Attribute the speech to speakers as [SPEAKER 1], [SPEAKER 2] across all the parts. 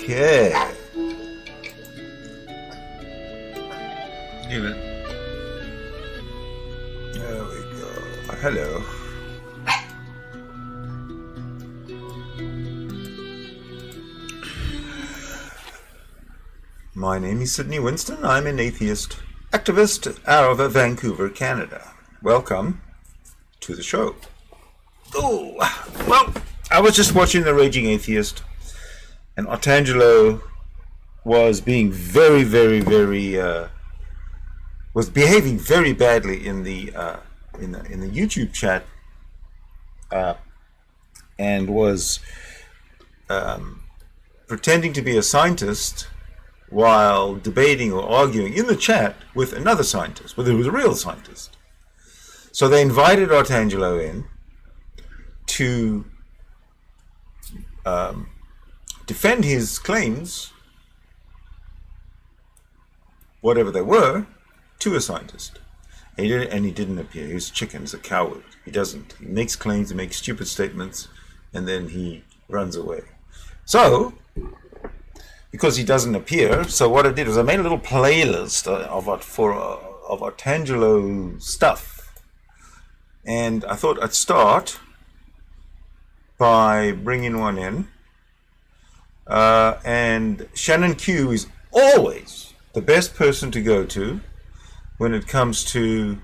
[SPEAKER 1] Okay. Give it. There we go. Hello. My name is Sidney Winston. I'm an atheist activist out of Vancouver, Canada. Welcome to the show. Oh, well, I was just watching The Raging Atheist, and Art Angelo was being very, was behaving very badly in the YouTube chat, and was pretending to be a scientist while debating or arguing in the chat with another scientist, whether it was a real scientist. So they invited Art Angelo in to defend his claims, whatever they were, to a scientist. And he didn't appear. He was a chicken. He's a coward. He doesn't. He makes claims, he makes stupid statements, and then he runs away. So, because he doesn't appear, so what I did was I made a little playlist of Art Angelo stuff, and I thought I'd start by bringing one in, and Shannon Q is always the best person to go to when it comes to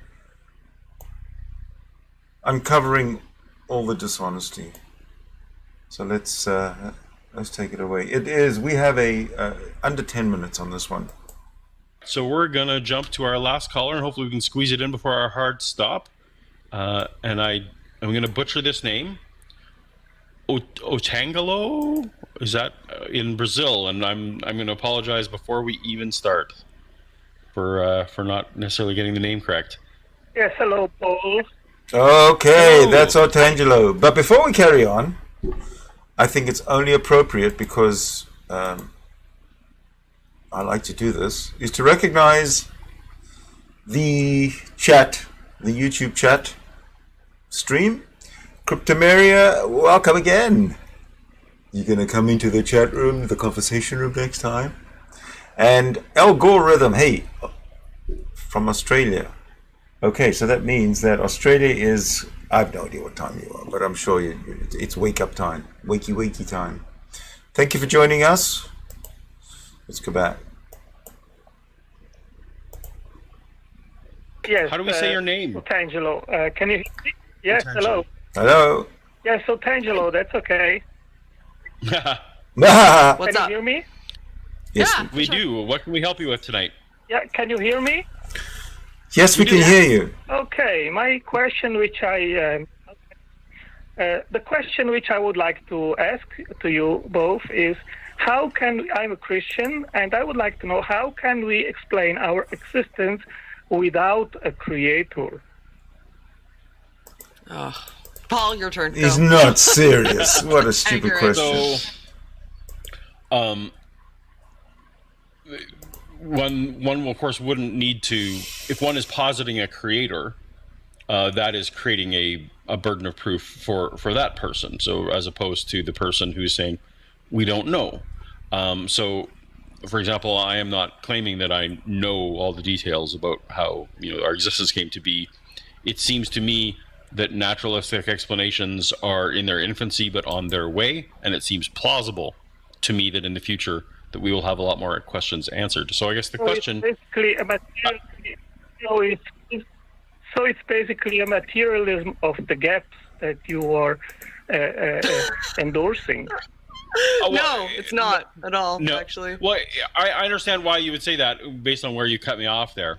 [SPEAKER 1] uncovering all the dishonesty. So let's take it away. We have under 10 minutes on this one.
[SPEAKER 2] So we're going to jump to our last caller, and hopefully we can squeeze it in before our hard stop. And I'm going to butcher this name. Otangelo? Is that in Brazil? And I'm going to apologize before we even start for not necessarily getting the name correct.
[SPEAKER 3] Yes, hello, Paul.
[SPEAKER 1] Okay,
[SPEAKER 2] Hello.
[SPEAKER 1] That's Art Angelo. But before we carry on, I think it's only appropriate, because I like to do this, is to recognize the chat, the YouTube chat stream. Cryptomeria, welcome again. You're going to come into the chat room, the conversation room next time. And Algorithm, hey, from Australia. Okay, so that means that Australia is, I have no idea what time you are, but I'm sure it's wake up time, wakey time. Thank you for joining us. Let's go back.
[SPEAKER 3] Yes.
[SPEAKER 2] How do we say your name?
[SPEAKER 3] Otangelo. Can you hear me? Yes,
[SPEAKER 2] Otangelo.
[SPEAKER 3] hello.
[SPEAKER 1] Hello.
[SPEAKER 3] Yes, Otangelo, that's okay.
[SPEAKER 1] What's
[SPEAKER 3] Can you hear me?
[SPEAKER 1] Yes,
[SPEAKER 4] Yeah.
[SPEAKER 2] We do. What can we help you with tonight?
[SPEAKER 3] Yeah, can you hear me?
[SPEAKER 1] yes, we can hear you.
[SPEAKER 3] Okay, my question, the question which I would like to ask to you both is, I'm a Christian, and I would like to know, how can we explain our existence without a creator?
[SPEAKER 4] Oh. Paul, your turn.
[SPEAKER 1] He's
[SPEAKER 4] Go.
[SPEAKER 1] not serious. What a stupid
[SPEAKER 4] Accurate.
[SPEAKER 1] question.
[SPEAKER 2] So, one of course wouldn't need to, if one is positing a creator, that is creating a burden of proof for that person. So as opposed to the person who's saying, we don't know. So, for example, I am not claiming that I know all the details about how our existence came to be. It seems to me that naturalistic explanations are in their infancy but on their way, and it seems plausible to me that in the future that we will have a lot more questions answered. So I guess the question...
[SPEAKER 3] It's basically a it's basically a materialism of the gaps that you are endorsing.
[SPEAKER 2] Oh, well,
[SPEAKER 4] No, it's not at all,
[SPEAKER 2] no.
[SPEAKER 4] actually.
[SPEAKER 2] Well, I understand why you would say that based on where you cut me off there.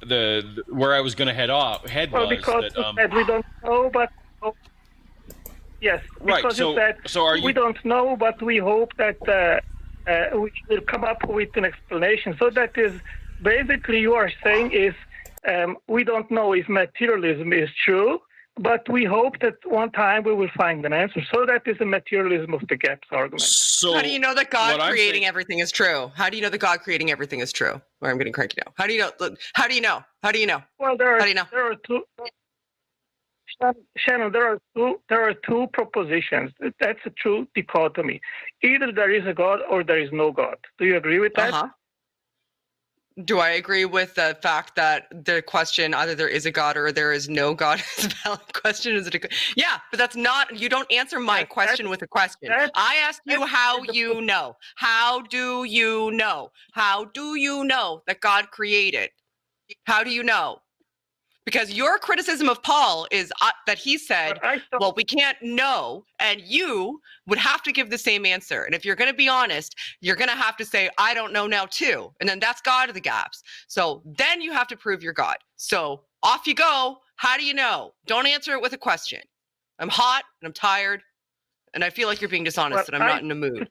[SPEAKER 2] The where I was going to head
[SPEAKER 3] Well,
[SPEAKER 2] was
[SPEAKER 3] because
[SPEAKER 2] that
[SPEAKER 3] you said we don't know, but yes,
[SPEAKER 2] right.
[SPEAKER 3] because
[SPEAKER 2] So
[SPEAKER 3] you said
[SPEAKER 2] are you?
[SPEAKER 3] we don't know, but we hope that we will come up with an explanation. So that is basically you are saying is we don't know if materialism is true, but we hope that one time we will find an answer. So that is a materialism of the gaps argument.
[SPEAKER 2] So
[SPEAKER 4] How do you know that God
[SPEAKER 2] what I'm
[SPEAKER 4] creating
[SPEAKER 2] saying-
[SPEAKER 4] everything is true? How do you know that God creating everything is true? Or I'm getting cranky now. How do you know? How do you know? How do you know?
[SPEAKER 3] Well, there
[SPEAKER 4] How do you know?
[SPEAKER 3] are two. Shannon, there are two propositions. That's a true dichotomy. Either there is a God or there is no God. Do you agree with that?
[SPEAKER 4] Uh-huh. Do I agree with the fact that the question either there is a God or there is no God is a valid question? Yeah, but that's not. You don't answer my question with a question. I asked you how you know. How do you know? How do you know that God created? How do you know? Because your criticism of Paul is that he said, well, we can't know, and you would have to give the same answer. And if you're going to be honest, you're going to have to say, I don't know now too. And then that's God of the gaps. So then you have to prove you're God. So off you go. How do you know? Don't answer it with a question. I'm hot and I'm tired and I feel like you're being dishonest and I'm not in a mood.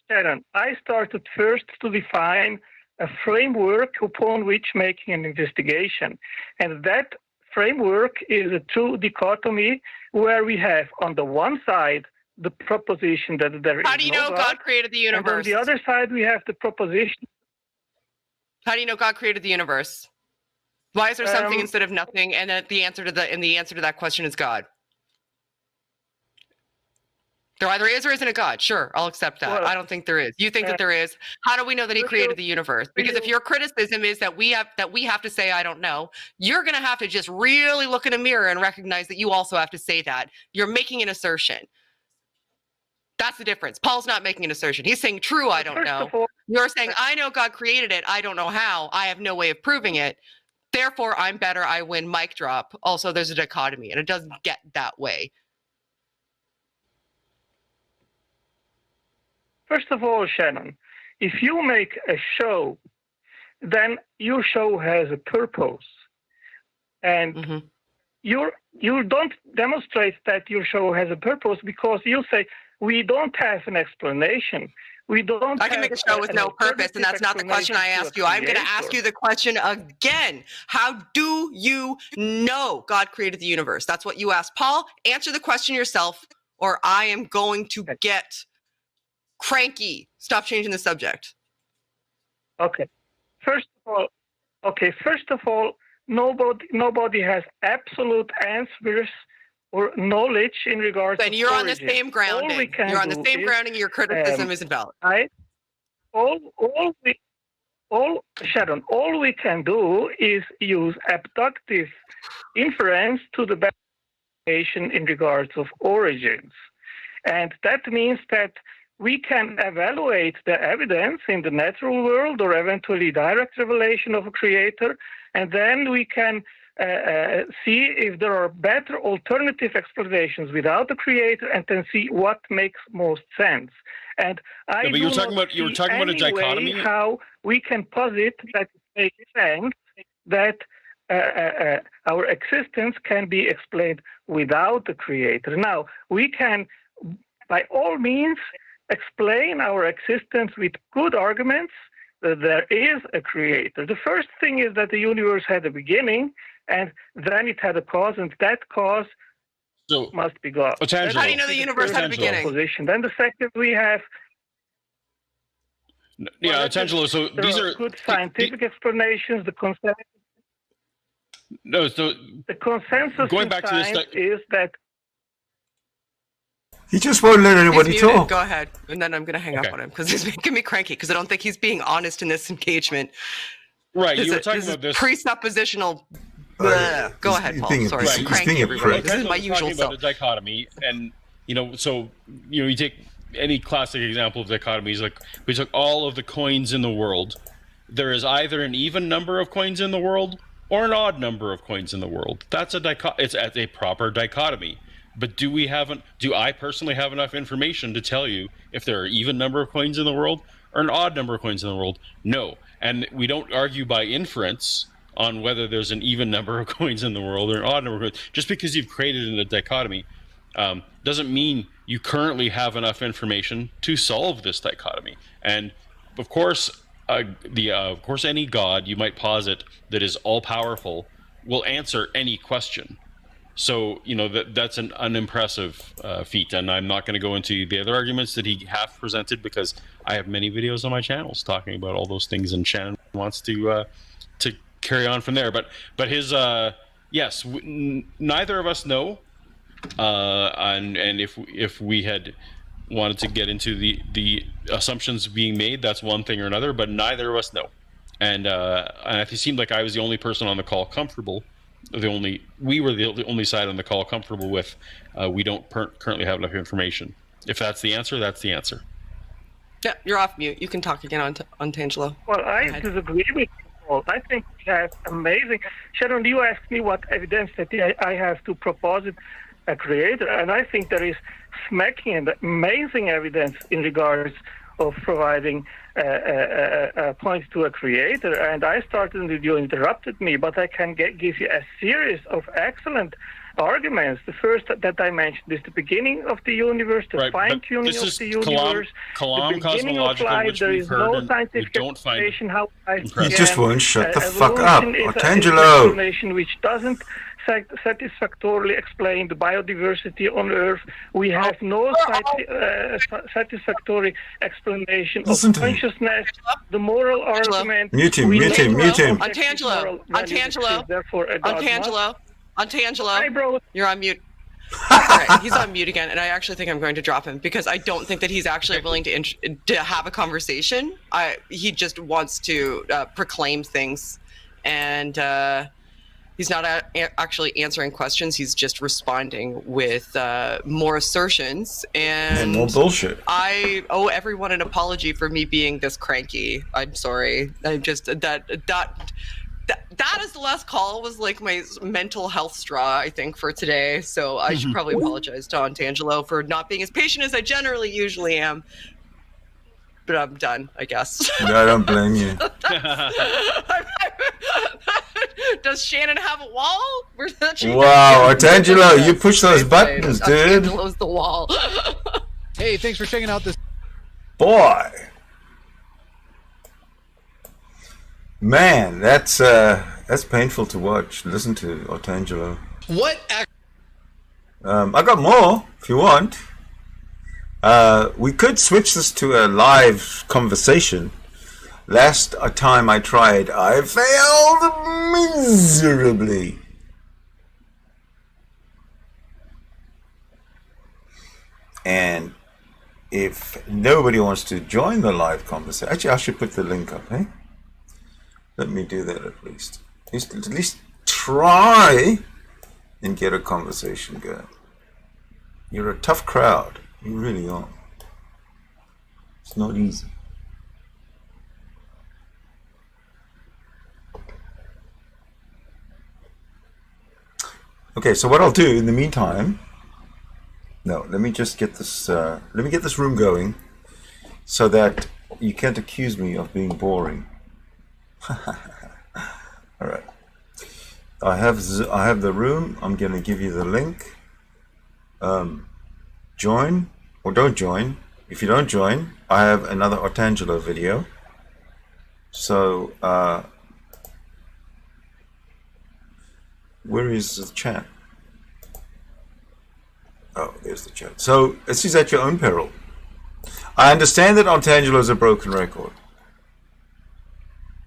[SPEAKER 3] Sharon, I started first to define a framework upon which making an investigation. And that framework is a true dichotomy where we have on the one side the proposition that there is
[SPEAKER 4] How do you know God created the universe?
[SPEAKER 3] And on the other side we have the proposition.
[SPEAKER 4] How do you know God created the universe? Why is there something instead of nothing? And that the answer to that question is God. There either is or isn't a God. Sure, I'll accept that. Well, I don't think there is. You think that there is. How do we know that he created the universe? Because if your criticism is that we have to say, I don't know, you're going to have to just really look in a mirror and recognize that you also have to say that. You're making an assertion. That's the difference. Paul's not making an assertion. He's saying, true, I don't know. You're saying, I know God created it. I don't know how. I have no way of proving it. Therefore, I'm better. I win. Mic drop. Also, there's a dichotomy, and it doesn't get that way.
[SPEAKER 3] First of all, Shannon, if you make a show, then your show has a purpose. And you don't demonstrate that your show has a purpose because you say, we don't have an explanation. I
[SPEAKER 4] can make a show with no purpose, and that's not the question I asked you. I'm going to ask you the question again. How do you know God created the universe? That's what you asked. Paul, answer the question yourself, or I am going to get cranky. Stop changing the subject.
[SPEAKER 3] Okay. First of all, nobody has absolute answers or knowledge in regards.
[SPEAKER 4] And you're on the same grounding. You're on the same grounding. Your criticism is invalid.
[SPEAKER 3] Sharon, all we can do is use abductive inference to the best in regards of origins, and that means that we can evaluate the evidence in the natural world or eventually direct revelation of a creator, and then we can see if there are better alternative explanations without a creator, and then see what makes most sense. And
[SPEAKER 2] you were talking about a dichotomy.
[SPEAKER 3] How we can posit that it makes sense that our existence can be explained without the creator. Now, we can, by all means, explain our existence with good arguments that there is a creator. The first thing is that the universe had a beginning, and then it had a cause, and that cause must be God.
[SPEAKER 2] Otangelo,
[SPEAKER 4] how do you know the universe had a beginning?
[SPEAKER 3] Then the second we have...
[SPEAKER 2] Yeah, Otangelo, so these are
[SPEAKER 3] good scientific explanations. The consensus...
[SPEAKER 2] No, so...
[SPEAKER 3] The consensus
[SPEAKER 2] going back to this
[SPEAKER 3] is that...
[SPEAKER 1] He just won't let anybody talk.
[SPEAKER 4] Go ahead. And then I'm going to hang up on him because he's making me cranky because I don't think he's being honest in this engagement.
[SPEAKER 2] Right. You were talking about this
[SPEAKER 4] presuppositional. Go ahead, Paul. Sorry. I'm cranky, everybody. This is my usual self.
[SPEAKER 2] About a dichotomy. And, you take any classic example of dichotomies, like we took all of the coins in the world. There is either an even number of coins in the world or an odd number of coins in the world. That's it's a proper dichotomy. But do I personally have enough information to tell you if there are even number of coins in the world or an odd number of coins in the world? No. And we don't argue by inference on whether there's an even number of coins in the world or an odd number of coins. Just because you've created a dichotomy doesn't mean you currently have enough information to solve this dichotomy. And of course, any God you might posit that is all-powerful will answer any question. So, that's an unimpressive feat, and I'm not going to go into the other arguments that he half presented because I have many videos on my channels talking about all those things, and Shannon wants to carry on from there. But his yes, neither of us know. And if we had wanted to get into the assumptions being made, that's one thing or another, but neither of us know. And it seemed like I was the only person on the call comfortable. We were the only side on the call comfortable with. We don't currently have enough information. If that's the answer, that's the answer.
[SPEAKER 4] Yeah, you're off mute. You can talk again on Otangelo.
[SPEAKER 3] Well, I disagree with you, Paul. I think we have amazing. Sharon, you asked me what evidence that I have to propose a creator, and I think there is smacking and amazing evidence in regards of providing points to a creator. And I started with you interrupted me, but I can give you a series of excellent arguments. The first that I mentioned is the beginning of the universe, the fine-tuning of the universe, the beginning of life. There is no scientific explanation how life began.
[SPEAKER 1] You just won't shut the fuck up, Otangelo.
[SPEAKER 3] Explanation which doesn't satisfactorily explain the biodiversity on Earth. We have no satisfactory explanation of consciousness, the moral argument.
[SPEAKER 1] Mute him.
[SPEAKER 4] Otangelo, you're on mute. Right, he's on mute again, and I actually think I'm going to drop him because I don't think that he's actually willing to have a conversation. He just wants to proclaim things, and he's not actually answering questions. He's just responding with more assertions and
[SPEAKER 1] more bullshit.
[SPEAKER 4] I owe everyone an apology for me being this cranky. I'm sorry. I just that is the last call was like my mental health straw, I think, for today. So I should probably apologize to Otangelo for not being as patient as I generally usually am. But I'm done, I guess.
[SPEAKER 1] No, I don't blame you.
[SPEAKER 4] Does Shannon have a wall?
[SPEAKER 1] Wow, Otangelo, you push those buttons, dude.
[SPEAKER 4] Otangelo's the wall.
[SPEAKER 5] Hey, thanks for checking out this.
[SPEAKER 1] Boy. Man, that's painful to watch. Listen to Otangelo.
[SPEAKER 5] What?
[SPEAKER 1] I got more if you want. We could switch this to a live conversation. Last time I tried, I failed miserably. And if nobody wants to join the live conversation, actually I should put the link up, eh? Let me do that at least. At least try and get a conversation going. You're a tough crowd. You really are. It's not easy. Okay, so what I'll do in the meantime, let me just get this. Let me get this room going, so that you can't accuse me of being boring. All right. I have the room. I'm going to give you the link. Join or don't join. If you don't join, I have another Otangelo video. So where is the chat? Oh, there's the chat. So this is at your own peril. I understand that Otangelo is a broken record.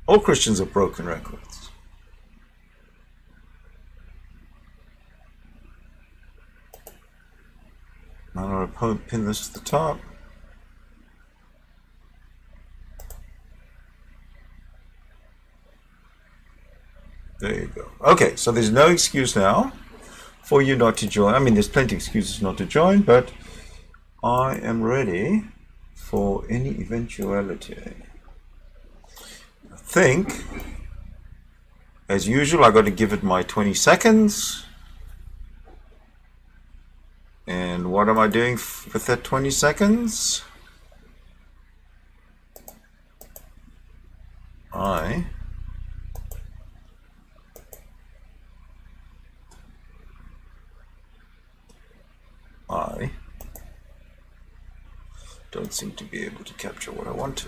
[SPEAKER 1] All Christians are broken records. I'm going to pin this to the top. There you go. Okay, so there's no excuse now for you not to join. I mean, there's plenty of excuses not to join, but I am ready for any eventuality. I think, as usual, I got to give it my 20 seconds. And what am I doing with that 20 seconds? I don't seem to be able to capture what I want to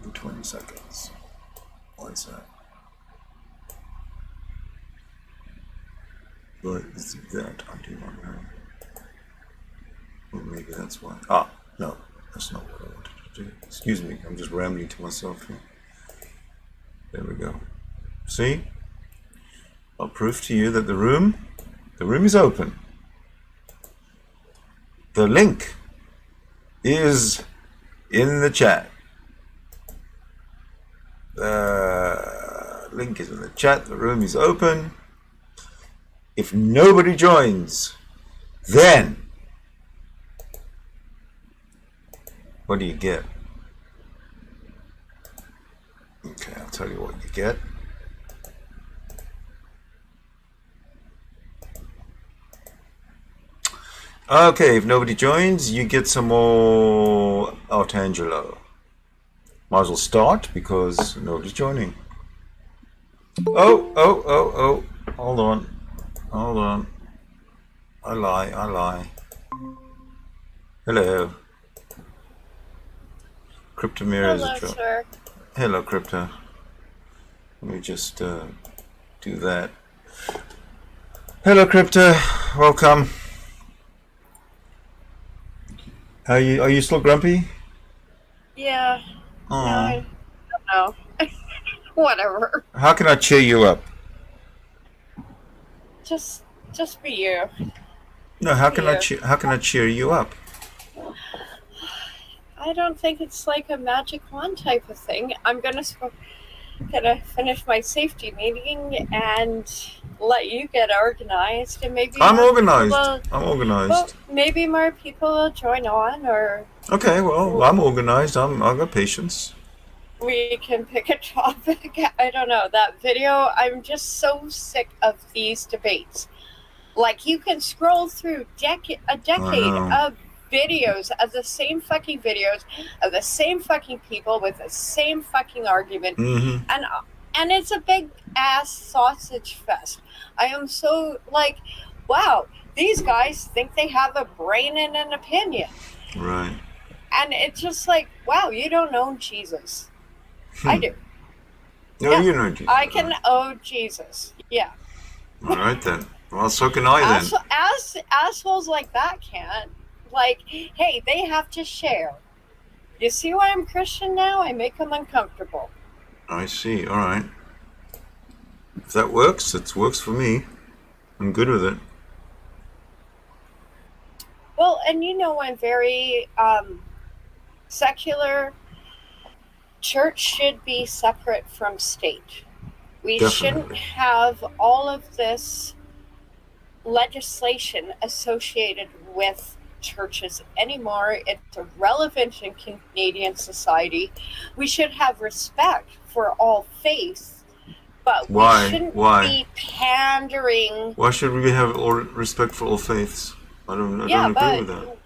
[SPEAKER 1] in 20 seconds. Why is that? But is it that? I do not know. Or maybe that's why. Ah, no, that's not what I wanted to do. Excuse me, I'm just rambling to myself here. There we go. See? I'll prove to you that the room is open. The link is in the chat. The link is in the chat. The room is open. If nobody joins, then what do you get? Okay, I'll tell you what you get. Okay, if nobody joins, you get some more Art Angelo. Might as well start because nobody's joining. Oh. Hold on. I lie. Hello. Cryptomir is a joke.
[SPEAKER 6] Sir.
[SPEAKER 1] Hello, Crypto. Let me just do that. Hello, Crypto. Welcome. Are you still grumpy?
[SPEAKER 6] Yeah.
[SPEAKER 1] Oh.
[SPEAKER 6] No, I don't know. Whatever.
[SPEAKER 1] How can I cheer you up?
[SPEAKER 6] Just be you.
[SPEAKER 1] No, how can I cheer you up?
[SPEAKER 6] I don't think it's like a magic wand type of thing. I'm gonna finish my safety meeting and let you get organized, and maybe
[SPEAKER 1] I'm organized.
[SPEAKER 6] Well, maybe more people will join on, or
[SPEAKER 1] Okay, well, I'm organized. I've got patience.
[SPEAKER 6] we can pick a topic. I don't know. That video, I'm just so sick of these debates. Like, you can scroll through a decade of videos of the same fucking videos of the same fucking people with the same fucking argument, and it's a big ass sausage fest. I am so like, wow, these guys think they have a brain and an opinion,
[SPEAKER 1] Right.
[SPEAKER 6] and it's just like, wow, you don't own Jesus. I do.
[SPEAKER 1] No,
[SPEAKER 6] Yeah.
[SPEAKER 1] you know Jesus.
[SPEAKER 6] I can own Jesus. Yeah.
[SPEAKER 1] All right then. Well, so can I then.
[SPEAKER 6] As assholes like that can't. Like, hey, they have to share. You see why I'm Christian now? I make them uncomfortable.
[SPEAKER 1] I see. All right. If that works, it works for me. I'm good with it.
[SPEAKER 6] Well, and you know, I'm very secular. Church should be separate from state. We shouldn't
[SPEAKER 1] Definitely.
[SPEAKER 6] have all of this legislation associated with churches anymore. It's irrelevant in Canadian society. We should have respect for all faiths, but
[SPEAKER 1] Why?
[SPEAKER 6] we shouldn't
[SPEAKER 1] Why?
[SPEAKER 6] be pandering.
[SPEAKER 1] Why should we have all respect for all faiths? I don't agree with that.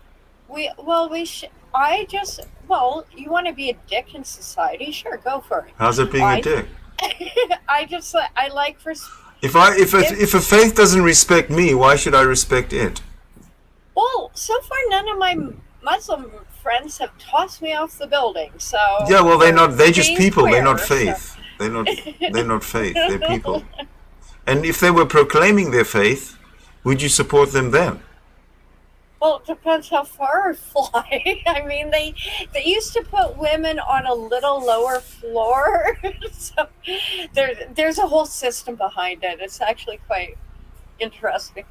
[SPEAKER 6] You want to be a dick in society? Sure, go for it.
[SPEAKER 1] How's that being a dick?
[SPEAKER 6] I like for.
[SPEAKER 1] If a faith doesn't respect me, why should I respect it?
[SPEAKER 6] Well, so far none of my Muslim friends have tossed me off the building. So
[SPEAKER 1] Yeah, well, they're just people. They're not
[SPEAKER 6] queer,
[SPEAKER 1] faith. They're not faith. They're people. And if they were proclaiming their faith, would you support them then?
[SPEAKER 6] Well, it depends how far I fly. I mean, they used to put women on a little lower floor, so there's a whole system behind it. It's actually quite interesting.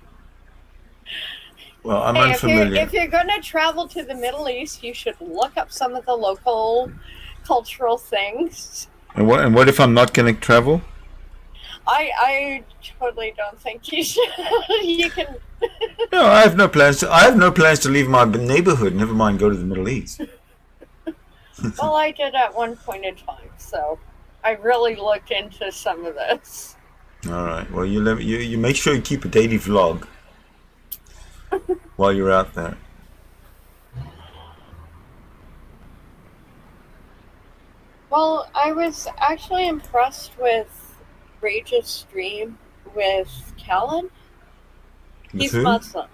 [SPEAKER 1] Well, I'm
[SPEAKER 6] Hey,
[SPEAKER 1] unfamiliar.
[SPEAKER 6] if you're going to travel to the Middle East, you should look up some of the local cultural things.
[SPEAKER 1] And what if I'm not going to travel?
[SPEAKER 6] I totally don't think you should. You can.
[SPEAKER 1] No, I have no plans to leave my neighborhood. Never mind go to the Middle East.
[SPEAKER 6] Well, I did at one point in time, so I really looked into some of this.
[SPEAKER 1] All right. Well, you make sure you keep a daily vlog while you're out there.
[SPEAKER 6] Well, I was actually impressed with Rage's stream with Callan.
[SPEAKER 1] With
[SPEAKER 6] He's
[SPEAKER 1] who?
[SPEAKER 6] Muslim.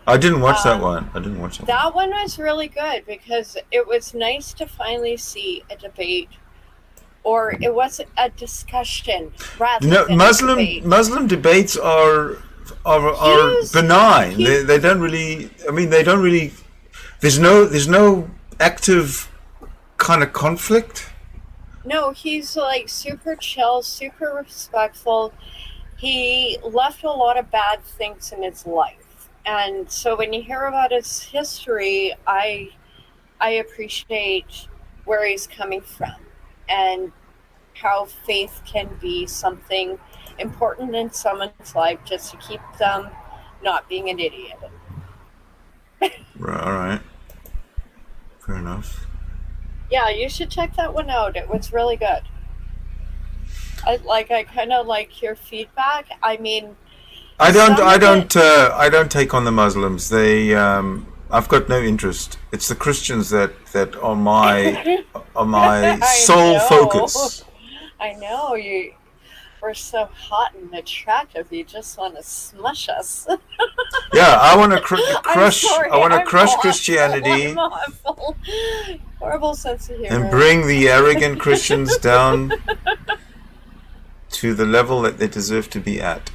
[SPEAKER 1] I didn't watch that one.
[SPEAKER 6] That one was really good because it was nice to finally see a debate, or it was a discussion rather than a debate.
[SPEAKER 1] Muslim debates are benign. They don't really. I mean, they don't really. There's no active kind of conflict.
[SPEAKER 6] No, he's like super chill, super respectful. he left a lot of bad things in his life. And so when you hear about his history, I appreciate where he's coming from and how faith can be something important in someone's life just to keep them not being an idiot.
[SPEAKER 1] Right, all right. Fair enough.
[SPEAKER 6] Yeah, you should check that one out. It was really good. I kind of like your feedback. I mean,
[SPEAKER 1] I don't take on the Muslims. They, I've got no interest. It's the Christians that are my sole focus.
[SPEAKER 6] I know you. We're so hot and attractive. You just want to smush us.
[SPEAKER 1] Yeah, I want to crush.
[SPEAKER 6] Sorry,
[SPEAKER 1] I want to
[SPEAKER 6] I'm
[SPEAKER 1] crush
[SPEAKER 6] awful.
[SPEAKER 1] Christianity
[SPEAKER 6] I'm awful. Horrible sense of humor.
[SPEAKER 1] and bring the arrogant Christians down to the level that they deserve to be at.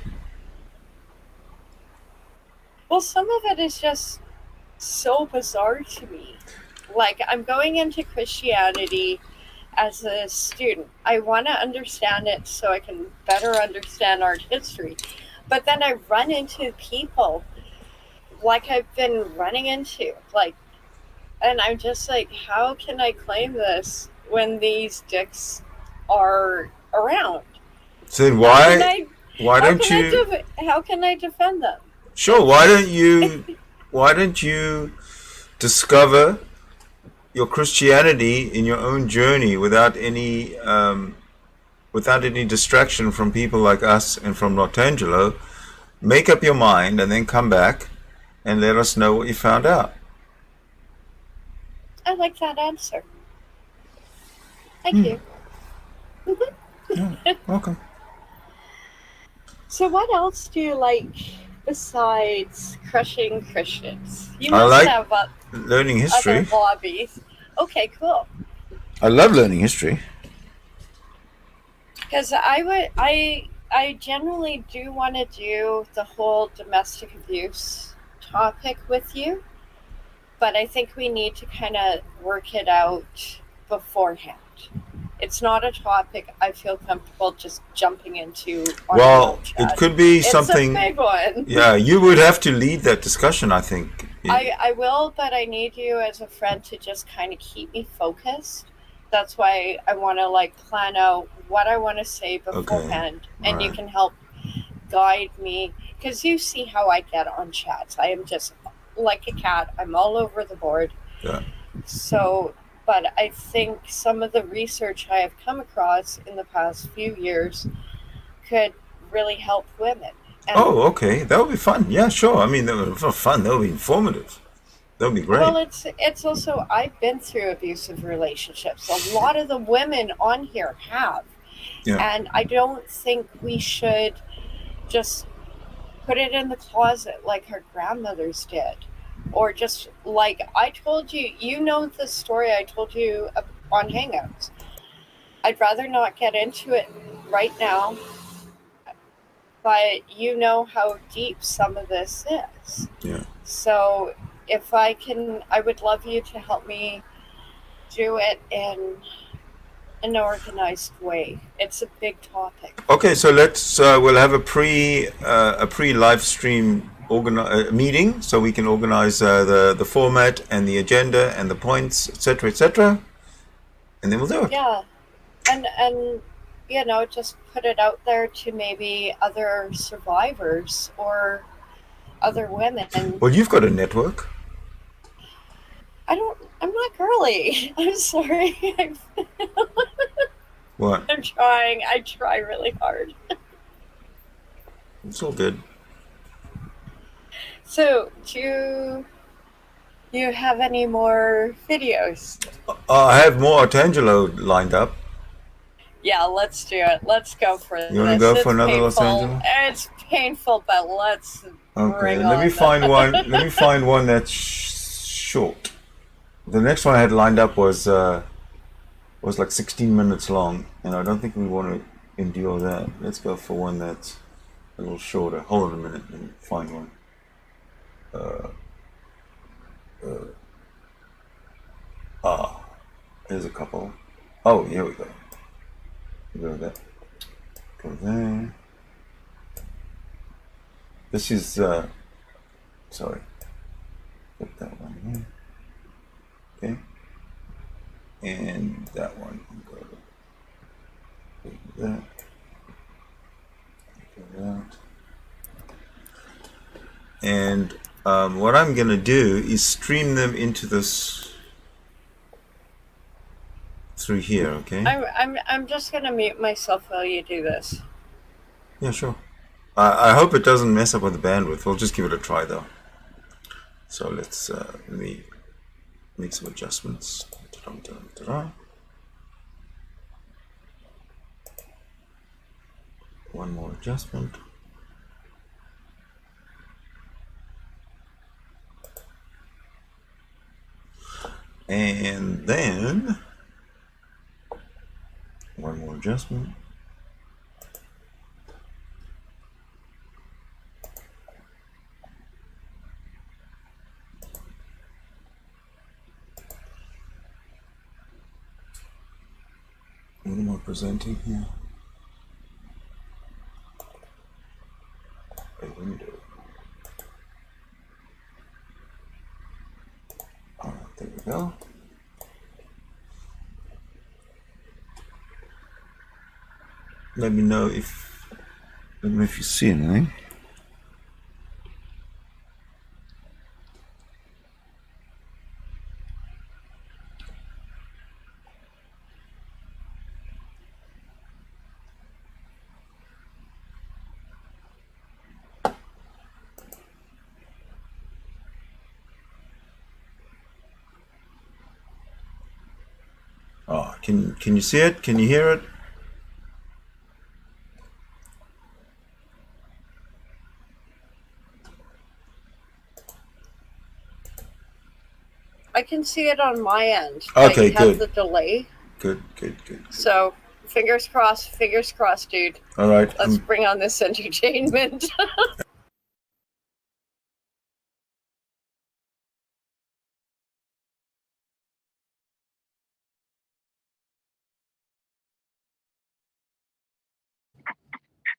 [SPEAKER 6] Well, some of it is just so bizarre to me. Like, I'm going into Christianity as a student. I want to understand it so I can better understand art history. But then I run into people like I've been running into, and I'm just like, how can I claim this when these dicks are around?
[SPEAKER 1] So then why don't you?
[SPEAKER 6] How can I defend them?
[SPEAKER 1] Sure. Why don't you discover your Christianity in your own journey without any distraction from people like us and from Art Angelo? Make up your mind and then come back and let us know what you found out.
[SPEAKER 6] I like that answer. Thank you.
[SPEAKER 1] Yeah, welcome.
[SPEAKER 6] So what else do you like besides crushing Christians? You
[SPEAKER 1] I
[SPEAKER 6] must
[SPEAKER 1] like
[SPEAKER 6] have
[SPEAKER 1] learning
[SPEAKER 6] other
[SPEAKER 1] history.
[SPEAKER 6] hobbies. Okay, cool.
[SPEAKER 1] I love learning history.
[SPEAKER 6] Because I generally do want to do the whole domestic abuse topic with you, but I think we need to kind of work it out beforehand. It's not a topic I feel comfortable just jumping into.
[SPEAKER 1] Well, it could be something.
[SPEAKER 6] It's a big one.
[SPEAKER 1] Yeah, you would have to lead that discussion, I think.
[SPEAKER 6] I will, but I need you as a friend to just kind of keep me focused. That's why I want to plan out what I want to say beforehand, and you can help guide me, because you see how I get on chats. I am just like a cat. I'm all over the board.
[SPEAKER 1] Yeah.
[SPEAKER 6] So, but I think some of the research I have come across in the past few years could really help women. And
[SPEAKER 1] okay. That would be fun. Yeah, sure. I mean, that would be fun. That would be informative. That would be great.
[SPEAKER 6] Well, it's also, I've been through abusive relationships. A lot of the women on here have.
[SPEAKER 1] Yeah.
[SPEAKER 6] And I don't think we should just put it in the closet like our grandmothers did. Or just like I told you, the story I told you on Hangouts. I'd rather not get into it right now, but you know how deep some of this is.
[SPEAKER 1] Yeah.
[SPEAKER 6] So if I can, I would love you to help me do it in an organized way. It's a big topic.
[SPEAKER 1] Okay, so we'll have a pre live stream meeting, so we can organize the format and the agenda and the points, etc., and then we'll do it.
[SPEAKER 6] Yeah, and just put it out there to maybe other survivors or other women.
[SPEAKER 1] Well, you've got a network.
[SPEAKER 6] I'm not girly. I'm sorry.
[SPEAKER 1] What?
[SPEAKER 6] I'm trying. I try really hard.
[SPEAKER 1] It's all good.
[SPEAKER 6] So, do you have any more videos?
[SPEAKER 1] I have more Art Angelo lined up.
[SPEAKER 6] Yeah, let's do it. Let's go for this.
[SPEAKER 1] You want to go for another Art Angelo?
[SPEAKER 6] It's painful, but let's.
[SPEAKER 1] Okay, let me find one. Let me find one that's short. The next one I had lined up was like 16 minutes long, and I don't think we want to endure that. Let's go for one that's a little shorter. Hold on a minute, let me find one. Here's a couple. Oh, here we go. Go there. Go there. This is, sorry. Put that one here. Okay. And that one. Go to that. Go that. And what I'm going to do is stream them into this through here, okay?
[SPEAKER 6] I'm just going to mute myself while you do this.
[SPEAKER 1] Yeah, sure. I hope it doesn't mess up with the bandwidth. We'll just give it a try, though. So let's let me make some adjustments. One more adjustment. And then one more adjustment. What am I presenting here? A window. All right, there we go. Let me know if you see anything. Oh, can you see it? Can you hear it?
[SPEAKER 6] I can see it on my end.
[SPEAKER 1] Okay,
[SPEAKER 6] I have
[SPEAKER 1] good.
[SPEAKER 6] the delay.
[SPEAKER 1] Good.
[SPEAKER 6] So, fingers crossed, dude.
[SPEAKER 1] All right.
[SPEAKER 6] Let's bring on this entertainment.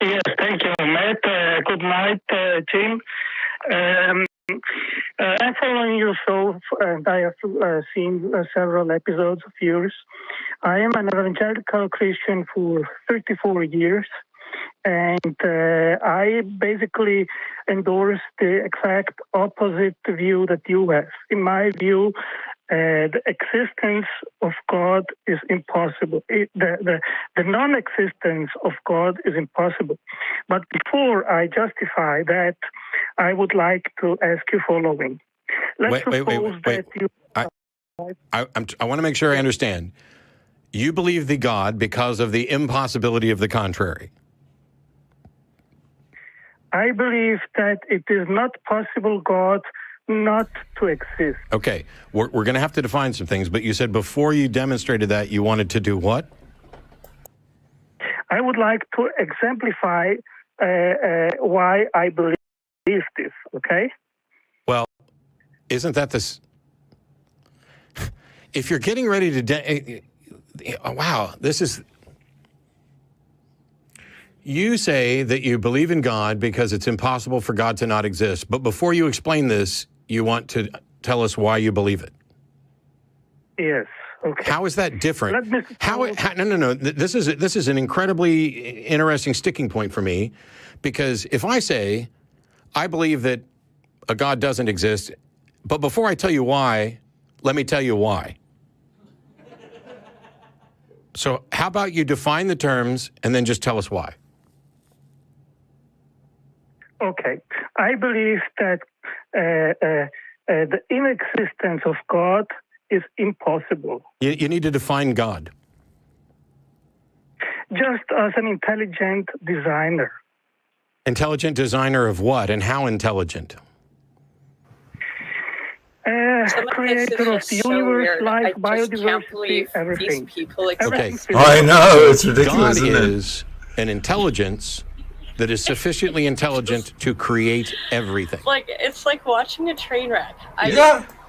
[SPEAKER 3] Yes, thank you, Matt. Good night, Tim. I'm following your show, and I have seen several episodes of yours. I am an evangelical Christian for 34 years, and I basically endorse the exact opposite view that you have. In my view, the existence of God is impossible. The non-existence of God is impossible. But before I justify that, I would like to ask you following. Let's suppose that you...
[SPEAKER 7] I want to make sure I understand. You believe the God because of the impossibility of the contrary.
[SPEAKER 3] I believe that it is not possible God not to exist.
[SPEAKER 7] Okay, we're going to have to define some things, but you said before you demonstrated that, you wanted to do what?
[SPEAKER 3] I would like to exemplify why I believe this, okay?
[SPEAKER 7] Well, isn't that this... If you're getting ready to... wow, this is... You say that you believe in God because it's impossible for God to not exist. But before you explain this, you want to tell us why you believe it.
[SPEAKER 3] Yes. Okay.
[SPEAKER 7] How is that different? No. This is an incredibly interesting sticking point for me, because if I say I believe that a God doesn't exist, but before I tell you why, let me tell you why. So how about you define the terms and then just tell us why?
[SPEAKER 3] Okay. I believe that the inexistence of God is impossible.
[SPEAKER 7] You need to define God.
[SPEAKER 3] Just as an intelligent designer.
[SPEAKER 7] Intelligent designer of what, and how intelligent?
[SPEAKER 3] Creator of the universe, life, biodiversity, everything.
[SPEAKER 7] Okay.
[SPEAKER 1] I know, it's ridiculous,
[SPEAKER 7] God
[SPEAKER 1] isn't it?
[SPEAKER 7] is an intelligence that is sufficiently intelligent to create everything.
[SPEAKER 6] It's like watching a train wreck.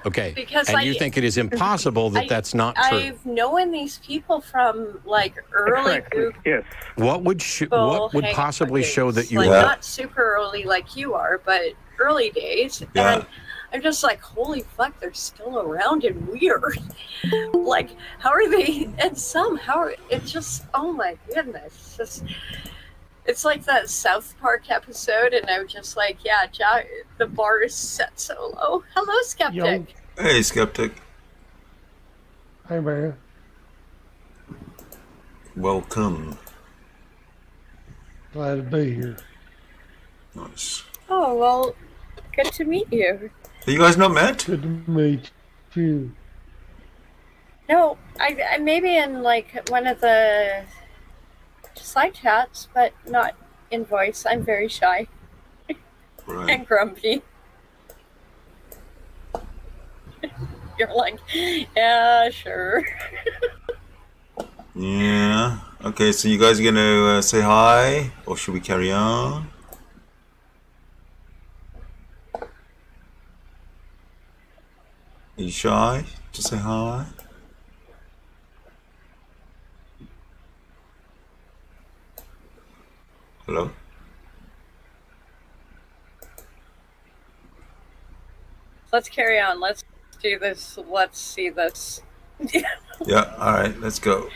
[SPEAKER 7] Okay.
[SPEAKER 6] Because
[SPEAKER 7] and you think it is impossible that that's not true.
[SPEAKER 6] I've known these people from like early
[SPEAKER 3] Exactly. Yes.
[SPEAKER 7] What would possibly show that you
[SPEAKER 6] like
[SPEAKER 7] are?
[SPEAKER 6] not super early like you are, but early days.
[SPEAKER 1] Yeah.
[SPEAKER 6] And I'm just like, holy fuck, they're still around and weird. Like, how are they? And somehow it's just, oh my goodness, it's like that South Park episode, and I'm just like, yeah, Jack, the bar is set so low. Hello, Skeptic.
[SPEAKER 8] Yo.
[SPEAKER 1] Hey, Skeptic.
[SPEAKER 8] Hey, man.
[SPEAKER 1] Welcome.
[SPEAKER 8] Glad to be here.
[SPEAKER 1] Nice.
[SPEAKER 6] Oh, well, good to meet you.
[SPEAKER 1] Are you guys not met?
[SPEAKER 8] Good to meet you.
[SPEAKER 6] No, I maybe in like one of the side chats, but not in voice. I'm very shy
[SPEAKER 1] Right.
[SPEAKER 6] and grumpy. You're like, yeah, sure.
[SPEAKER 1] Yeah. Okay, so you guys are going to say hi, or should we carry on? Are you shy to say hi? Hello?
[SPEAKER 6] Let's carry on. Let's do this. Let's see this.
[SPEAKER 1] Yeah, all right, let's go.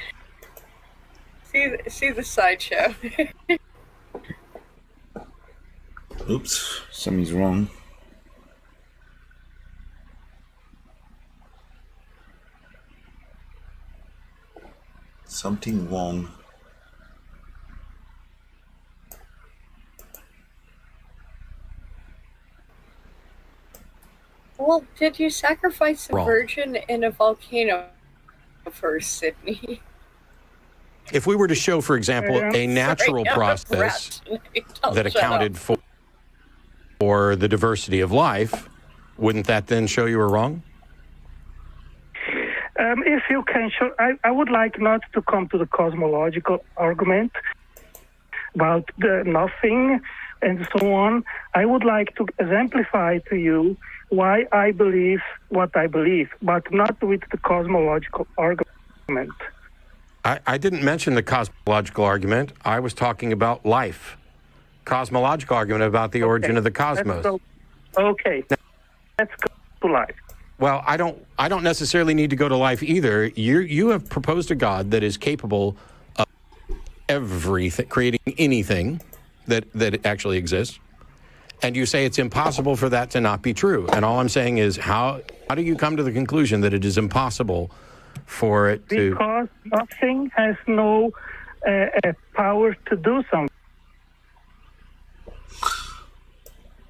[SPEAKER 6] See the sideshow.
[SPEAKER 1] Oops, something's wrong. Something wrong.
[SPEAKER 6] Well, did you sacrifice a
[SPEAKER 7] Wrong.
[SPEAKER 6] virgin in a volcano first, Sydney?
[SPEAKER 7] If we were to show, for example, a natural
[SPEAKER 6] Sorry,
[SPEAKER 7] process
[SPEAKER 6] Don't
[SPEAKER 7] that
[SPEAKER 6] shut up.
[SPEAKER 7] accounted for the diversity of life, wouldn't that then show you were wrong?
[SPEAKER 3] If you can show, I would like not to come to the cosmological argument about the nothing and so on. I would like to exemplify to you why I believe what I believe, but not with the cosmological argument.
[SPEAKER 7] I didn't mention the cosmological argument. I was talking about life. Cosmological argument about the origin of the cosmos.
[SPEAKER 3] Okay, let's go to life.
[SPEAKER 7] Well, I don't necessarily need to go to life either. You have proposed a God that is capable of everything, creating anything that actually exists, and you say it's impossible for that to not be true. And all I'm saying is, how do you come to the conclusion that it is impossible for it to?
[SPEAKER 3] Because nothing has no power to do something.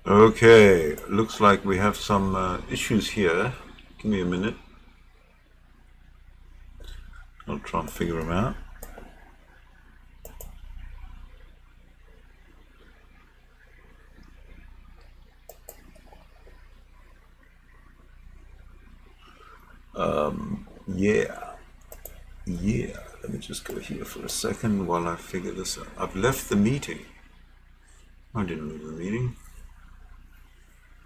[SPEAKER 1] Okay, looks like we have some issues here. Give me a minute. I'll try and figure them out. Yeah. Let me just go here for a second while I figure this out. I've left the meeting. I didn't leave the meeting.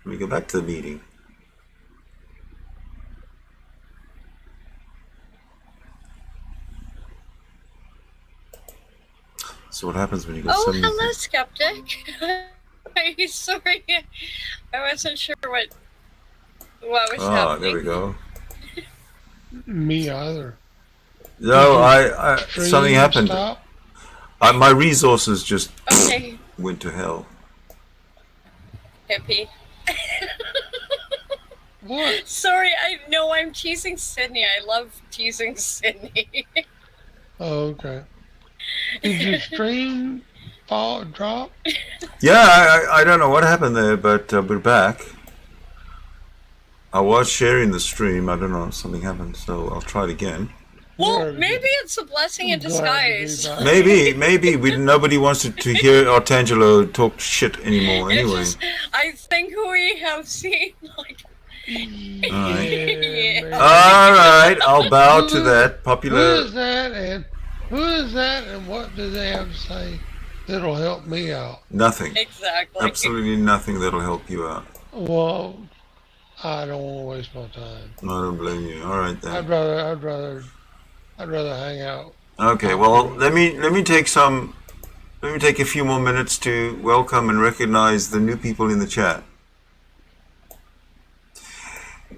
[SPEAKER 1] Let me go back to the meeting. So what happens when you go?
[SPEAKER 6] Oh, hello, Skeptic. Sorry, I wasn't sure what was happening.
[SPEAKER 1] There we go.
[SPEAKER 8] Me either.
[SPEAKER 1] No, I something happened.
[SPEAKER 8] Stop?
[SPEAKER 1] My resources just
[SPEAKER 6] Okay,
[SPEAKER 1] went to hell.
[SPEAKER 6] hippie.
[SPEAKER 8] What?
[SPEAKER 6] Sorry, I'm teasing Sydney. I love teasing Sydney.
[SPEAKER 8] Oh, okay. Did your stream drop?
[SPEAKER 1] Yeah, I don't know what happened there, but we're back. I was sharing the stream. I don't know, something happened, so I'll try it again.
[SPEAKER 6] Well, maybe it's a blessing in disguise.
[SPEAKER 1] Maybe nobody wants to hear Art Angelo talk shit anymore. Anyway,
[SPEAKER 6] I think we have seen like.
[SPEAKER 1] all right,
[SPEAKER 8] Yeah,
[SPEAKER 1] all right. I'll bow to that popular.
[SPEAKER 8] Who is that and what do they have to say that'll help me out?
[SPEAKER 1] Nothing.
[SPEAKER 6] Exactly.
[SPEAKER 1] Absolutely nothing that'll help you out.
[SPEAKER 8] Well, I don't want to waste my time.
[SPEAKER 1] I don't blame you. All right then.
[SPEAKER 8] I'd rather hang out.
[SPEAKER 1] Okay, well, let me take a few more minutes to welcome and recognize the new people in the chat.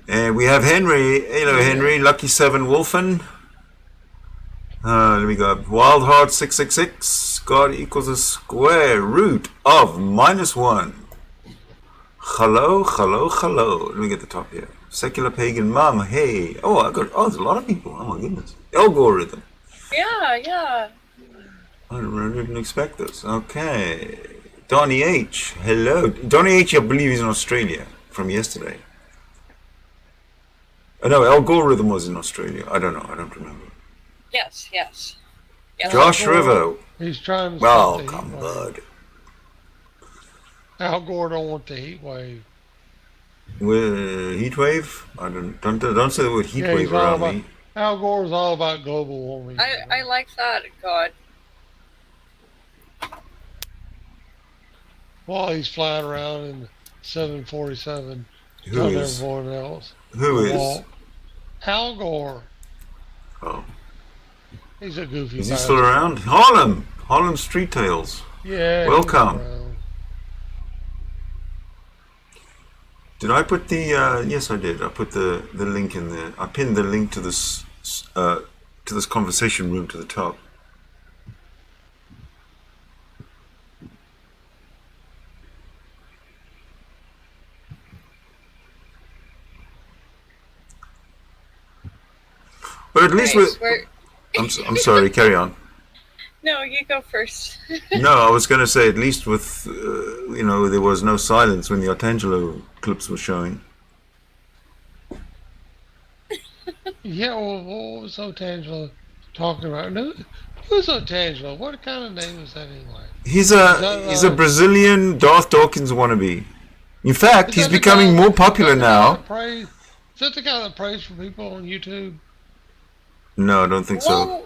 [SPEAKER 1] And we have Henry. Hello, Henry. Lucky 7 Wolfen. Let me go up. Wild Heart 666. God equals a square root of -1. Hello. Let me get the top here. Secular Pagan Mom. Hey. There's a lot of people. Oh my goodness. Algorithm.
[SPEAKER 6] Yeah.
[SPEAKER 1] I didn't expect this. Okay. Donnie H. Hello. Donnie H, I believe he's in Australia from yesterday. Oh, no, Algorithm was in Australia. I don't know. I don't remember.
[SPEAKER 6] Yes.
[SPEAKER 1] Josh River.
[SPEAKER 8] He's trying to
[SPEAKER 1] Welcome, bud.
[SPEAKER 8] Al Gore don't want the heat wave.
[SPEAKER 1] Heat wave? I don't say the word heat wave around me.
[SPEAKER 8] Al Gore is all about global warming.
[SPEAKER 6] I like that, God.
[SPEAKER 8] While he's flying around in 747,
[SPEAKER 1] Who is?
[SPEAKER 8] everyone else.
[SPEAKER 1] Who is?
[SPEAKER 8] Al Gore.
[SPEAKER 1] Oh.
[SPEAKER 8] He's a goofy
[SPEAKER 1] Is he
[SPEAKER 8] bastard.
[SPEAKER 1] still around? Harlem Street Tales.
[SPEAKER 8] Yeah.
[SPEAKER 1] Welcome. Did I put the? Yes, I did. I put the link in there. I pinned the link to this conversation room to the top. But at least I'm sorry. Carry on.
[SPEAKER 6] No, you go first.
[SPEAKER 1] No, I was going to say at least with there was no silence when the Art Angelo clips were showing.
[SPEAKER 8] Yeah, well, what was Otangelo talking about? Who's Otangelo? What kind of name is that anyway?
[SPEAKER 1] He's a Brazilian Darth Dawkins wannabe. In fact, he's becoming more popular now.
[SPEAKER 8] Is that the guy that prays for people on YouTube?
[SPEAKER 1] No, I don't think so.
[SPEAKER 6] Well,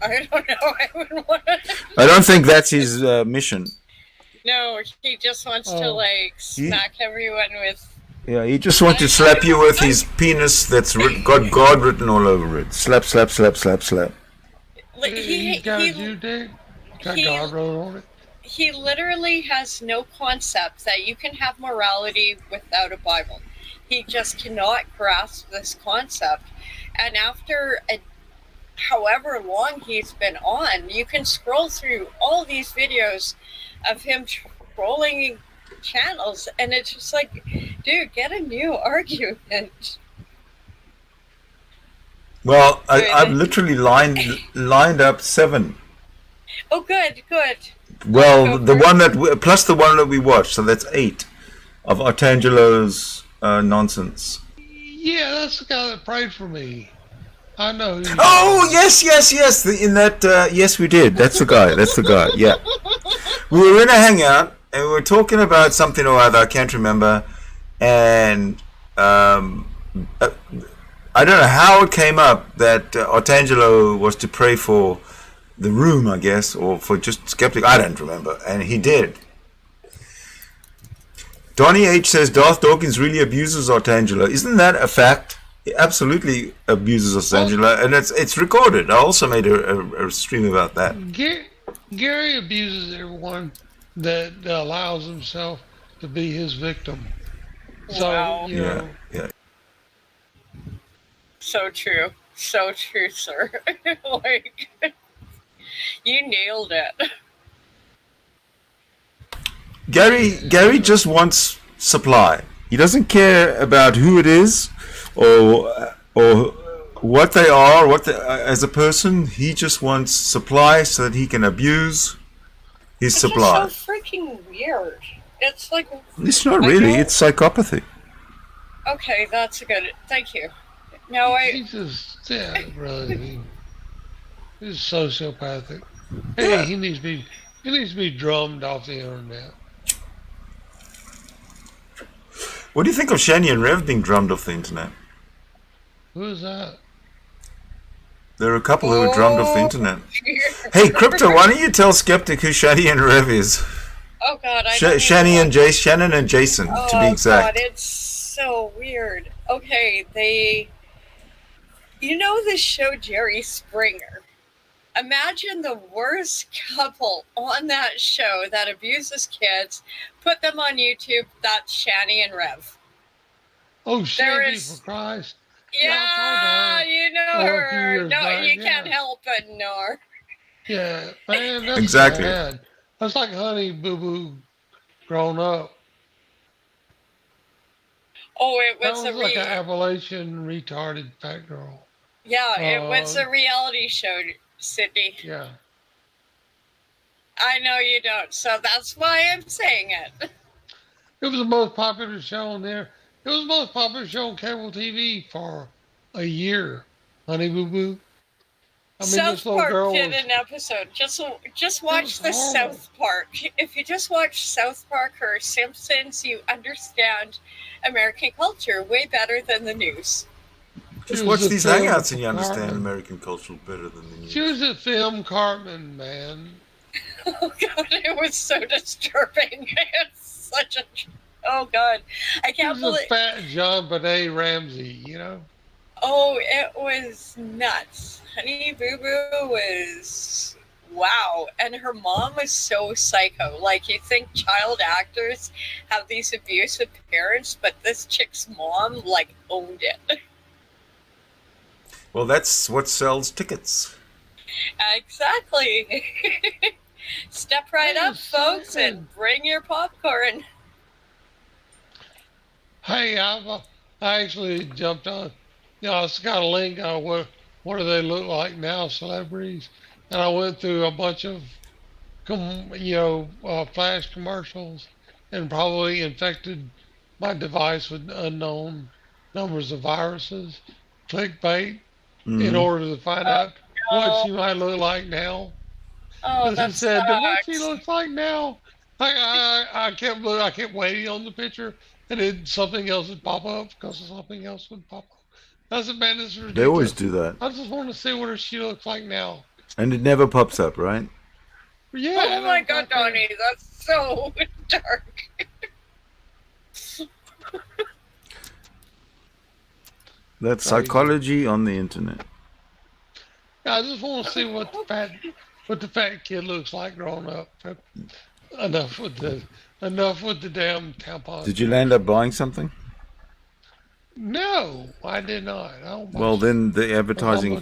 [SPEAKER 6] I don't know. I wouldn't want to.
[SPEAKER 1] I don't think that's his mission.
[SPEAKER 6] No, he just wants to smack everyone with.
[SPEAKER 1] Yeah, he just wants to slap you with his penis that's got God written all over it. Slap, slap, slap, slap, slap.
[SPEAKER 6] Like,
[SPEAKER 8] He's got you, Dick? Got God wrote on it?
[SPEAKER 6] He literally has no concept that you can have morality without a Bible. He just cannot grasp this concept. And after however long he's been on, you can scroll through all these videos of him trolling channels, and it's just like, dude, get a new argument.
[SPEAKER 1] Well, I've literally lined up 7.
[SPEAKER 6] Oh, good.
[SPEAKER 1] Well, the one that plus the one that we watched, so that's 8 of Art Angelo's nonsense.
[SPEAKER 8] Yeah, that's the guy that prayed for me. I know.
[SPEAKER 1] Yes. Yes, we did. That's the guy. Yeah. We were in a hangout and we were talking about something or other. I can't remember. And I don't know how it came up that Art Angelo was to pray for the room, I guess, or for just skeptic. I don't remember. And he did. Donnie H says Darth Dawkins really abuses Art Angelo. Isn't that a fact? He absolutely abuses Art Angelo, and it's recorded. I also made a stream about that.
[SPEAKER 8] Gary abuses everyone that allows himself to be his victim.
[SPEAKER 6] Wow.
[SPEAKER 8] So, you know.
[SPEAKER 1] Yeah.
[SPEAKER 6] So true, sir. Like, you nailed it.
[SPEAKER 1] Gary just wants supply. He doesn't care about who it is or what they are, as a person. He just wants supply so that he can abuse his supply.
[SPEAKER 6] It's so freaking weird. It's like,
[SPEAKER 1] it's not really. It's psychopathy.
[SPEAKER 6] Okay, that's good. Thank you. No,
[SPEAKER 8] He's just, brother. He's sociopathic. Hey, he needs to be drummed off the internet.
[SPEAKER 1] What do you think of Shani and Rev being drummed off the internet?
[SPEAKER 8] Who is that?
[SPEAKER 1] There are a couple who were drummed off the internet. Hey, Crypto, why don't you tell Skeptic who Shani and Rev is?
[SPEAKER 6] Oh God,
[SPEAKER 1] Shannon and Jason, to be exact.
[SPEAKER 6] God, it's so weird. Okay, you know the show Jerry Springer. Imagine the worst couple on that show that abuses kids, put them on YouTube. That's Shani and Rev.
[SPEAKER 8] Oh, Shandy, for Christ.
[SPEAKER 6] Yeah, you know her. No, you can't help but know her.
[SPEAKER 8] Yeah, man, that's
[SPEAKER 1] Exactly.
[SPEAKER 8] bad. That's like Honey Boo Boo grown up.
[SPEAKER 6] Oh, it was,
[SPEAKER 8] that was like an Appalachian retarded fat girl.
[SPEAKER 6] Yeah, it was a reality show, Sydney.
[SPEAKER 8] Yeah.
[SPEAKER 6] I know you don't, so that's why I'm saying it.
[SPEAKER 8] It was the most popular show on there. It was the most popular show on cable TV for a year. Honey Boo Boo. I mean,
[SPEAKER 6] South
[SPEAKER 8] this little
[SPEAKER 6] Park
[SPEAKER 8] girl
[SPEAKER 6] did
[SPEAKER 8] was,
[SPEAKER 6] an episode. Just watch the
[SPEAKER 8] horrible.
[SPEAKER 6] South Park. If you just watch South Park or Simpsons, you understand American culture way better than the news.
[SPEAKER 1] Just watch these hangouts and you understand American culture better than the news.
[SPEAKER 8] She was a film Cartman, man.
[SPEAKER 6] Oh God, it was so disturbing. It's such a. Oh God, I can't
[SPEAKER 8] She was
[SPEAKER 6] believe.
[SPEAKER 8] a fat John Benet Ramsey, you know.
[SPEAKER 6] Oh, it was nuts. Honey Boo Boo was wow, and her mom was so psycho. Like, you think child actors have these abusive parents, but this chick's mom like owned it.
[SPEAKER 1] Well, that's what sells tickets.
[SPEAKER 6] Exactly. Step right up, folks, and bring your popcorn.
[SPEAKER 8] Hey, I actually jumped on. It's got a link on what do they look like now, celebrities, and I went through a bunch of, flash commercials, and probably infected my device with unknown numbers of viruses, clickbait, in order to find out what she might look like now.
[SPEAKER 6] Oh, that
[SPEAKER 8] said
[SPEAKER 6] sucks.
[SPEAKER 8] what she looks like now. I kept waiting on the picture, and then something else would pop up because something else would pop up. That's a man. It's ridiculous.
[SPEAKER 1] They always do that.
[SPEAKER 8] I just want to see what she looks like now.
[SPEAKER 1] And it never pops up, right?
[SPEAKER 8] Yeah.
[SPEAKER 6] Oh my God, Donnie, that's so dark.
[SPEAKER 1] That's psychology on the internet.
[SPEAKER 8] I just want to see what the fat kid looks like growing up. Enough with the damn tampon.
[SPEAKER 1] Did you end up buying something?
[SPEAKER 8] No, I did not.
[SPEAKER 1] Well, then the advertising.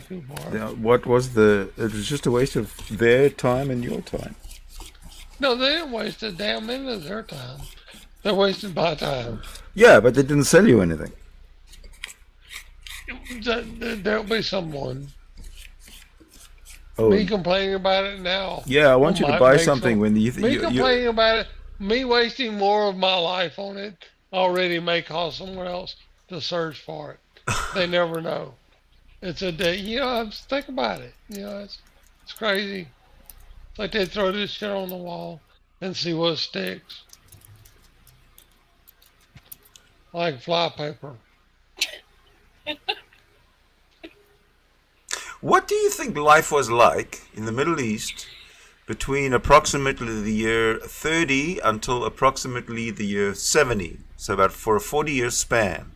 [SPEAKER 1] What was the? It was just a waste of their time and your time.
[SPEAKER 8] No, they didn't waste a damn minute of their time. They wasted my time.
[SPEAKER 1] Yeah, but they didn't sell you anything.
[SPEAKER 8] There'll be someone.
[SPEAKER 1] Oh.
[SPEAKER 8] Me complaining about it now.
[SPEAKER 1] Yeah, I want you to buy something when you.
[SPEAKER 8] Me complaining about it. Me wasting more of my life on it already may cause someone else to search for it. They never know. It's a day. Just think about it. It's crazy. It's like they throw this shit on the wall and see what sticks. Like flypaper.
[SPEAKER 1] What do you think life was like in the Middle East between approximately the year 30 until approximately the year 70? So about for a 40-year span.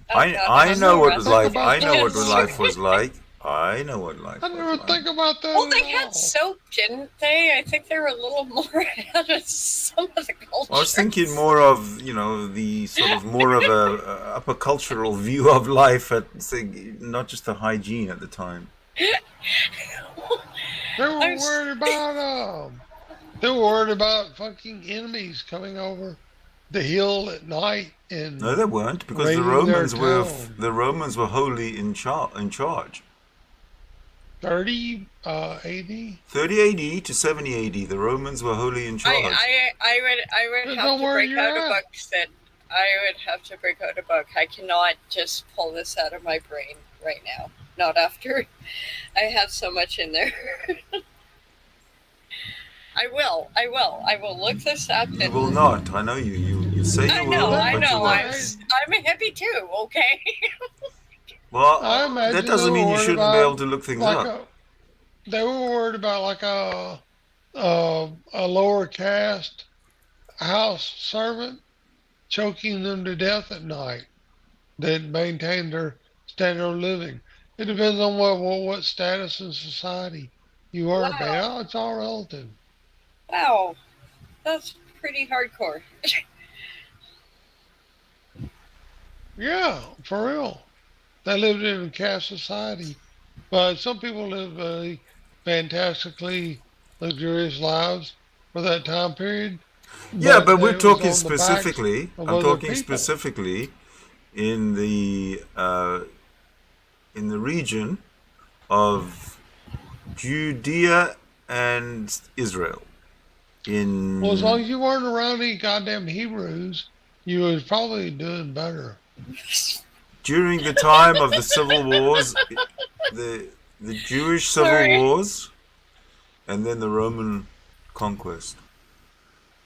[SPEAKER 1] I know what it was like. I know what life was like. I know what life was like.
[SPEAKER 8] I never think about that.
[SPEAKER 6] Well, they had soap, didn't they? I think they were a little more ahead of some of the culture.
[SPEAKER 1] I was thinking more of, the sort of more of a upper cultural view of life, not just the hygiene at the time.
[SPEAKER 8] They were worried about fucking enemies coming over the hill at night and.
[SPEAKER 1] No, they weren't, because the Romans were wholly in charge.
[SPEAKER 8] 30 AD?
[SPEAKER 1] 30 AD to 70 AD, the Romans were wholly in charge.
[SPEAKER 6] I would have to break out a book, Sid. I would have to break out a book. I cannot just pull this out of my brain right now. Not after I have so much in there. I will look this up.
[SPEAKER 1] You will not. I know you. You say you will, but you won't.
[SPEAKER 6] I'm a hippie too, okay?
[SPEAKER 1] Well, that doesn't mean you shouldn't be able to look things up.
[SPEAKER 8] They were worried about like a lower caste house servant choking them to death at night that maintain their standard of living. It depends on what status in society you are,
[SPEAKER 6] Wow.
[SPEAKER 8] man. Oh, it's all relative.
[SPEAKER 6] Wow, that's pretty hardcore.
[SPEAKER 8] Yeah, for real. They lived in a caste society. But some people live fantastically luxurious lives for that time period.
[SPEAKER 1] Yeah, but we're
[SPEAKER 8] it was
[SPEAKER 1] talking
[SPEAKER 8] on the backs
[SPEAKER 1] specifically.
[SPEAKER 8] of
[SPEAKER 1] I'm
[SPEAKER 8] other
[SPEAKER 1] talking
[SPEAKER 8] people.
[SPEAKER 1] specifically in the region of Judea and Israel.
[SPEAKER 8] Well, as long as you weren't around any goddamn Hebrews, you was probably doing better.
[SPEAKER 1] During the time of the civil wars, the Jewish civil
[SPEAKER 6] Sorry.
[SPEAKER 1] wars, and then the Roman conquest.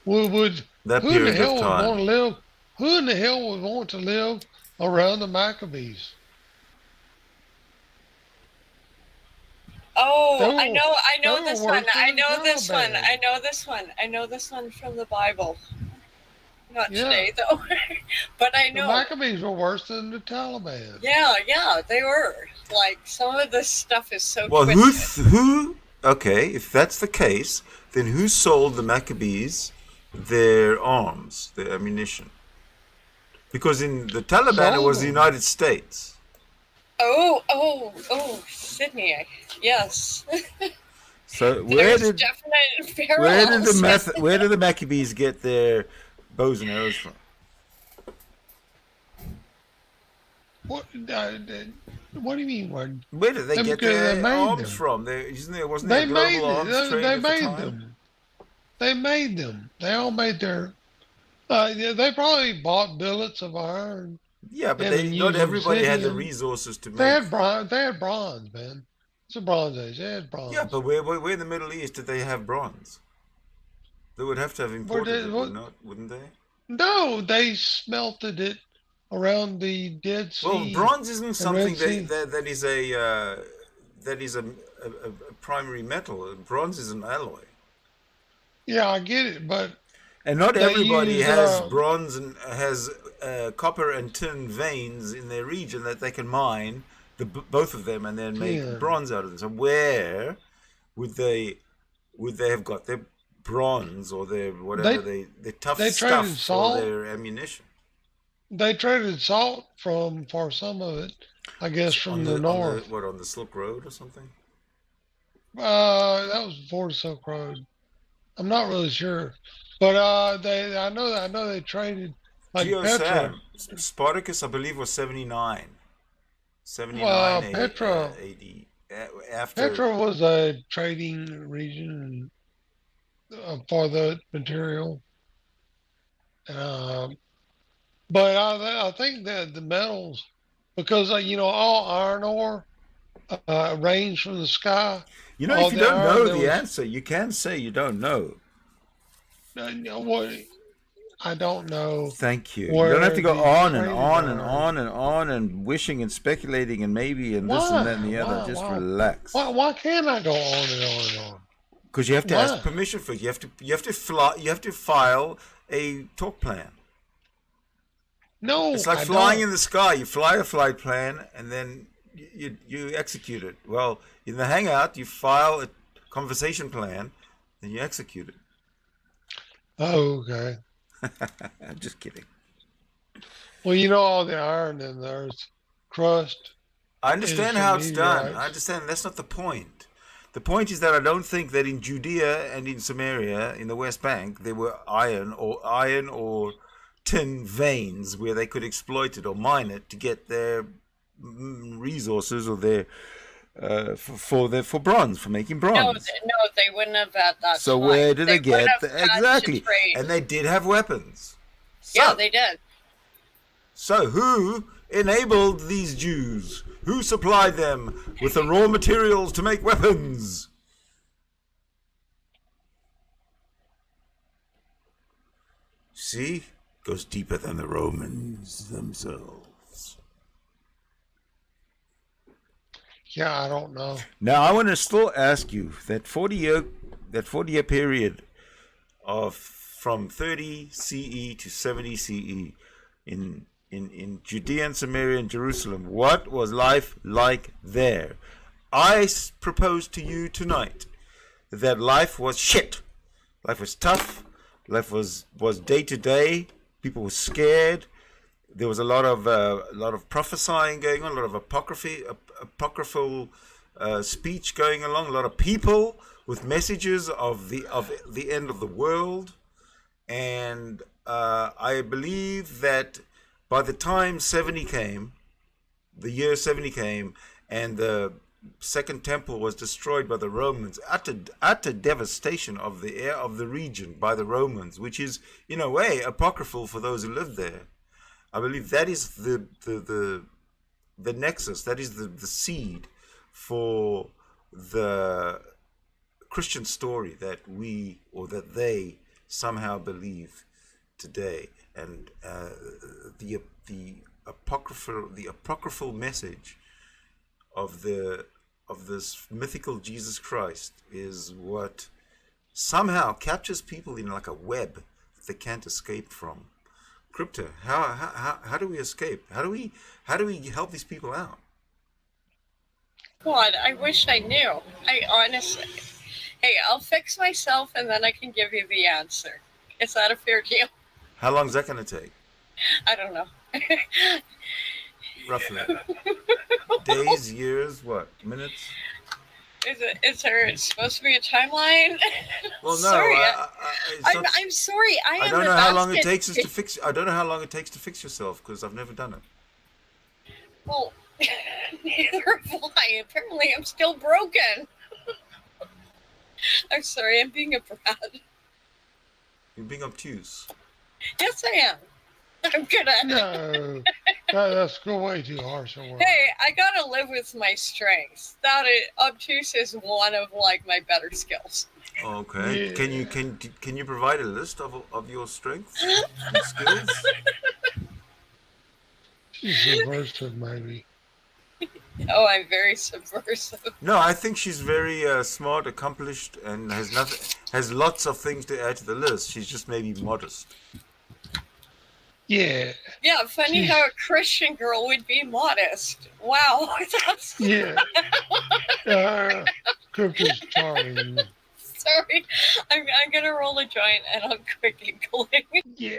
[SPEAKER 8] Would
[SPEAKER 1] That
[SPEAKER 8] who in the
[SPEAKER 1] period
[SPEAKER 8] hell
[SPEAKER 1] of
[SPEAKER 8] would want
[SPEAKER 1] time.
[SPEAKER 8] to live? Who in the hell would want to live around the Maccabees?
[SPEAKER 6] Oh,
[SPEAKER 8] They
[SPEAKER 6] I
[SPEAKER 8] were-
[SPEAKER 6] know
[SPEAKER 8] they were
[SPEAKER 6] this one.
[SPEAKER 8] worse than
[SPEAKER 6] I
[SPEAKER 8] the
[SPEAKER 6] know this one.
[SPEAKER 8] Taliban.
[SPEAKER 6] I know this one. I know this one from the Bible. Not
[SPEAKER 8] Yeah.
[SPEAKER 6] today though, but I
[SPEAKER 8] The
[SPEAKER 6] know.
[SPEAKER 8] Maccabees were worse than the Taliban.
[SPEAKER 6] Yeah, they were. Like some of this stuff is so
[SPEAKER 1] Well,
[SPEAKER 6] twisted.
[SPEAKER 1] who? Okay, if that's the case, then who sold the Maccabees their arms, their ammunition? Because in the Taliban, it was the
[SPEAKER 8] Sold them.
[SPEAKER 1] United States.
[SPEAKER 6] Oh, Sydney. Yes.
[SPEAKER 1] So
[SPEAKER 6] There's definite parallels.
[SPEAKER 1] where did the Maccabees get their bows and arrows from?
[SPEAKER 8] What do you mean?
[SPEAKER 1] Where did they
[SPEAKER 8] Them
[SPEAKER 1] get
[SPEAKER 8] guys,
[SPEAKER 1] their
[SPEAKER 8] they made
[SPEAKER 1] arms
[SPEAKER 8] them.
[SPEAKER 1] from? Wasn't
[SPEAKER 8] They
[SPEAKER 1] there a
[SPEAKER 8] made
[SPEAKER 1] global arms
[SPEAKER 8] them.
[SPEAKER 1] trade
[SPEAKER 8] They
[SPEAKER 1] at the
[SPEAKER 8] made
[SPEAKER 1] time?
[SPEAKER 8] them. They made them. They all made their. Yeah, they probably bought billets of iron.
[SPEAKER 1] Yeah, but
[SPEAKER 8] and then
[SPEAKER 1] not
[SPEAKER 8] used
[SPEAKER 1] everybody had the
[SPEAKER 8] obsidian.
[SPEAKER 1] resources to make.
[SPEAKER 8] They had bronze. They had bronze, man. It's a Bronze Age. They had bronze.
[SPEAKER 1] Yeah, but where in the Middle East did they have bronze? They would have to have imported it, wouldn't they?
[SPEAKER 8] No, they smelted it around the Dead Sea.
[SPEAKER 1] Well, bronze isn't something
[SPEAKER 8] Red Sea.
[SPEAKER 1] that is a primary metal. Bronze is an alloy.
[SPEAKER 8] Yeah, I get it, but
[SPEAKER 1] And not
[SPEAKER 8] they
[SPEAKER 1] everybody
[SPEAKER 8] use,
[SPEAKER 1] has bronze and has copper and tin veins in their region that they can mine both of them and then make bronze out of them. So where would they have got their bronze or their whatever their tough
[SPEAKER 8] they
[SPEAKER 1] stuff
[SPEAKER 8] traded
[SPEAKER 1] for
[SPEAKER 8] salt.
[SPEAKER 1] their ammunition?
[SPEAKER 8] They traded salt for some of it, I guess, from the north.
[SPEAKER 1] On the Silk Road or something?
[SPEAKER 8] That was before the Silk Road. I'm not really sure, but I know they traded like Petra.
[SPEAKER 1] Sam, Spartacus, I believe, was 79. 79
[SPEAKER 8] Well, Petra.
[SPEAKER 1] AD. After
[SPEAKER 8] Petra was a trading region for the material. But I think that the metals, because all iron ore rains from the sky.
[SPEAKER 1] You know, if you don't know the answer, you can say you don't know.
[SPEAKER 8] I don't know.
[SPEAKER 1] Thank you. You don't have to go on and on and on and on and wishing and speculating and maybe and this and that and the other. Just relax.
[SPEAKER 8] Why can't I go on and on and on?
[SPEAKER 1] Because you have to ask permission for it. You have to file a talk plan.
[SPEAKER 8] No,
[SPEAKER 1] it's like flying in the sky. You fly a flight plan and then you execute it. Well, in the Hangout, you file a conversation plan, then you execute it.
[SPEAKER 8] Oh, okay.
[SPEAKER 1] I'm just kidding.
[SPEAKER 8] Well, all the iron in there's crust.
[SPEAKER 1] I understand how it's done. I understand. That's not the point. The point is that I don't think that in Judea and in Samaria, in the West Bank, there were iron or tin veins where they could exploit it or mine it to get their resources or their for bronze, for making bronze.
[SPEAKER 6] No, they wouldn't have had that.
[SPEAKER 1] So where did they get exactly? And they did have weapons. So,
[SPEAKER 6] yeah, they did.
[SPEAKER 1] So who enabled these Jews? Who supplied them with the raw materials to make weapons? See? Goes deeper than the Romans themselves.
[SPEAKER 8] Yeah, I don't know.
[SPEAKER 1] Now I want to still ask you that 40-year period of from 30 CE to 70 CE in Judea and Samaria and Jerusalem. What was life like there? I propose to you tonight that life was shit. Life was tough. Life was day to day. People were scared. There was a lot of prophesying going on, a lot of apocryphal speech going along, a lot of people with messages of the end of the world. And I believe that by the time 70 came, the year 70 came, and the Second Temple was destroyed by the Romans, utter devastation of the region by the Romans, which is in a way apocryphal for those who lived there. I believe that is the nexus, that is the seed for the Christian story that we, or that they, somehow believe today. And the apocryphal message of this mythical Jesus Christ is what somehow captures people in like a web that they can't escape from. Crypto, how do we escape? How do we help these people out?
[SPEAKER 6] God, I wish I knew. I honestly. Hey, I'll fix myself and then I can give you the answer. Is that a fair deal?
[SPEAKER 1] How long is that going to take?
[SPEAKER 6] I don't know.
[SPEAKER 1] Roughly. Days, years, what? Minutes?
[SPEAKER 6] Is there supposed to be a timeline?
[SPEAKER 1] Well, no.
[SPEAKER 6] Sorry, I'm sorry.
[SPEAKER 1] I don't know how long it takes to fix. I don't know how long it takes to fix yourself because I've never done it.
[SPEAKER 6] Well, neither have I. Apparently, I'm still broken. I'm sorry. I'm being a brat.
[SPEAKER 1] You're being obtuse.
[SPEAKER 6] Yes, I am. I'm good at it.
[SPEAKER 8] No, that's go way too harsh a word.
[SPEAKER 6] Hey, I gotta live with my strengths. Obtuse is one of like my better skills.
[SPEAKER 1] Okay. Yeah. Can you provide a list of your strengths and skills?
[SPEAKER 8] She's subversive, maybe.
[SPEAKER 6] Oh, I'm very subversive.
[SPEAKER 1] No, I think she's very smart, accomplished, and has lots of things to add to the list. She's just maybe modest.
[SPEAKER 8] Yeah.
[SPEAKER 6] Yeah, funny how a Christian girl would be modest. Wow, that's...
[SPEAKER 8] Yeah. Crypto's charming.
[SPEAKER 6] Sorry, I'm gonna roll a joint and I'm quick giggling.
[SPEAKER 8] Yeah,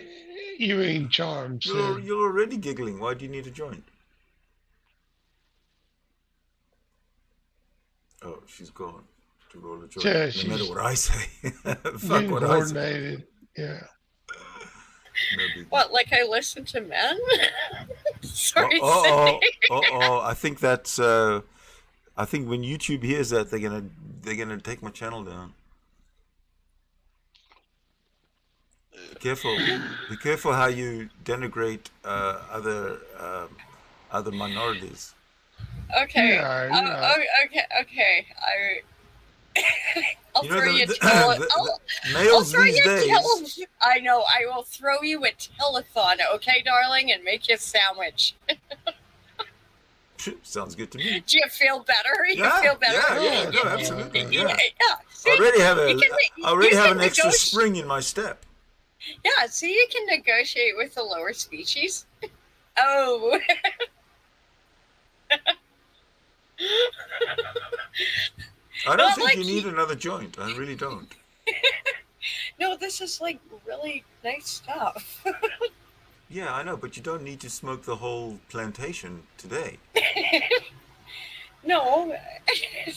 [SPEAKER 8] you ain't charmed.
[SPEAKER 1] You're already giggling. Why do you need a joint? Oh, she's gone to roll a joint.
[SPEAKER 8] Yeah,
[SPEAKER 1] no matter what I say. Fuck what I say.
[SPEAKER 8] Yeah.
[SPEAKER 1] No,
[SPEAKER 6] what, like I listen to men? Sorry.
[SPEAKER 1] I think that's. I think when YouTube hears that, they're gonna take my channel down. Be careful how you denigrate other minorities.
[SPEAKER 6] Okay.
[SPEAKER 8] Yeah.
[SPEAKER 6] Okay. I'll throw you a
[SPEAKER 1] males these days.
[SPEAKER 6] I know. I will throw you a telethon, okay, darling, and make you a sandwich.
[SPEAKER 1] Sounds good to me.
[SPEAKER 6] Do you feel better? You feel better?
[SPEAKER 1] Yeah, no, absolutely. Yeah.
[SPEAKER 6] See,
[SPEAKER 1] I already have an extra spring in my step.
[SPEAKER 6] Yeah, see, you can negotiate with the lower species. Oh.
[SPEAKER 1] I don't think you need another joint. I really don't.
[SPEAKER 6] No, this is like really nice stuff.
[SPEAKER 1] Yeah, I know, but you don't need to smoke the whole plantation today.
[SPEAKER 6] No,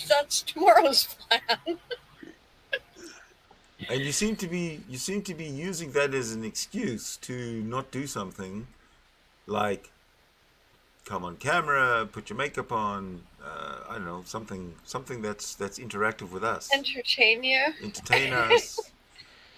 [SPEAKER 6] that's tomorrow's plan.
[SPEAKER 1] And you seem to be using that as an excuse to not do something, like come on camera, put your makeup on. I don't know, something that's interactive with us.
[SPEAKER 6] Entertain you.
[SPEAKER 1] Entertain us.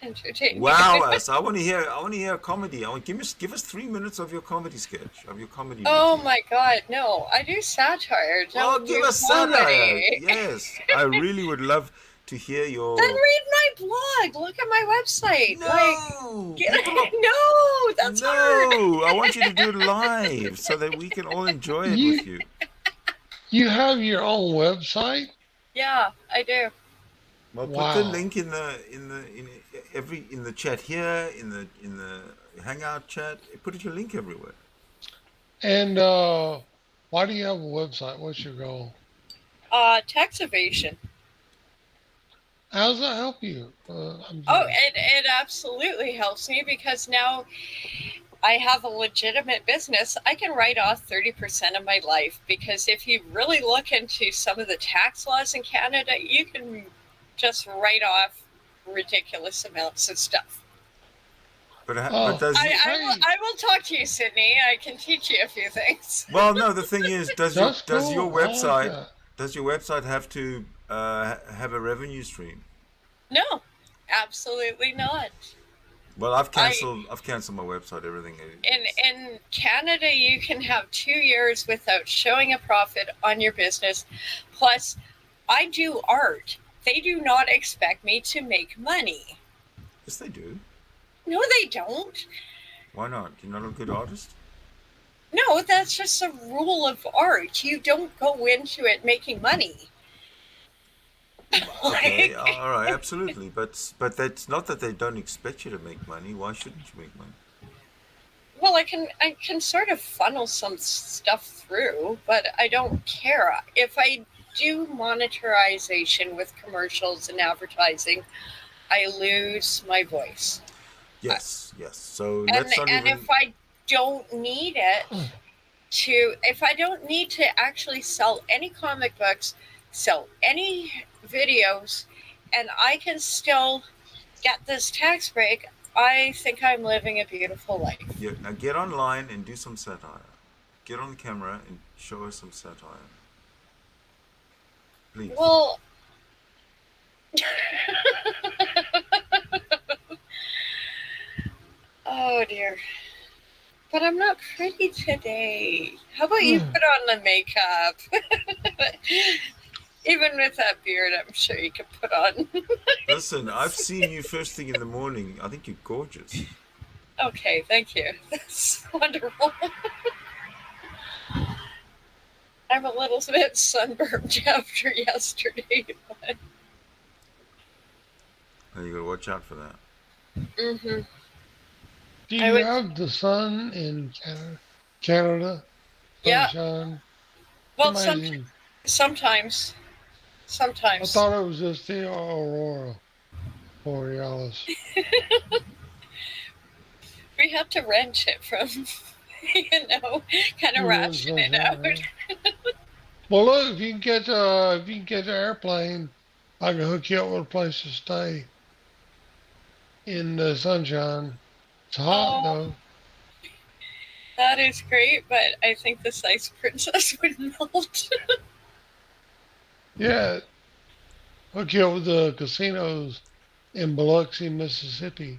[SPEAKER 6] Entertain.
[SPEAKER 1] Wow us! I want to hear a comedy. Give us 3 minutes of your comedy sketch, of your comedy.
[SPEAKER 6] Oh
[SPEAKER 1] routine.
[SPEAKER 6] my God, no! I do satire. Don't
[SPEAKER 1] give us satire. Yes, I really would love to hear your.
[SPEAKER 6] Then read my blog. Look at my website.
[SPEAKER 1] No,
[SPEAKER 6] no, that's hard.
[SPEAKER 1] No, I want you to do it live so that we can all enjoy it with you.
[SPEAKER 8] You have your own website?
[SPEAKER 6] Yeah, I do.
[SPEAKER 1] Well,
[SPEAKER 8] Wow.
[SPEAKER 1] put the link in the chat here, in the Hangout chat. Put your link everywhere.
[SPEAKER 8] And why do you have a website? What's your goal?
[SPEAKER 6] Tax evasion.
[SPEAKER 8] How does that help you?
[SPEAKER 6] It absolutely helps me because now I have a legitimate business. I can write off 30% of my life because if you really look into some of the tax laws in Canada, you can just write off ridiculous amounts of stuff.
[SPEAKER 1] But does
[SPEAKER 6] I will talk to you, Sydney. I can teach you a few things.
[SPEAKER 1] Well, no. The thing is, does your website have to have a revenue stream?
[SPEAKER 6] No, absolutely not.
[SPEAKER 1] Well, I've canceled my website. Everything.
[SPEAKER 6] In Canada, you can have 2 years without showing a profit on your business. Plus, I do art. They do not expect me to make money.
[SPEAKER 1] Yes, they do.
[SPEAKER 6] No, they don't.
[SPEAKER 1] Why not? You're not a good artist?
[SPEAKER 6] No, that's just a rule of art. You don't go into it making money.
[SPEAKER 1] Okay, all right, absolutely. But that's not that they don't expect you to make money. Why shouldn't you make money?
[SPEAKER 6] Well, I can sort of funnel some stuff through, but I don't care. If I do monetization with commercials and advertising, I lose my voice.
[SPEAKER 1] Yes. So
[SPEAKER 6] if I don't need it if I don't need to actually sell any comic books, sell any videos, and I can still get this tax break, I think I'm living a beautiful life.
[SPEAKER 1] Yeah, now get online and do some satire. Get on the camera and show us some satire. Please.
[SPEAKER 6] Well, oh dear. But I'm not pretty today. How about you put on the makeup? Even with that beard, I'm sure you could put on.
[SPEAKER 1] Listen, I've seen you first thing in the morning. I think you're gorgeous.
[SPEAKER 6] Okay, thank you. That's wonderful. I'm a little bit sunburned after yesterday, but
[SPEAKER 1] You gotta watch out for that.
[SPEAKER 6] mm-hmm.
[SPEAKER 8] Do you have the sun in Canada?
[SPEAKER 6] Yeah.
[SPEAKER 8] Sunshine?
[SPEAKER 6] Well,
[SPEAKER 8] Amazing.
[SPEAKER 6] sometimes.
[SPEAKER 8] I thought it was just the aurora borealis.
[SPEAKER 6] We have to rent it from, kind of ration it out.
[SPEAKER 8] Well, look, if you can catch an airplane, I can hook you up with a place to stay in the sunshine. It's hot though.
[SPEAKER 6] That is great, but I think this ice princess would melt.
[SPEAKER 8] Yeah, hook you up with the casinos in Biloxi, Mississippi.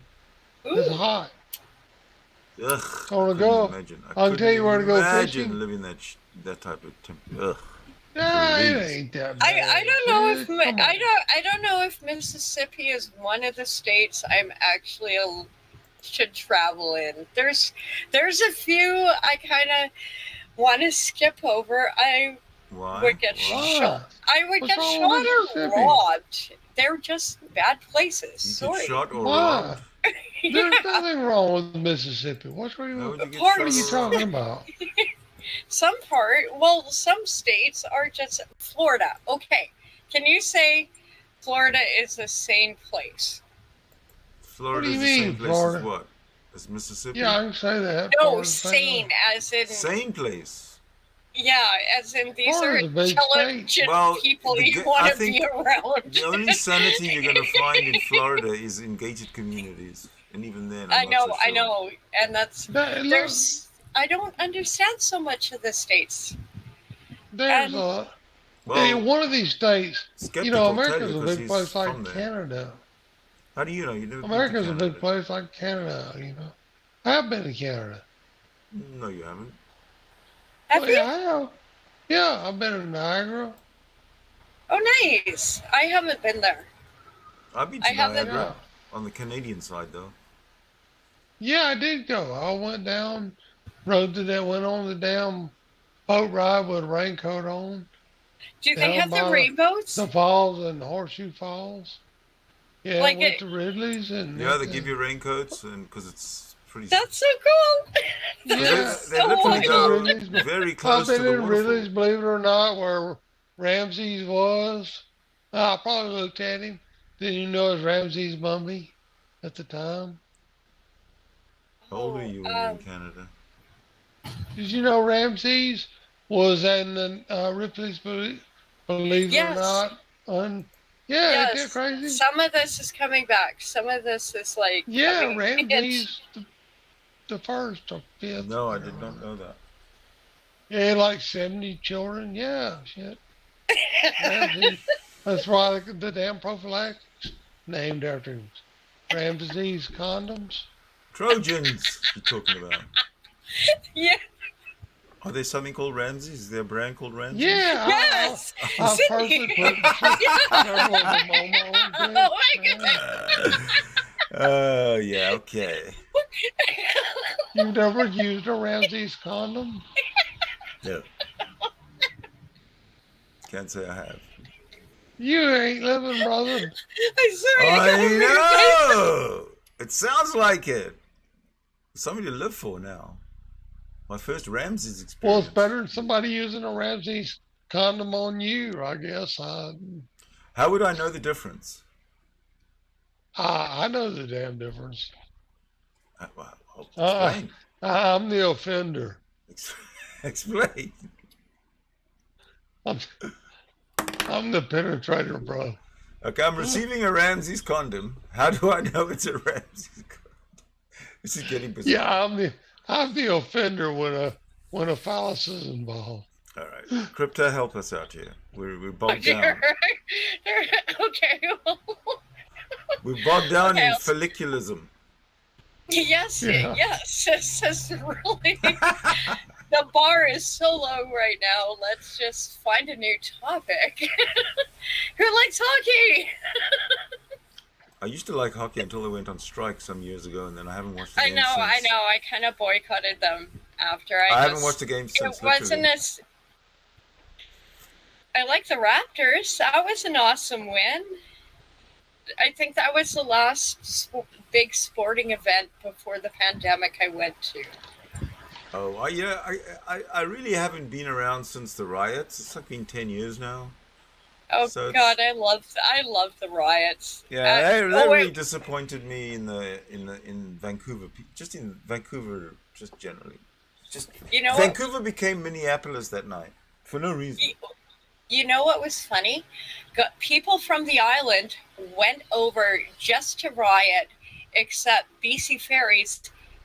[SPEAKER 8] It's hot.
[SPEAKER 1] Ugh.
[SPEAKER 8] I want to go. I can tell you where to go fishing.
[SPEAKER 1] Imagine living that type of temperature. Ugh.
[SPEAKER 8] Nah, it ain't that bad.
[SPEAKER 6] I don't know if I don't know if Mississippi is one of the states I'm actually should travel in. There's a few I kind of want to skip over. I would get shot. I would get shot or robbed. They're just bad places. Sorry.
[SPEAKER 1] Get shot or robbed?
[SPEAKER 8] There's nothing wrong with Mississippi. What are you talking about?
[SPEAKER 6] Some states are just Florida. Okay. Can you say Florida is a sane place?
[SPEAKER 1] Florida is the same place as what? As Mississippi?
[SPEAKER 8] Yeah, I can say that.
[SPEAKER 6] No, sane as in...
[SPEAKER 1] Same place.
[SPEAKER 6] Yeah, as in these are
[SPEAKER 8] Florida's
[SPEAKER 6] intelligent people you want to be around.
[SPEAKER 1] The only sanity you're going to find in Florida is in gated communities. And even then,
[SPEAKER 6] I know. And that's... I don't understand so much of the states.
[SPEAKER 8] There's one of these states, America's a big place like Canada.
[SPEAKER 1] How do you know?
[SPEAKER 8] America's a big place like Canada, I have been to Canada.
[SPEAKER 1] No, you haven't.
[SPEAKER 6] Have you?
[SPEAKER 8] Yeah, I have. Yeah, I've been in Niagara.
[SPEAKER 6] Oh, nice. I haven't been there.
[SPEAKER 1] I've been to Niagara. On the Canadian side, though.
[SPEAKER 8] Yeah, I did go. I went down, went on the damn boat ride with a raincoat on.
[SPEAKER 6] Do they have the rainbows?
[SPEAKER 8] The falls and Horseshoe Falls. Yeah,
[SPEAKER 6] Like
[SPEAKER 8] went to Ridley's and
[SPEAKER 1] Yeah, they give you raincoats, and because it's pretty.
[SPEAKER 6] that's so cool.
[SPEAKER 8] Yeah,
[SPEAKER 1] They literally go
[SPEAKER 8] Ridley's.
[SPEAKER 1] very
[SPEAKER 8] I've
[SPEAKER 1] close to
[SPEAKER 8] been
[SPEAKER 1] the
[SPEAKER 8] in Ridley's,
[SPEAKER 1] waterfall.
[SPEAKER 8] believe it or not, where Ramses was. I probably looked at him. Didn't you know it was Ramses Mumby at the time?
[SPEAKER 1] How old were you when you were in Canada?
[SPEAKER 8] Did you know Ramses was in the Ripley's Believe It or
[SPEAKER 6] Yes.
[SPEAKER 8] Not? Yeah, ain't that crazy?
[SPEAKER 6] Some of this is coming back. Some of this is like
[SPEAKER 8] Yeah,
[SPEAKER 6] coming-
[SPEAKER 8] Ramses the first or fifth.
[SPEAKER 1] No, I did not know that.
[SPEAKER 8] Yeah, like 70 children. Yeah, shit. Ramses. That's why the damn prophylactics named after him. Ramses condoms.
[SPEAKER 1] Trojans, you're talking about.
[SPEAKER 6] Yeah.
[SPEAKER 1] Are there something called Ramses? Is there a brand called Ramses?
[SPEAKER 8] Yeah.
[SPEAKER 6] Yes.
[SPEAKER 8] I personally put several of them on my own
[SPEAKER 6] Oh my goodness.
[SPEAKER 1] Oh, yeah, okay.
[SPEAKER 8] You've never used a Ramses condom?
[SPEAKER 1] No. Can't say I have.
[SPEAKER 8] You ain't living, brother.
[SPEAKER 1] I know! It sounds like it. Something to live for now. My first Ramses experience.
[SPEAKER 8] Well, it's better than somebody using a Ramses condom on you, I guess.
[SPEAKER 1] How would I know the difference?
[SPEAKER 8] I know the damn difference.
[SPEAKER 1] Well, explain.
[SPEAKER 8] I'm the offender.
[SPEAKER 1] Explain.
[SPEAKER 8] I'm the penetrator, bro.
[SPEAKER 1] Okay, I'm receiving a Ramses condom. How do I know it's a Ramses condom? This is getting bizarre.
[SPEAKER 8] Yeah, I'm the offender when a phallus is involved.
[SPEAKER 1] All right, Crypta, help us out here. We're bogged down.
[SPEAKER 6] Okay.
[SPEAKER 1] We're bogged down
[SPEAKER 6] Okay,
[SPEAKER 1] in folliculism.
[SPEAKER 6] Yes,
[SPEAKER 8] Yeah.
[SPEAKER 6] yes. This is really the bar is so low right now. Let's just find a new topic. Who likes hockey?
[SPEAKER 1] I used to like hockey until they went on strike some years ago, and then I haven't watched the
[SPEAKER 6] I
[SPEAKER 1] game
[SPEAKER 6] know.
[SPEAKER 1] since.
[SPEAKER 6] I kind of boycotted them after
[SPEAKER 1] I haven't watched the game since.
[SPEAKER 6] It wasn't
[SPEAKER 1] literally.
[SPEAKER 6] as. I like the Raptors. That was an awesome win. I think that was the last big sporting event before the pandemic I went to.
[SPEAKER 1] Oh, yeah. I really haven't been around since the riots. It's like been 10 years now.
[SPEAKER 6] Oh
[SPEAKER 1] So
[SPEAKER 6] God, I love the riots.
[SPEAKER 1] Yeah, they
[SPEAKER 6] oh,
[SPEAKER 1] really
[SPEAKER 6] wait.
[SPEAKER 1] disappointed me in Vancouver. Just in Vancouver, just generally. Just
[SPEAKER 6] You know what?
[SPEAKER 1] Vancouver became Minneapolis that night for no reason.
[SPEAKER 6] You know what was funny? People from the island went over just to riot, except BC Ferries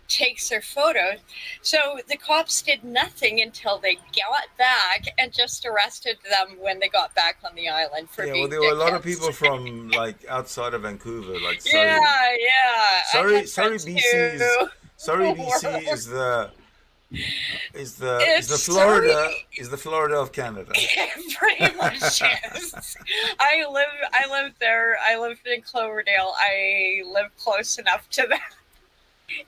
[SPEAKER 6] takes their photos. So the cops did nothing until they got back and just arrested them when they got back on the island for
[SPEAKER 1] Yeah,
[SPEAKER 6] being
[SPEAKER 1] well, there were a lot of
[SPEAKER 6] dickheads.
[SPEAKER 1] people from like outside of Vancouver, like Surrey.
[SPEAKER 6] Yeah. I
[SPEAKER 1] Sorry,
[SPEAKER 6] had
[SPEAKER 1] sorry,
[SPEAKER 6] friends
[SPEAKER 1] BC
[SPEAKER 6] who-
[SPEAKER 1] BC is the
[SPEAKER 6] It's
[SPEAKER 1] Florida is the Florida of Canada.
[SPEAKER 6] It pretty much is. I lived there. I lived in Cloverdale. I lived close enough to that.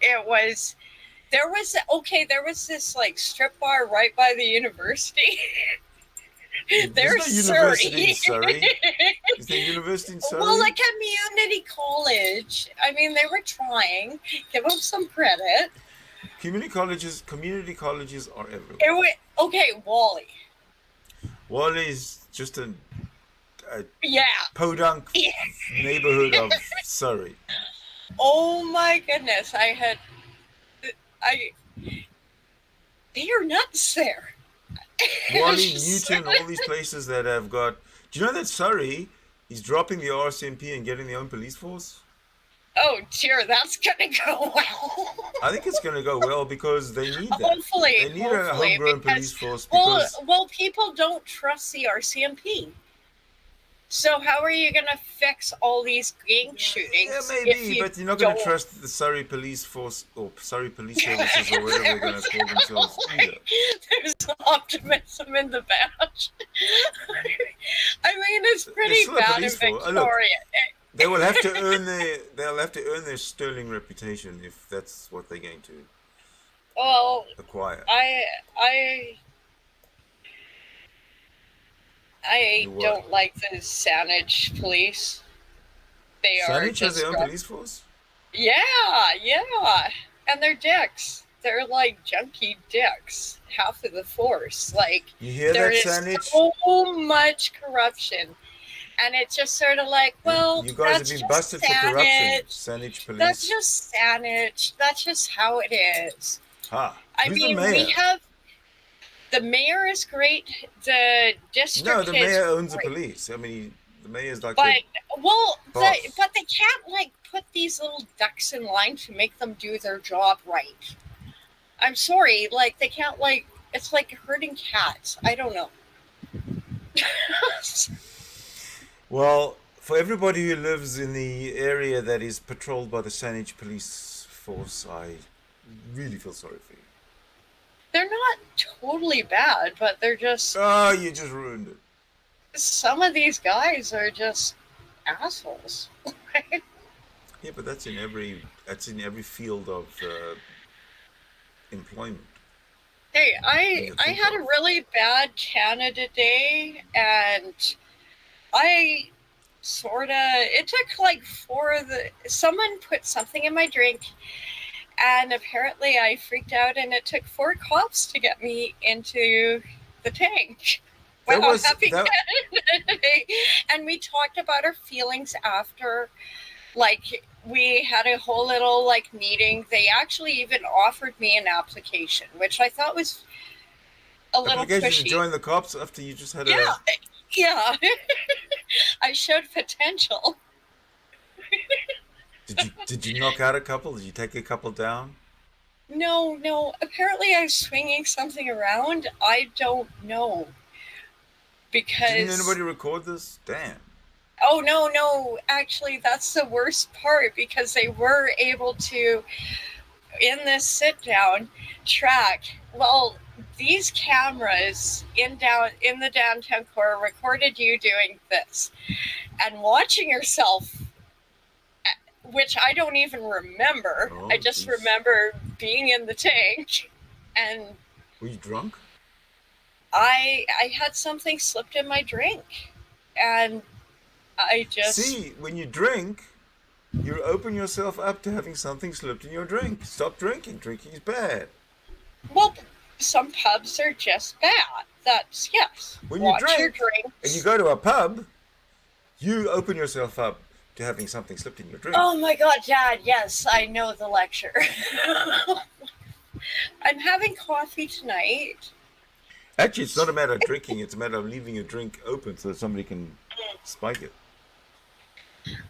[SPEAKER 6] There was this like strip bar right by the university.
[SPEAKER 1] There's no university in Surrey. Is there a university in Surrey?
[SPEAKER 6] Well, like a community college. I mean, they were trying. Give them some credit.
[SPEAKER 1] Community colleges are everywhere.
[SPEAKER 6] Wally.
[SPEAKER 1] Wally is just a
[SPEAKER 6] Yeah.
[SPEAKER 1] podunk neighborhood of Surrey.
[SPEAKER 6] Oh my goodness! They are nuts there.
[SPEAKER 1] Wally, Newton, all these places that have got. Do you know that Surrey is dropping the RCMP and getting their own police force?
[SPEAKER 6] Oh dear, that's gonna go well.
[SPEAKER 1] I think it's going to go well because they need that.
[SPEAKER 6] Hopefully,
[SPEAKER 1] They need a homegrown police force because
[SPEAKER 6] well, people don't trust the RCMP. So how are you gonna fix all these gang shootings?
[SPEAKER 1] yeah,
[SPEAKER 6] if
[SPEAKER 1] maybe,
[SPEAKER 6] you
[SPEAKER 1] but you're not going to
[SPEAKER 6] don't-
[SPEAKER 1] trust the Surrey Police Force or Surrey Police Services or whatever they're going to call themselves either.
[SPEAKER 6] There's optimism in the batch. I mean, it's pretty
[SPEAKER 1] still a
[SPEAKER 6] bad in
[SPEAKER 1] police force.
[SPEAKER 6] Victoria.
[SPEAKER 1] Look, They will have to earn their sterling reputation if that's what they're going to
[SPEAKER 6] Well,
[SPEAKER 1] acquire.
[SPEAKER 6] I
[SPEAKER 1] You what?
[SPEAKER 6] don't like the Saanich police. They are
[SPEAKER 1] Saanich has their own
[SPEAKER 6] disrupt-
[SPEAKER 1] police force?
[SPEAKER 6] Yeah, and they're dicks. They're like junky dicks. Half of the force. Like
[SPEAKER 1] You hear
[SPEAKER 6] there
[SPEAKER 1] that,
[SPEAKER 6] is
[SPEAKER 1] Saanich?
[SPEAKER 6] so much corruption, and it's just sort of like, well,
[SPEAKER 1] You guys
[SPEAKER 6] that's
[SPEAKER 1] have been
[SPEAKER 6] just
[SPEAKER 1] busted for corruption,
[SPEAKER 6] Saanich.
[SPEAKER 1] Saanich police.
[SPEAKER 6] That's just Saanich. That's just how it is.
[SPEAKER 1] Ha.
[SPEAKER 6] I
[SPEAKER 1] Who's
[SPEAKER 6] mean,
[SPEAKER 1] the mayor?
[SPEAKER 6] we have the mayor is great. The district
[SPEAKER 1] No, the mayor
[SPEAKER 6] is
[SPEAKER 1] owns the
[SPEAKER 6] great.
[SPEAKER 1] police. I mean, the mayor's like
[SPEAKER 6] But well,
[SPEAKER 1] boss.
[SPEAKER 6] but they can't like put these little ducks in line to make them do their job right. I'm sorry, like they can't like it's like herding cats. I don't know.
[SPEAKER 1] Well, for everybody who lives in the area that is patrolled by the Saanich police force, I really feel sorry for you.
[SPEAKER 6] They're not totally bad, but they're just
[SPEAKER 1] Oh, you just ruined it.
[SPEAKER 6] some of these guys are just assholes.
[SPEAKER 1] Yeah, but that's in every field of employment.
[SPEAKER 6] Hey, I had a really bad Canada Day, and I it took like someone put something in my drink, and apparently I freaked out, and it took 4 cops to get me into the tank.
[SPEAKER 1] That
[SPEAKER 6] Wow,
[SPEAKER 1] was-
[SPEAKER 6] happy
[SPEAKER 1] that-
[SPEAKER 6] Canada Day. And we talked about our feelings after. Like, we had a whole little like meeting. They actually even offered me an application, which I thought was a little
[SPEAKER 1] Application to
[SPEAKER 6] pushy.
[SPEAKER 1] join the cops after you just had
[SPEAKER 6] Yeah, yeah. I showed potential.
[SPEAKER 1] Did you knock out a couple? Did you take a couple down?
[SPEAKER 6] No. Apparently, I was swinging something around. I don't know because.
[SPEAKER 1] Didn't anybody record this? Damn.
[SPEAKER 6] Oh no! Actually, that's the worst part because they were able to, in this sit down, track. Well, these cameras in the downtown core recorded you doing this, and watching yourself, which I don't even remember.
[SPEAKER 1] Oh,
[SPEAKER 6] I just
[SPEAKER 1] geez.
[SPEAKER 6] remember being in the tank, and
[SPEAKER 1] Were you drunk?
[SPEAKER 6] I had something slipped in my drink, and I just
[SPEAKER 1] See, when you drink, you open yourself up to having something slipped in your drink. Stop drinking. Drinking is bad.
[SPEAKER 6] well, some pubs are just bad. That's yes.
[SPEAKER 1] When you
[SPEAKER 6] Watch your
[SPEAKER 1] drink
[SPEAKER 6] drinks.
[SPEAKER 1] and you go to a pub, you open yourself up to having something slipped in your drink.
[SPEAKER 6] Oh my God, Dad! Yes, I know the lecture. I'm having coffee tonight.
[SPEAKER 1] Actually, it's not a matter of drinking. It's a matter of leaving your drink open so that somebody can spike it.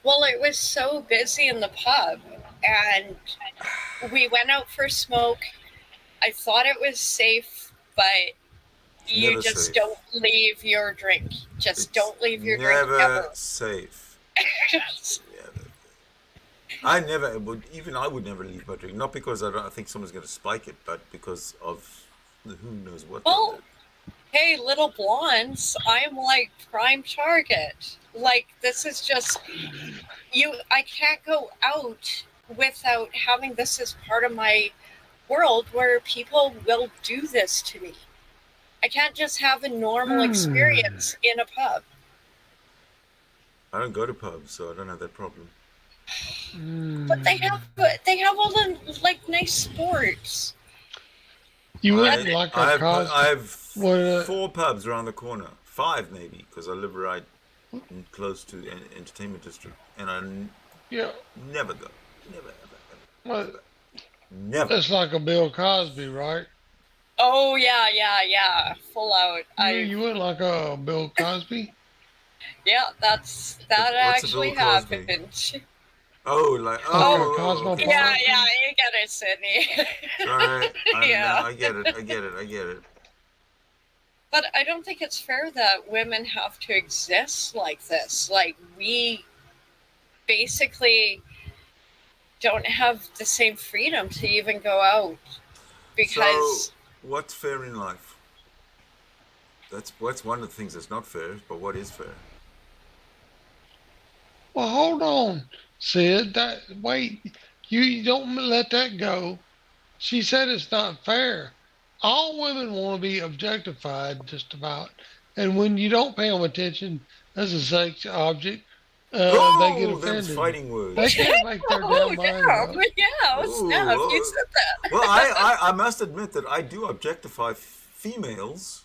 [SPEAKER 6] Well, it was so busy in the pub, and we went out for a smoke. I thought it was safe, but you
[SPEAKER 1] Never
[SPEAKER 6] just
[SPEAKER 1] safe.
[SPEAKER 6] don't leave your drink. Just don't leave your drink
[SPEAKER 1] Never
[SPEAKER 6] ever.
[SPEAKER 1] safe. Never. I would never leave my drink. Not because I think someone's going to spike it, but because of who knows what.
[SPEAKER 6] Well, hey, little blondes, I'm like prime target. Like, this is just I can't go out without having this as part of my world where people will do this to me. I can't just have a normal experience in a pub.
[SPEAKER 1] I don't go to pubs, so I don't have that problem.
[SPEAKER 6] But they have all the like nice sports.
[SPEAKER 8] You wouldn't like
[SPEAKER 1] I
[SPEAKER 8] a
[SPEAKER 1] have,
[SPEAKER 8] cause.
[SPEAKER 1] I have
[SPEAKER 8] What,
[SPEAKER 1] 4 pubs around the corner. 5 maybe, because I live right close to an entertainment district, and I
[SPEAKER 8] yeah,
[SPEAKER 1] never go. Never, ever,
[SPEAKER 8] well,
[SPEAKER 1] ever. Never.
[SPEAKER 8] that's like a Bill Cosby, right?
[SPEAKER 6] Oh yeah, full out.
[SPEAKER 8] You wouldn't like a Bill Cosby.
[SPEAKER 6] Yeah, that
[SPEAKER 1] What's a
[SPEAKER 6] actually
[SPEAKER 1] Bill Cosby?
[SPEAKER 6] happened.
[SPEAKER 1] Oh, like
[SPEAKER 8] Oh, Cosmo Park.
[SPEAKER 6] Yeah, you get it, Sydney.
[SPEAKER 1] Right.
[SPEAKER 6] Yeah.
[SPEAKER 1] I get it.
[SPEAKER 6] But I don't think it's fair that women have to exist like this. Like, we basically don't have the same freedom to even go out because
[SPEAKER 1] So, what's fair in life? That's one of the things that's not fair, but what is fair?
[SPEAKER 8] Well, hold on, Sid. Wait, you don't let that go. She said it's not fair. All women want to be objectified, just about. And when you don't pay them attention as a sex object,
[SPEAKER 1] Oh,
[SPEAKER 8] get
[SPEAKER 1] those
[SPEAKER 8] offended.
[SPEAKER 1] fighting words.
[SPEAKER 8] They can't make their
[SPEAKER 6] Oh,
[SPEAKER 8] damn mind
[SPEAKER 6] yeah.
[SPEAKER 8] up.
[SPEAKER 6] Yeah.
[SPEAKER 1] Ooh,
[SPEAKER 6] Snap.
[SPEAKER 1] oh.
[SPEAKER 6] You said that.
[SPEAKER 1] Well, I must admit that I do objectify females,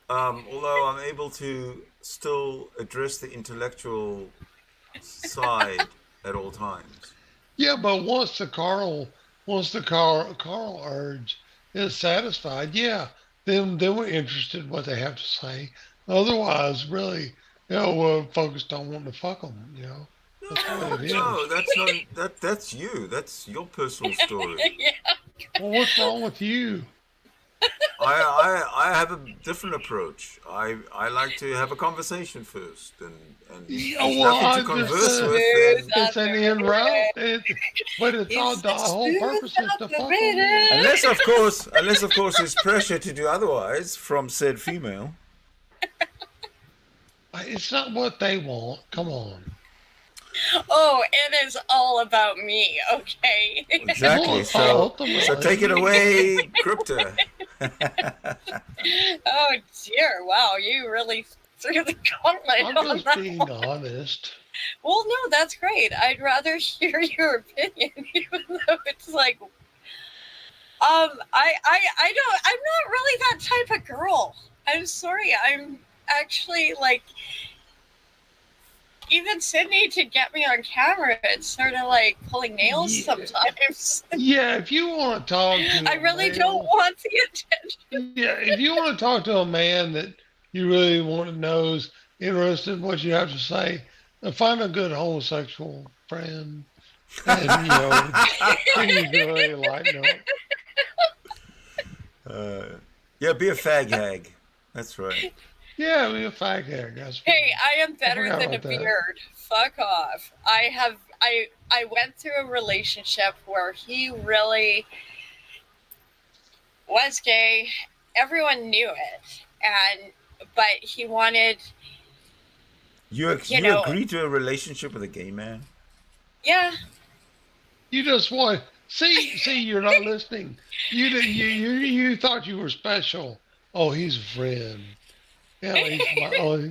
[SPEAKER 1] although I'm able to still address the intellectual side at all times.
[SPEAKER 8] Yeah, but once the carnal urge is satisfied, yeah, then we're interested in what they have to say. Otherwise, really, we're focused on wanting to fuck them. That's what it is.
[SPEAKER 1] No, that's you. That's your personal story.
[SPEAKER 6] Yeah.
[SPEAKER 8] Well, what's wrong with you?
[SPEAKER 1] I have a different approach. I like to have a conversation first, and
[SPEAKER 8] Yeah,
[SPEAKER 1] there's
[SPEAKER 8] well,
[SPEAKER 1] nothing to
[SPEAKER 8] I just,
[SPEAKER 1] converse with. Then,
[SPEAKER 8] It's an end route, but it's all the whole purpose is to fuck them.
[SPEAKER 1] unless of course there's pressure to do otherwise from said female.
[SPEAKER 8] It's not what they want. Come on.
[SPEAKER 6] Oh, it is all about me, okay?
[SPEAKER 1] Exactly. So take it away, Crypta.
[SPEAKER 6] Oh dear, wow, you really threw the gauntlet
[SPEAKER 8] I'm
[SPEAKER 6] on
[SPEAKER 8] just
[SPEAKER 6] that
[SPEAKER 8] being
[SPEAKER 6] one.
[SPEAKER 8] honest.
[SPEAKER 6] Well, no, that's great. I'd rather hear your opinion, even though it's like, I'm not really that type of girl. I'm sorry. I'm actually like, even Sydney to get me on camera, it's sort of like pulling nails sometimes.
[SPEAKER 8] Yeah, if you want to talk to
[SPEAKER 6] I really don't want the attention.
[SPEAKER 8] Yeah, if you want to talk to a man that you really want to know is interested in what you have to say, find a good homosexual friend. And, you really lighten up.
[SPEAKER 1] Yeah, be a fag hag. That's right.
[SPEAKER 8] Yeah, be a fag hag.
[SPEAKER 6] Hey, I am better
[SPEAKER 8] forgot
[SPEAKER 6] than a
[SPEAKER 8] about that.
[SPEAKER 6] beard. Fuck off. I went through a relationship where he really was gay. Everyone knew it. But he wanted,
[SPEAKER 1] You agreed to a relationship with a gay man?
[SPEAKER 6] yeah.
[SPEAKER 8] You just want see. You're not listening. You thought you were special. Oh, he's a friend. Yeah,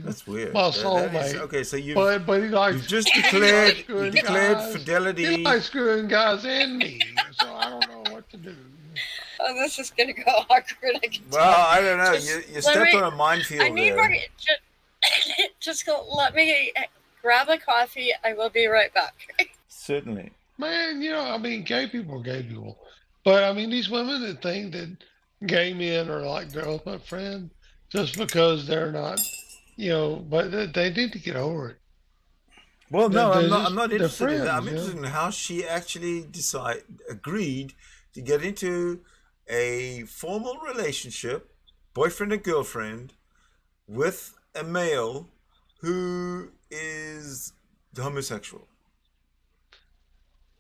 [SPEAKER 1] That's weird.
[SPEAKER 8] My
[SPEAKER 1] That
[SPEAKER 8] soulmate.
[SPEAKER 1] is, okay, so
[SPEAKER 8] but he likes.
[SPEAKER 1] you've just
[SPEAKER 8] he
[SPEAKER 1] declared
[SPEAKER 8] likes screwing guys.
[SPEAKER 1] fidelity.
[SPEAKER 8] He likes screwing guys and me, so I don't know what to do.
[SPEAKER 6] Oh, this is gonna go awkward. I can
[SPEAKER 1] Well,
[SPEAKER 6] tell.
[SPEAKER 1] I don't know. You
[SPEAKER 6] Let
[SPEAKER 1] stepped
[SPEAKER 6] me-
[SPEAKER 1] on a minefield
[SPEAKER 6] I need
[SPEAKER 1] there.
[SPEAKER 6] more. Just go. Let me grab a coffee. I will be right back.
[SPEAKER 1] Certainly.
[SPEAKER 8] Man, gay people are gay people. But, these women that think that gay men are like their ultimate friend just because they're not, but they need to get over it.
[SPEAKER 1] Well, no,
[SPEAKER 8] They're
[SPEAKER 1] I'm not
[SPEAKER 8] they're
[SPEAKER 1] interested in that. I'm
[SPEAKER 8] friends,
[SPEAKER 1] interested in how she actually agreed to get into a formal relationship, boyfriend and girlfriend, with a male who is homosexual.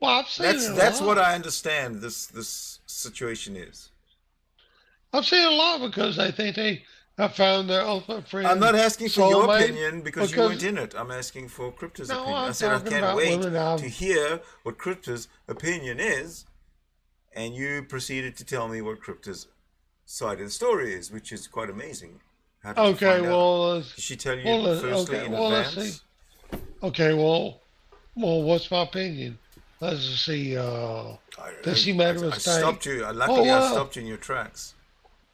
[SPEAKER 8] Well, I've seen it a
[SPEAKER 1] That's
[SPEAKER 8] lot.
[SPEAKER 1] what I understand this situation is.
[SPEAKER 8] I've seen it a lot because they think they have found their ultimate friend.
[SPEAKER 1] I'm not asking for your
[SPEAKER 8] soulmate,
[SPEAKER 1] opinion because you weren't in it. I'm asking for Crypta's
[SPEAKER 8] No,
[SPEAKER 1] opinion. I
[SPEAKER 8] I'm
[SPEAKER 1] said I
[SPEAKER 8] talking
[SPEAKER 1] can't
[SPEAKER 8] about
[SPEAKER 1] wait
[SPEAKER 8] women
[SPEAKER 1] to hear what Crypta's opinion is, and you proceeded to tell me what Crypta's side of the story is, which is quite amazing. How did you
[SPEAKER 8] Okay,
[SPEAKER 1] find out?
[SPEAKER 8] well,
[SPEAKER 1] Did she tell you firstly in
[SPEAKER 8] let's
[SPEAKER 1] advance?
[SPEAKER 8] see. Okay, well, what's my opinion? Let's see. That she made a
[SPEAKER 1] I
[SPEAKER 8] mistake.
[SPEAKER 1] stopped you. Luckily, I stopped you in your tracks.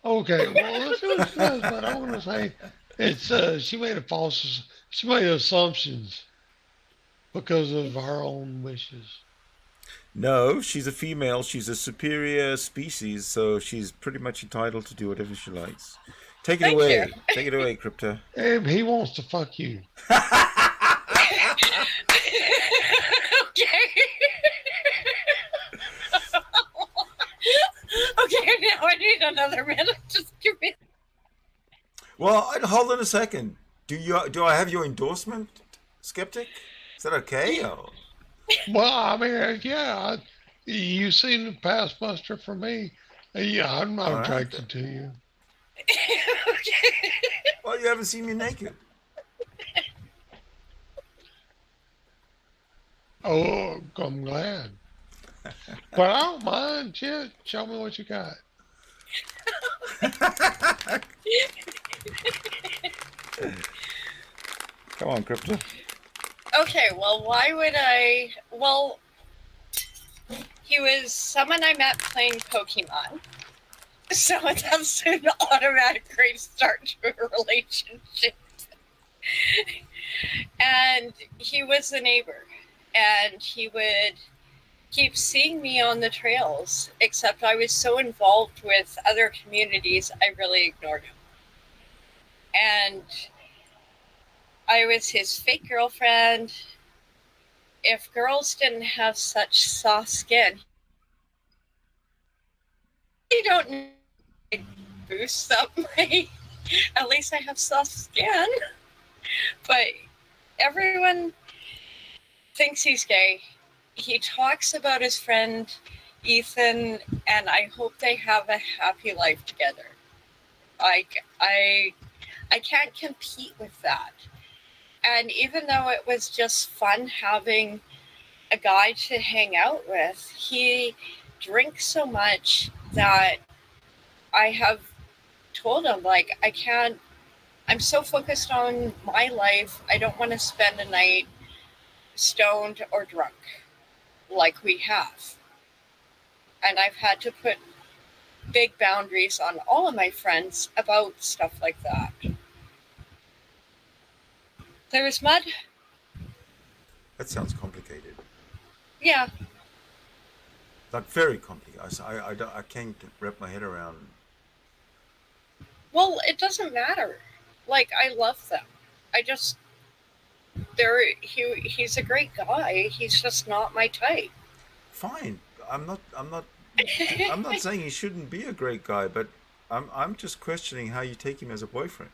[SPEAKER 8] Okay, well, let's see what she says. But I want to say, it's she made assumptions because of her own wishes.
[SPEAKER 1] No, she's a female. She's a superior species, so she's pretty much entitled to do whatever she likes. Take it
[SPEAKER 6] Thank
[SPEAKER 1] away.
[SPEAKER 6] you.
[SPEAKER 1] Take it away, Crypta.
[SPEAKER 8] He wants to fuck you.
[SPEAKER 6] Okay. Okay, now I need another minute. Just give me.
[SPEAKER 1] Well, hold on a second. Do I have your endorsement, Skeptic? Is that okay? Or?
[SPEAKER 8] Well, yeah, you seem to pass muster for me. Yeah, I'm not
[SPEAKER 1] All right.
[SPEAKER 8] attracted to you.
[SPEAKER 6] Okay.
[SPEAKER 1] Well, you haven't seen me naked.
[SPEAKER 8] Oh, I'm glad. But I don't mind. Shit, show me what you got.
[SPEAKER 1] Come on, Crypta.
[SPEAKER 6] Okay, well, why would I? Well, he was someone I met playing Pokemon. So that's an automatic great start to a relationship. And he was a neighbor. And he would keep seeing me on the trails, except I was so involved with other communities, I really ignored him. And I was his fake girlfriend. If girls didn't have such soft skin, you don't need to boost up my, at least I have soft skin. But everyone thinks he's gay. He talks about his friend Ethan, and I hope they have a happy life together. I can't compete with that. And even though it was just fun having a guy to hang out with, he drinks so much that I have told him, like, I'm so focused on my life, I don't want to spend a night stoned or drunk like we have. And I've had to put big boundaries on all of my friends about stuff like that. There was mud.
[SPEAKER 1] That sounds complicated.
[SPEAKER 6] Yeah.
[SPEAKER 1] Like very complicated. I can't wrap my head around.
[SPEAKER 6] Well, it doesn't matter. Like, I love them. He's a great guy. He's just not my type.
[SPEAKER 1] Fine. I'm not saying he shouldn't be a great guy, but I'm just questioning how you take him as a boyfriend.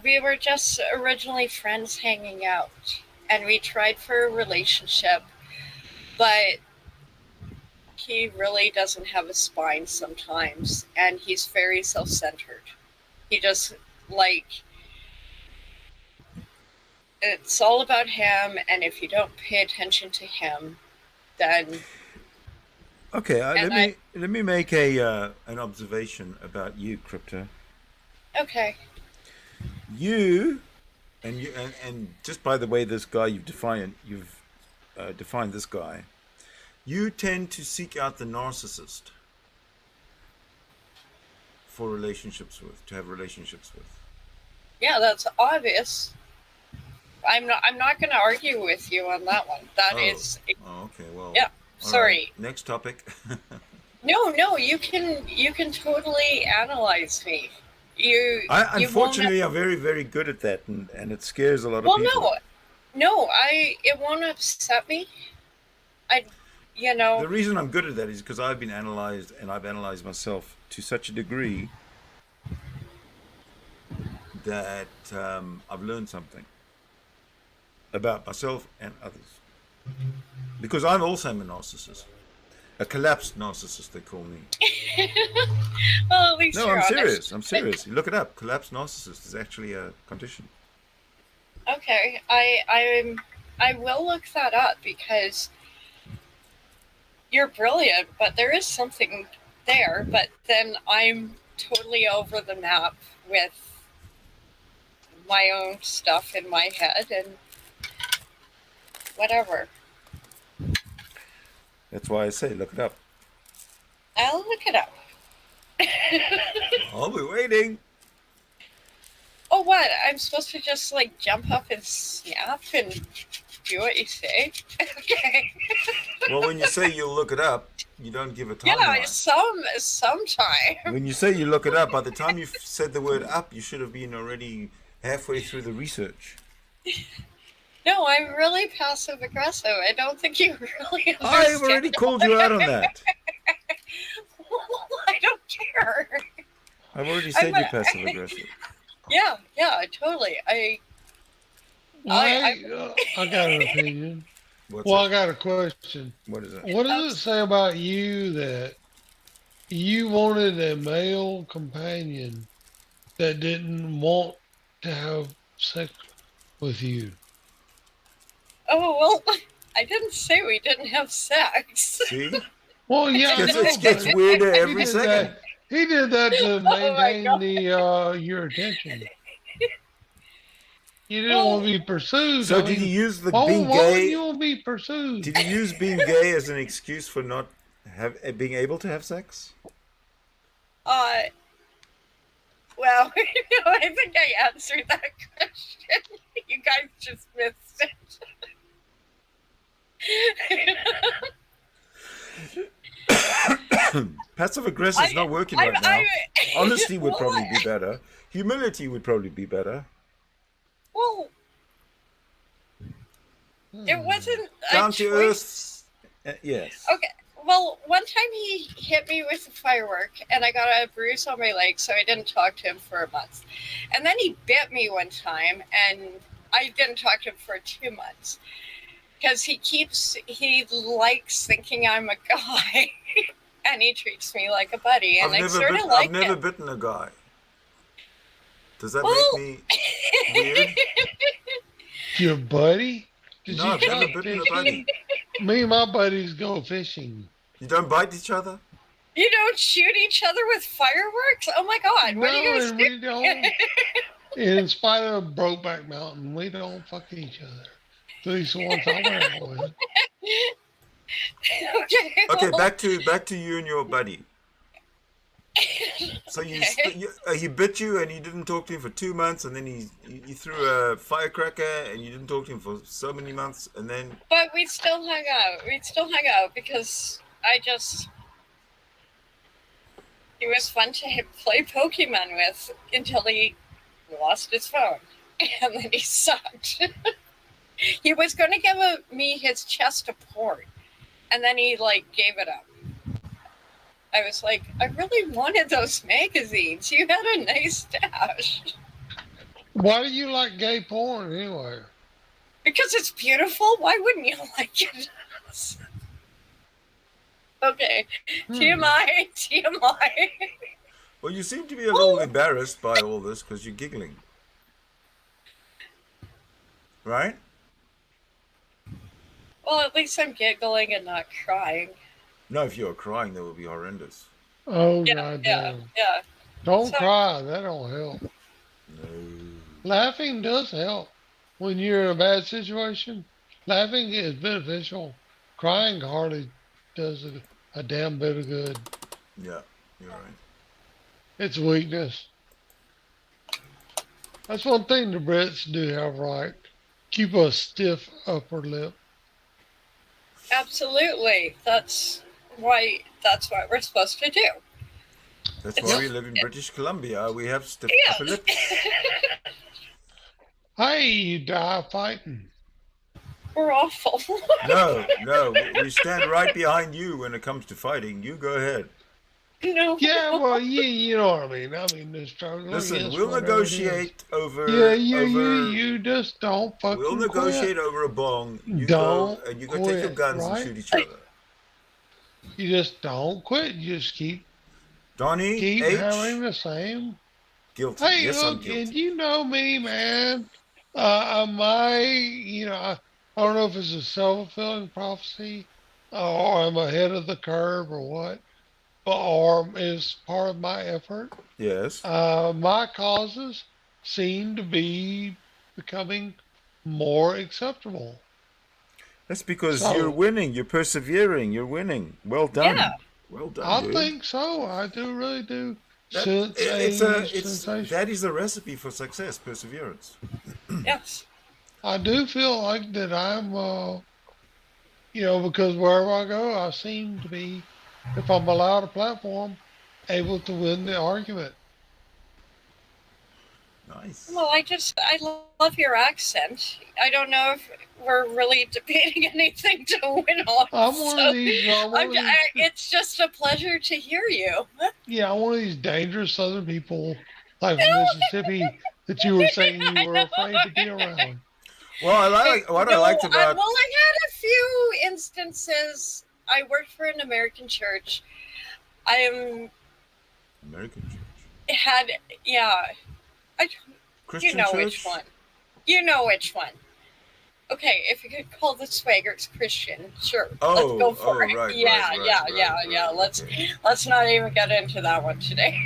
[SPEAKER 6] We were just originally friends hanging out, and we tried for a relationship, but he really doesn't have a spine sometimes, and he's very self-centered. He just, like, it's all about him, and if you don't pay attention to him, then...
[SPEAKER 1] Okay, let me make an observation about you, Crypto.
[SPEAKER 6] Okay.
[SPEAKER 1] You just by the way this guy you've defined this guy, you tend to seek out the narcissist for to have relationships with.
[SPEAKER 6] Yeah, that's obvious. I'm not going to argue with you on that one.
[SPEAKER 1] Oh, okay. Well.
[SPEAKER 6] Yeah. Sorry.
[SPEAKER 1] Right. Next topic.
[SPEAKER 6] No, you can totally analyze me.
[SPEAKER 1] Unfortunately, I'm very, very good at that, and it scares a lot of people.
[SPEAKER 6] It won't upset me.
[SPEAKER 1] The reason I'm good at that is because I've been analyzed, and I've analyzed myself to such a degree that I've learned something about myself and others. Because I'm also a narcissist. A collapsed narcissist, they call me.
[SPEAKER 6] Well, at least
[SPEAKER 1] no,
[SPEAKER 6] you're
[SPEAKER 1] I'm
[SPEAKER 6] honest.
[SPEAKER 1] serious. I'm serious. You look it up. Collapsed narcissist is actually a condition.
[SPEAKER 6] Okay, I will look that up because you're brilliant, but there is something there. But then I'm totally over the map with my own stuff in my head and whatever.
[SPEAKER 1] That's why I say look it up.
[SPEAKER 6] I'll look it up.
[SPEAKER 1] I'll be waiting.
[SPEAKER 6] Oh, what? I'm supposed to just, like, jump up and snap and do what you say? Okay.
[SPEAKER 1] Well, when you say you'll look it up, you don't give a timeline.
[SPEAKER 6] Yeah, sometime.
[SPEAKER 1] When you say you look it up, by the time you've said the word up, you should have been already halfway through the research.
[SPEAKER 6] No, I'm really passive-aggressive. I don't think you really understand.
[SPEAKER 1] I've already called you out on that.
[SPEAKER 6] I don't care.
[SPEAKER 1] I've already said you're passive-aggressive.
[SPEAKER 6] Yeah, totally. I
[SPEAKER 8] got an opinion. I got a question.
[SPEAKER 1] What is it?
[SPEAKER 8] What does it say about you that you wanted a male companion that didn't want to have sex with you?
[SPEAKER 6] Oh, well, I didn't say we didn't have sex.
[SPEAKER 1] See?
[SPEAKER 8] Well, yeah.
[SPEAKER 1] It gets weirder every second.
[SPEAKER 8] He did that to maintain your attention. You didn't want to be pursued.
[SPEAKER 1] So did you use the being gay?
[SPEAKER 8] You want to be pursued?
[SPEAKER 1] Did you use being gay as an excuse for not being able to have sex?
[SPEAKER 6] Well, I think I answered that question. You guys just missed it.
[SPEAKER 1] Passive aggressive is not working right now. Honesty would probably be better. Humility would probably be better.
[SPEAKER 6] Well, it wasn't
[SPEAKER 1] down to earth. Yes.
[SPEAKER 6] Okay. Well, one time he hit me with a firework, and I got a bruise on my leg, so I didn't talk to him for a month. And then he bit me one time, and I didn't talk to him for 2 months. Because he likes thinking I'm a guy, and he treats me like a buddy, and I sort of like it.
[SPEAKER 1] I've never bitten a guy. Does that make me weird?
[SPEAKER 8] Your buddy?
[SPEAKER 1] No, I've never bitten a buddy.
[SPEAKER 8] Me and my buddies go fishing.
[SPEAKER 1] You don't bite each other?
[SPEAKER 6] You don't shoot each other with fireworks? Oh my God, what are you guys doing?
[SPEAKER 8] We don't. In spite of Brokeback Mountain, we don't fuck each other. At least once I went with.
[SPEAKER 1] Okay, back to you and your buddy. So he bit you and you didn't talk to him for 2 months, and then he threw a firecracker and you didn't talk to him for so many months, and then.
[SPEAKER 6] But we still hung out. Because he was fun to play Pokemon with until he lost his phone, and then he sucked. He was going to give me his chest of porn, and then he gave it up. I was like, I really wanted those magazines. You had a nice stash.
[SPEAKER 8] Why do you like gay porn anyway?
[SPEAKER 6] Because it's beautiful. Why wouldn't you like it? Okay. TMI.
[SPEAKER 1] Well, you seem to be a little embarrassed by all this because you're giggling. Right?
[SPEAKER 6] Well, at least I'm giggling and not crying.
[SPEAKER 1] No, if you're crying, that would be horrendous.
[SPEAKER 8] Oh, God.
[SPEAKER 6] Yeah.
[SPEAKER 8] Don't cry. That don't help.
[SPEAKER 1] No.
[SPEAKER 8] Laughing does help. When you're in a bad situation, laughing is beneficial. Crying hardly does a damn bit of good.
[SPEAKER 1] Yeah, you're right.
[SPEAKER 8] It's weakness. That's one thing the Brits do have right. Keep a stiff upper lip.
[SPEAKER 6] Absolutely. That's what we're supposed to do.
[SPEAKER 1] That's why we live in British Columbia. We have stiff upper lips.
[SPEAKER 8] Hey, you die fighting.
[SPEAKER 6] We're awful.
[SPEAKER 1] No. We stand right behind you when it comes to fighting. You go ahead.
[SPEAKER 6] No.
[SPEAKER 8] Yeah, well, you know what I mean. I mean, the struggle.
[SPEAKER 1] Listen, we'll negotiate over.
[SPEAKER 8] Yeah, you just don't fucking.
[SPEAKER 1] We'll negotiate over a bong. You go take your guns and shoot each other.
[SPEAKER 8] You just don't quit. You just keep.
[SPEAKER 1] Donnie,
[SPEAKER 8] keep
[SPEAKER 1] H,
[SPEAKER 8] having the same.
[SPEAKER 1] Guilty.
[SPEAKER 8] Hey,
[SPEAKER 1] yes,
[SPEAKER 8] look,
[SPEAKER 1] I'm guilty.
[SPEAKER 8] and you know me, man. I don't know if it's a self-fulfilling prophecy, or I'm ahead of the curve, or what. Or is part of my effort.
[SPEAKER 1] Yes.
[SPEAKER 8] My causes seem to be becoming more acceptable.
[SPEAKER 1] That's because you're winning. You're persevering. You're winning. Well done.
[SPEAKER 6] Yeah.
[SPEAKER 1] Well done.
[SPEAKER 8] I
[SPEAKER 1] dude.
[SPEAKER 8] think so. I do really do.
[SPEAKER 1] That is a recipe for success. Perseverance.
[SPEAKER 6] Yes.
[SPEAKER 8] I do feel like that I'm, because wherever I go, I seem to be, if I'm allowed a platform, able to win the argument.
[SPEAKER 1] Nice.
[SPEAKER 6] Well, I love your accent. I don't know if we're really debating anything to win on.
[SPEAKER 8] I'm one of these.
[SPEAKER 6] It's just a pleasure to hear you.
[SPEAKER 8] Yeah, I'm one of these dangerous Southern people, like from Mississippi, that you were saying you were afraid to be around.
[SPEAKER 1] Well, I liked about.
[SPEAKER 6] I had a few instances. I worked for an American church.
[SPEAKER 1] American church. Christian
[SPEAKER 6] you know
[SPEAKER 1] church?
[SPEAKER 6] which one. You know which one. Okay, if you could call the Swaggerts Christian, sure. Let's go for it.
[SPEAKER 1] Right,
[SPEAKER 6] yeah. Let's not even get into that one today.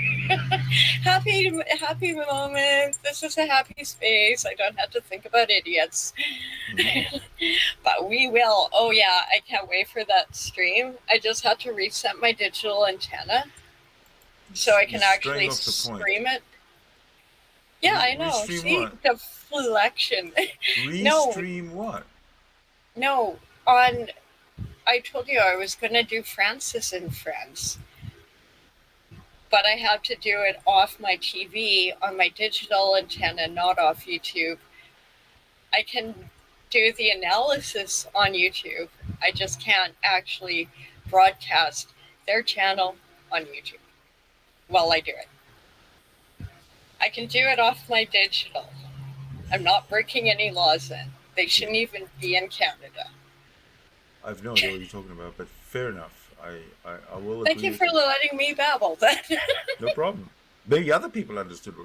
[SPEAKER 6] happy moment. This is a happy space. I don't have to think about idiots. But we will. Oh yeah, I can't wait for that stream. I just had to reset my digital antenna so I can actually stream it. Yeah, I know. See
[SPEAKER 1] what?
[SPEAKER 6] the deflection.
[SPEAKER 1] Restream what?
[SPEAKER 6] No, I told you I was going to do Francis and Friends, but I have to do it off my TV on my digital antenna, not off YouTube. I can do the analysis on YouTube. I just can't actually broadcast their channel on YouTube while I do it. I can do it off my digital. I'm not breaking any laws then. They shouldn't even be in Canada.
[SPEAKER 1] I've no idea what you're talking about, but fair enough. I will agree.
[SPEAKER 6] Thank you for letting me babble then.
[SPEAKER 1] No problem. Maybe other people understood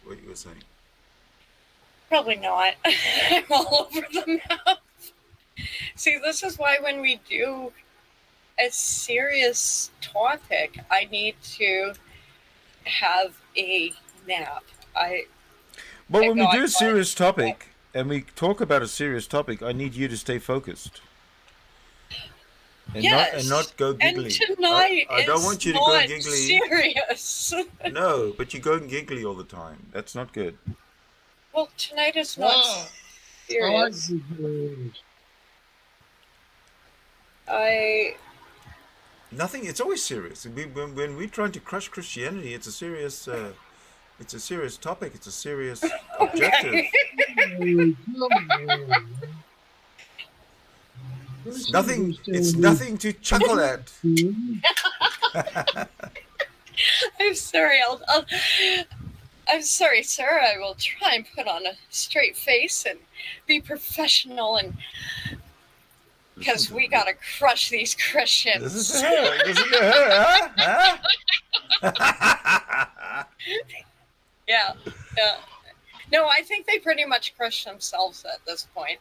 [SPEAKER 1] what you were saying.
[SPEAKER 6] Probably not. I'm all over the map. See, this is why when we do a serious topic, I need to have a nap.
[SPEAKER 1] Well, when we do a serious topic and we talk about a serious topic, I need you to stay focused. And not go giggly.
[SPEAKER 6] And tonight
[SPEAKER 1] I don't want you to go giggly.
[SPEAKER 6] Serious.
[SPEAKER 1] No, but you're going giggly all the time. That's not good.
[SPEAKER 6] Well, tonight is not serious.
[SPEAKER 1] Nothing. It's always serious. When we're trying to crush Christianity, it's a serious. It's a serious topic. It's a serious objective. It's nothing to chuckle at.
[SPEAKER 6] I'm sorry. I'm sorry, sir. I will try and put on a straight face and be professional, and because we gotta crush these Christians.
[SPEAKER 1] This is her. Huh?
[SPEAKER 6] Yeah. No, I think they pretty much crush themselves at this point.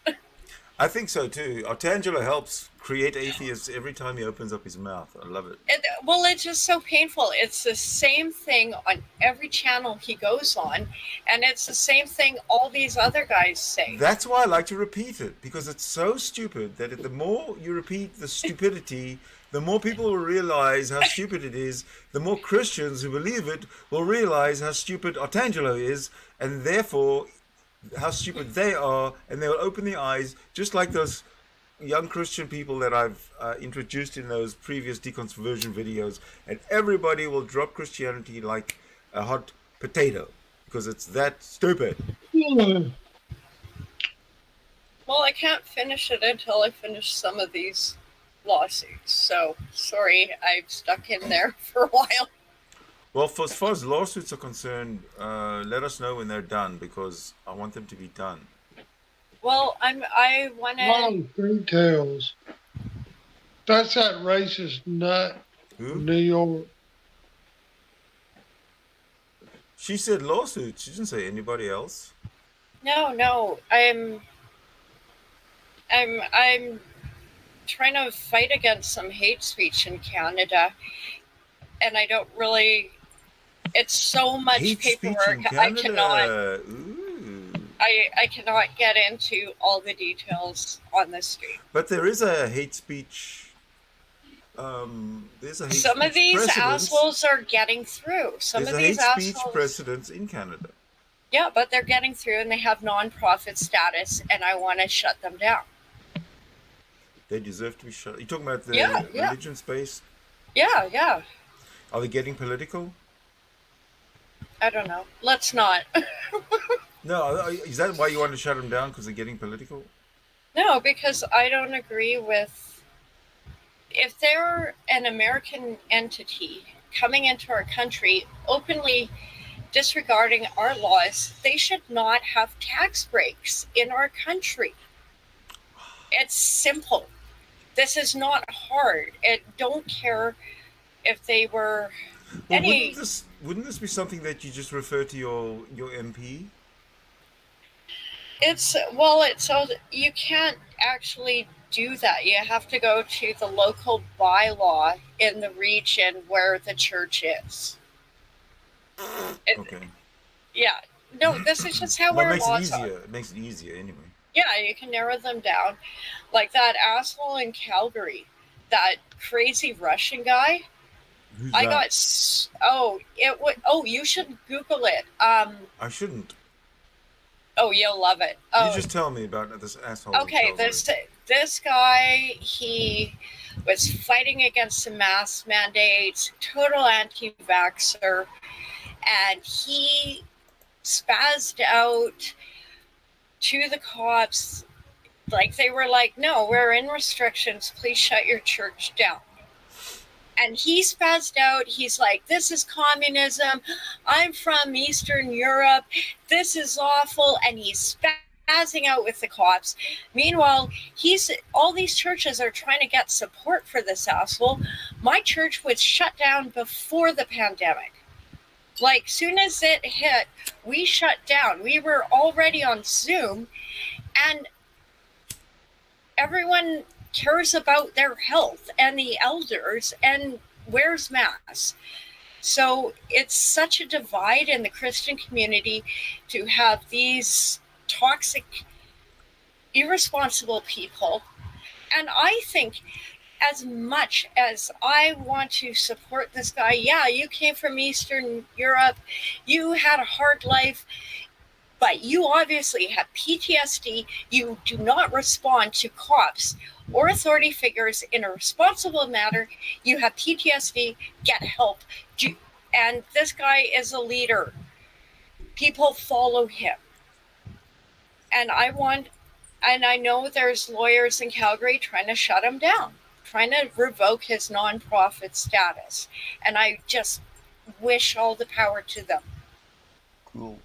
[SPEAKER 1] I think so too. Art Angelo helps create atheists every time he opens up his mouth. I love it.
[SPEAKER 6] Well, it's just so painful. It's the same thing on every channel he goes on, and it's the same thing all these other guys say.
[SPEAKER 1] That's why I like to repeat it, because it's so stupid that the more you repeat the stupidity, the more people will realize how stupid it is. The more Christians who believe it will realize how stupid Art Angelo is, and therefore how stupid they are, and they will open their eyes, just like those young Christian people that I've introduced in those previous deconversion videos, and everybody will drop Christianity like a hot potato because it's that stupid.
[SPEAKER 6] Well, I can't finish it until I finish some of these lawsuits, so sorry, I'm stuck in there for a while.
[SPEAKER 1] Well, as far as lawsuits are concerned, let us know when they're done, because I want them to be done.
[SPEAKER 6] Well, I want to.
[SPEAKER 8] Long straight tails. That's that racist nut.
[SPEAKER 1] Who?
[SPEAKER 8] From New York.
[SPEAKER 1] She said lawsuits. She didn't say anybody else.
[SPEAKER 6] No. I'm trying to fight against some hate speech in Canada, and I don't really. It's so much
[SPEAKER 1] hate
[SPEAKER 6] paperwork. I cannot. I cannot get into all the details on this stream.
[SPEAKER 1] But there is a hate speech. There's a hate
[SPEAKER 6] Some of these assholes are getting through.
[SPEAKER 1] There's a hate speech precedents in Canada.
[SPEAKER 6] Yeah, but they're getting through, and they have non-profit status, and I want to shut them down.
[SPEAKER 1] They deserve to be shut. You're talking about the religion space?
[SPEAKER 6] Yeah.
[SPEAKER 1] Are they getting political?
[SPEAKER 6] I don't know. Let's not.
[SPEAKER 1] No, is that why you want to shut them down? Because they're getting political?
[SPEAKER 6] No, because I don't agree with. If they're an American entity coming into our country openly disregarding our laws, they should not have tax breaks in our country. It's simple. This is not hard. Don't care if they were any.
[SPEAKER 1] Wouldn't this be something that you just refer to your MP?
[SPEAKER 6] So you can't actually do that. You have to go to the local bylaw in the region where the church is.
[SPEAKER 1] Okay.
[SPEAKER 6] Yeah. No, this is just how
[SPEAKER 1] Well, it
[SPEAKER 6] our
[SPEAKER 1] makes it
[SPEAKER 6] laws are.
[SPEAKER 1] easier. It makes it easier anyway.
[SPEAKER 6] Yeah, you can narrow them down. Like that asshole in Calgary, that crazy Russian guy.
[SPEAKER 1] Who's
[SPEAKER 6] I
[SPEAKER 1] that?
[SPEAKER 6] got you should Google it.
[SPEAKER 1] I shouldn't.
[SPEAKER 6] Oh, you'll love it.
[SPEAKER 1] You
[SPEAKER 6] Oh,
[SPEAKER 1] just tell me about this asshole.
[SPEAKER 6] okay.
[SPEAKER 1] in Calgary.
[SPEAKER 6] This guy, he was fighting against the mask mandates, total anti-vaxxer, and he spazzed out to the cops. Like they were like, "No, we're in restrictions. Please shut your church down." And he spazzed out. He's like, "This is communism. I'm from Eastern Europe. This is awful." And he's spazzing out with the cops. Meanwhile, all these churches are trying to get support for this asshole. My church was shut down before the pandemic. Like, soon as it hit, we shut down. We were already on Zoom, and everyone cares about their health, and the elders, and wears masks. So it's such a divide in the Christian community to have these toxic, irresponsible people. And I think, as much as I want to support this guy, yeah, you came from Eastern Europe, you had a hard life, but you obviously have PTSD. You do not respond to cops or authority figures in a responsible manner. You have PTSD, get help. And this guy is a leader. People follow him. And I know there's lawyers in Calgary trying to shut him down, trying to revoke his nonprofit status. And I just wish all the power to them.
[SPEAKER 1] Cool.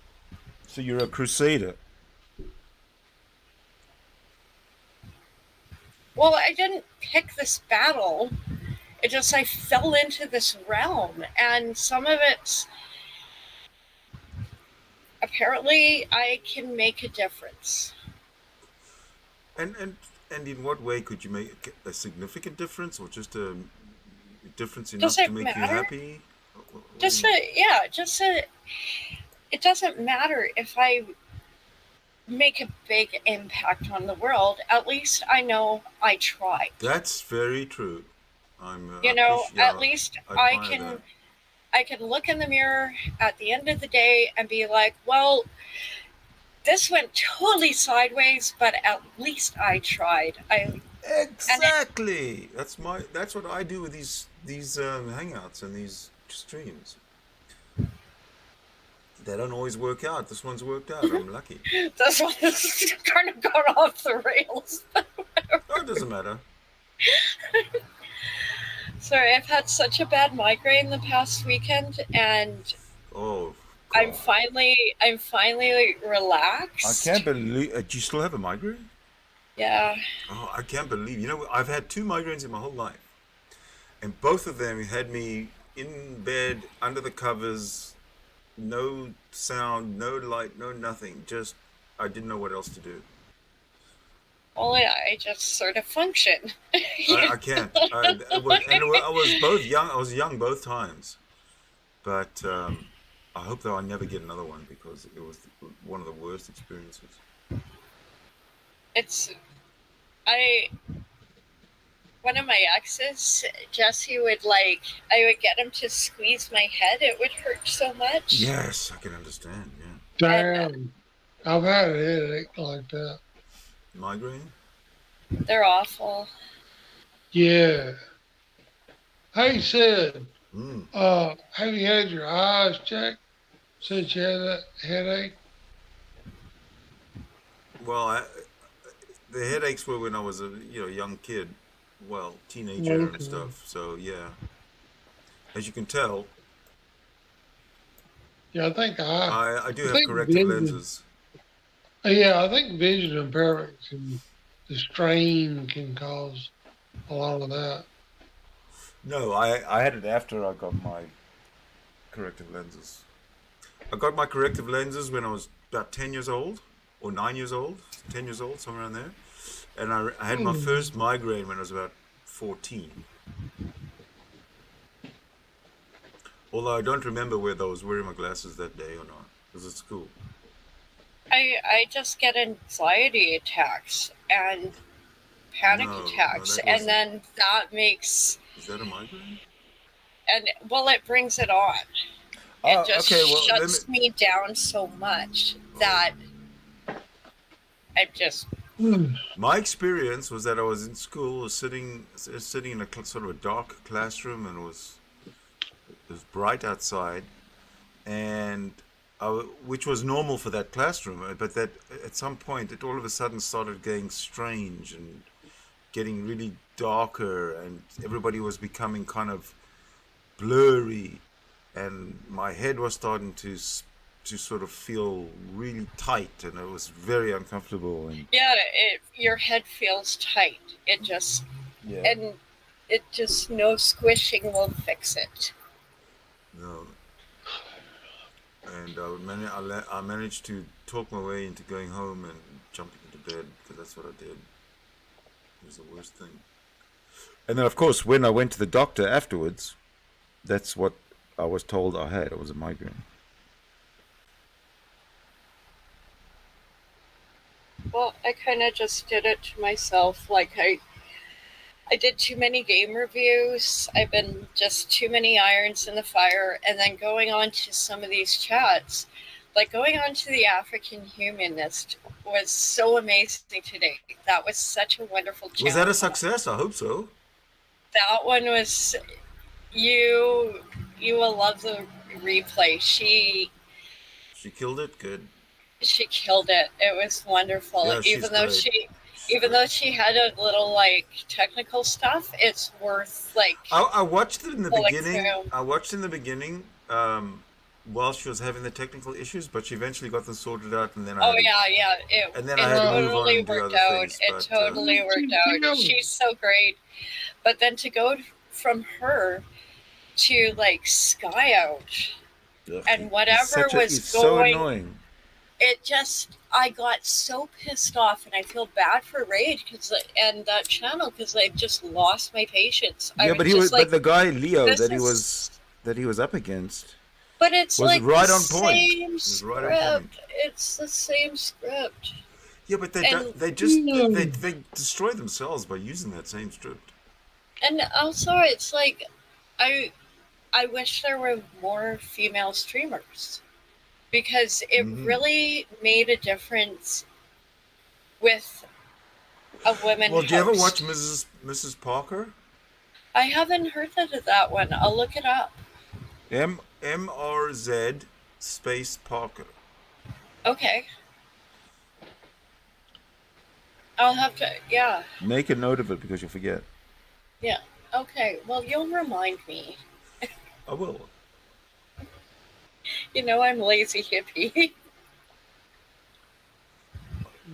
[SPEAKER 1] So you're a crusader.
[SPEAKER 6] Well, I didn't pick this battle. It just, I fell into this realm, and some of it's, apparently I can make a difference.
[SPEAKER 1] And in what way could you make a significant difference, or just a difference enough to make you happy?
[SPEAKER 6] It doesn't matter if I make a big impact on the world. At least I know I tried.
[SPEAKER 1] That's very true.
[SPEAKER 6] At least I can look in the mirror at the end of the day and be like, well, this went totally sideways, but at least I tried.
[SPEAKER 1] Exactly. That's what I do with these hangouts and these streams. They don't always work out. This one's worked out. I'm lucky.
[SPEAKER 6] This one has kind of gone off the rails.
[SPEAKER 1] Oh, it doesn't matter.
[SPEAKER 6] Sorry, I've had such a bad migraine the past weekend, and I'm finally relaxed.
[SPEAKER 1] I can't believe. Do you still have a migraine?
[SPEAKER 6] Yeah.
[SPEAKER 1] Oh, I can't believe. I've had 2 migraines in my whole life, and both of them had me in bed under the covers. No sound, no light, no nothing. Just, I didn't know what else to do.
[SPEAKER 6] Well, I just sort of function.
[SPEAKER 1] I can't. I was both young. I was young both times. But I hope that I never get another one, because it was one of the worst experiences.
[SPEAKER 6] One of my exes, Jesse I would get him to squeeze my head. It would hurt so much.
[SPEAKER 1] Yes, I can understand, yeah.
[SPEAKER 8] Damn. I've had a headache like that.
[SPEAKER 1] Migraine?
[SPEAKER 6] They're awful.
[SPEAKER 8] Yeah. Hey, Sid, have you had your eyes checked since you had that headache?
[SPEAKER 1] Well, the headaches were when I was a young kid. Well, teenager and stuff. So yeah, as you can tell.
[SPEAKER 8] Yeah, I think
[SPEAKER 1] I do have corrective lenses.
[SPEAKER 8] Yeah, I think vision impairment the strain can cause a lot of that.
[SPEAKER 1] No, I had it after I got my corrective lenses. I got my corrective lenses when I was about 10 years old, or 9 years old, 10 years old, somewhere around there. And I had my first migraine when I was about 14. Although I don't remember whether I was wearing my glasses that day or not. It was at school.
[SPEAKER 6] I just get anxiety attacks and panic attacks, and then that makes...
[SPEAKER 1] Is that a migraine?
[SPEAKER 6] And, well, it brings it on. It just shuts me down so much that I just...
[SPEAKER 1] My experience was that I was in school, sitting in a sort of a dark classroom, and it was bright outside, and which was normal for that classroom, but that at some point it all of a sudden started getting strange and getting really darker, and everybody was becoming kind of blurry, and my head was starting to sort of feel really tight, and it was very uncomfortable. And
[SPEAKER 6] your head feels tight. It just and it just no squishing will fix it.
[SPEAKER 1] No. And I managed to talk my way into going home and jumping into bed, because that's what I did. It was the worst thing. And then, of course, when I went to the doctor afterwards, that's what I was told I had. It was a migraine.
[SPEAKER 6] Well, I kind of just did it to myself. Like, I did too many game reviews. I've been just too many irons in the fire. And then going on to some of these chats, like going on to the African Humanist was so amazing today. That was such a wonderful chat.
[SPEAKER 1] Was that a success? I hope so.
[SPEAKER 6] That one was... You will love the replay. She
[SPEAKER 1] killed it. Good.
[SPEAKER 6] She killed it. It was wonderful.
[SPEAKER 1] Yeah,
[SPEAKER 6] even though she had a little like technical stuff, it's worth like.
[SPEAKER 1] I watched it in the beginning. I watched in the beginning while she was having the technical issues, but she eventually got them sorted out, and then I had to move on and do other things.
[SPEAKER 6] It totally worked out. She's so great. But then to go from her to like Sky Out and whatever was going,
[SPEAKER 1] so annoying.
[SPEAKER 6] It just, I got so pissed off, and I feel bad for Rage and that channel, because I just lost my patience.
[SPEAKER 1] Yeah, but but the guy Leo that he was up against.
[SPEAKER 6] But it's
[SPEAKER 1] was
[SPEAKER 6] like
[SPEAKER 1] right
[SPEAKER 6] the
[SPEAKER 1] on point.
[SPEAKER 6] Same script. Right on point. It's the same script.
[SPEAKER 1] Yeah, but they destroy themselves by using that same script.
[SPEAKER 6] And also, it's like, I wish there were more female streamers, because it really made a difference with a woman.
[SPEAKER 1] Well, do you ever watch Mrs. Parker?
[SPEAKER 6] I haven't heard of that one. I'll look it up.
[SPEAKER 1] MRZ space Parker.
[SPEAKER 6] Okay. I'll have to, yeah.
[SPEAKER 1] Make a note of it, because you'll forget.
[SPEAKER 6] Yeah. Okay. Well, you'll remind me.
[SPEAKER 1] I will.
[SPEAKER 6] You know, I'm lazy hippie.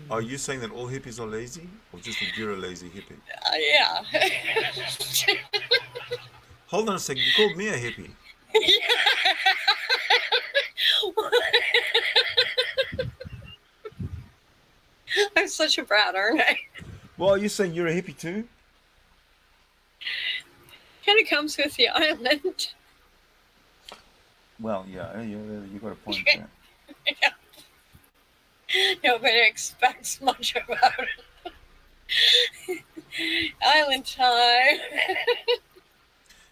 [SPEAKER 1] Are you saying that all hippies are lazy, or just that you're a lazy hippie?
[SPEAKER 6] Yeah.
[SPEAKER 1] Hold on a second. You called me a hippie.
[SPEAKER 6] I'm such a brat, aren't I?
[SPEAKER 1] Well, are you saying you're a hippie too?
[SPEAKER 6] Kind of comes with the island.
[SPEAKER 1] Well, yeah, you got a point there.
[SPEAKER 6] Yeah. Nobody expects much about it. Island time.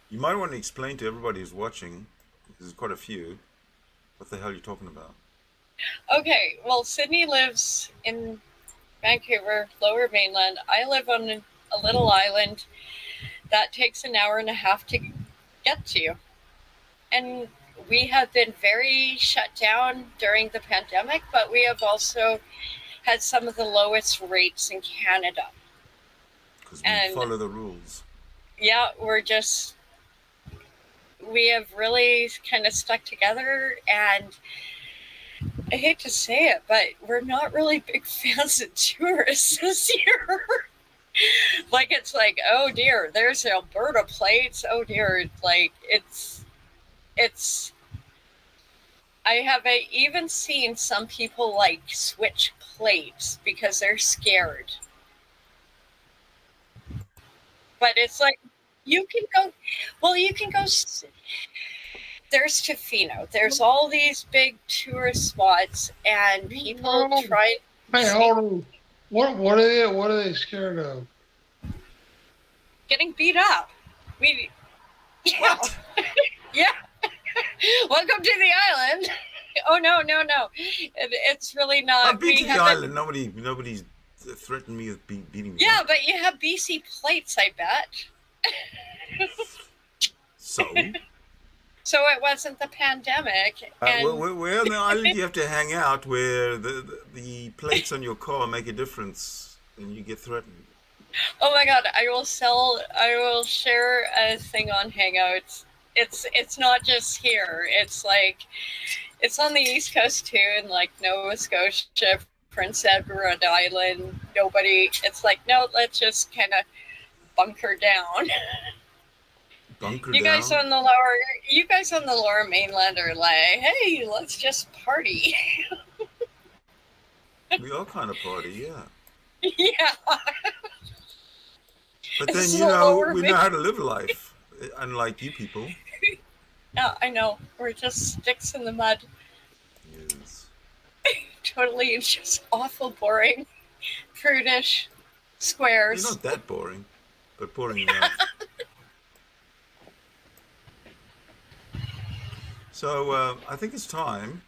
[SPEAKER 1] You might want to explain to everybody who's watching, there's quite a few, what the hell you're talking about.
[SPEAKER 6] Okay, well, Sydney lives in Vancouver, Lower Mainland. I live on a little island that takes an hour and a half to get to. And we have been very shut down during the pandemic, but we have also had some of the lowest rates in Canada.
[SPEAKER 1] Because we follow the rules.
[SPEAKER 6] Yeah, we have really kind of stuck together, and I hate to say it, but we're not really big fans of tourists this year. Like, it's like, oh dear, there's Alberta plates. Oh dear, like it's. I have even seen some people like switch plates because they're scared. But it's like, you can go. there's Tofino. There's all these big tourist spots, and people try.
[SPEAKER 8] Hey, hold on. What are they scared of?
[SPEAKER 6] Getting beat up. Yeah. Yeah. Welcome to the island. Oh no. It's really not.
[SPEAKER 1] I've been to the island. Nobody's threatened me with beating me.
[SPEAKER 6] Yeah,
[SPEAKER 1] up.
[SPEAKER 6] but you have BC plates, I bet.
[SPEAKER 1] So
[SPEAKER 6] it wasn't the pandemic.
[SPEAKER 1] Where on the island do you have to hang out where the plates on your car make a difference and you get threatened?
[SPEAKER 6] Oh my God! I will share a thing on Hangouts. It's not just here. It's like it's on the East Coast too, in like Nova Scotia, Prince Edward Island. Nobody. It's like no. Let's just kind of bunker down. You guys on the lower mainland are like, hey, let's just party.
[SPEAKER 1] We all kind of party, yeah.
[SPEAKER 6] Yeah.
[SPEAKER 1] But then, we know how to live life, unlike you people.
[SPEAKER 6] Yeah, I know. We're just sticks in the mud.
[SPEAKER 1] Yes.
[SPEAKER 6] Totally, it's just awful boring. Prudish squares.
[SPEAKER 1] You're not that boring, but boring enough. So I think it's time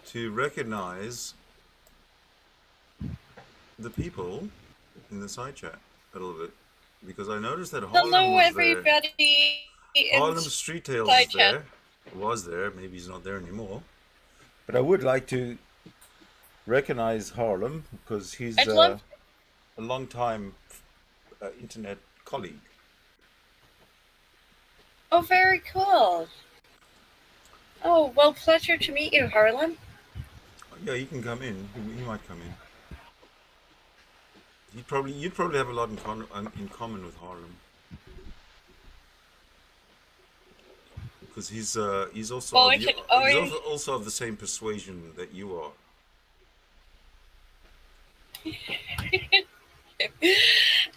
[SPEAKER 1] to recognize the people in the side chat a little bit, because I noticed that Harlem
[SPEAKER 6] Hello,
[SPEAKER 1] was
[SPEAKER 6] everybody.
[SPEAKER 1] there. Harlem Street Tales was there. Maybe he's not there anymore. But I would like to recognize Harlem because he's a long-time internet colleague.
[SPEAKER 6] Oh, very cool. Oh, well, pleasure to meet you, Harlem.
[SPEAKER 1] Yeah, you can come in. He might come in. You'd probably have a lot in common with Harlem, because he's also also of the same persuasion that you are.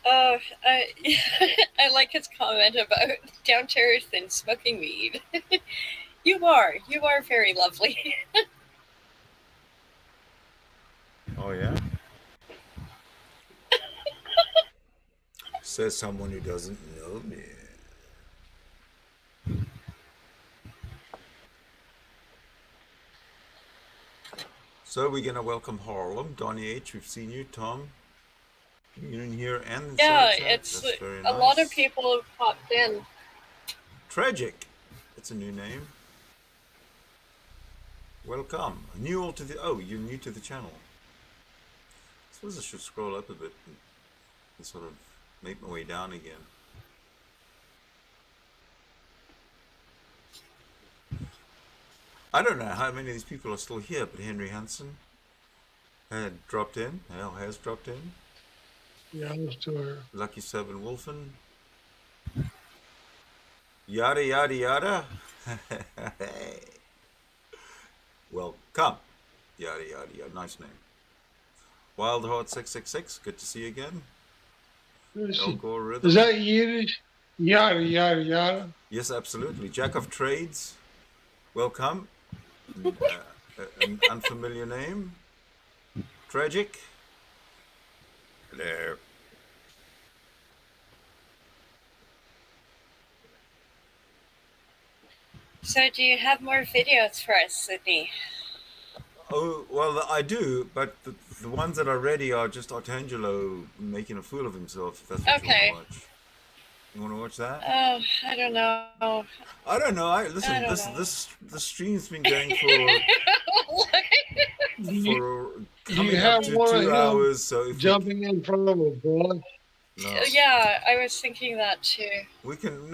[SPEAKER 6] I like his comment about down to earth and smoking weed. You are very lovely.
[SPEAKER 1] Oh yeah. Says someone who doesn't know me. So we're gonna welcome Harlem, Donnie H. We've seen you, Tom. You're in here and
[SPEAKER 6] it's a lot of people have popped in.
[SPEAKER 1] Tragic. That's a new name. Welcome. You're new to the channel. I suppose I should scroll up a bit and sort of make my way down again. I don't know how many of these people are still here, but Henry Hansen has dropped in.
[SPEAKER 8] Yeah, I was to her.
[SPEAKER 1] Lucky Seven Wolfen. Yada yada yada. Hey. Welcome. Yada yada yada. Nice name. Wild Heart 666. Good to see you again.
[SPEAKER 8] Is that Yiddish? Yada yada yada.
[SPEAKER 1] Yes, absolutely. Jack of Trades. Welcome. An unfamiliar name. Tragic. Hello.
[SPEAKER 6] So do you have more videos for us, Sydney?
[SPEAKER 1] Oh, well, I do, but the ones that are ready are just Art Angelo making a fool of himself. If that's what you want to watch. You want to watch that?
[SPEAKER 6] Oh, I don't know.
[SPEAKER 1] I don't know. This stream's been going for coming up to 2 hours. So if
[SPEAKER 8] jumping in front of a bus.
[SPEAKER 1] No.
[SPEAKER 6] Yeah, I was thinking that too.
[SPEAKER 1] We can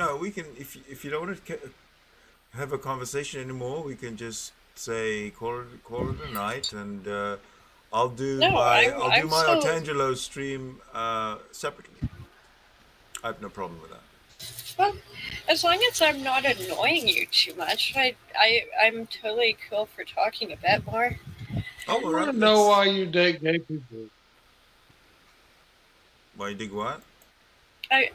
[SPEAKER 1] if you don't want to have a conversation anymore, we can just say call it a night, and I'll do my Art Angelo stream separately. I have no problem with that.
[SPEAKER 6] Well, as long as I'm not annoying you too much, I'm totally cool for talking a bit more.
[SPEAKER 8] I want to know why you date gay people.
[SPEAKER 1] Why you dig what?
[SPEAKER 8] I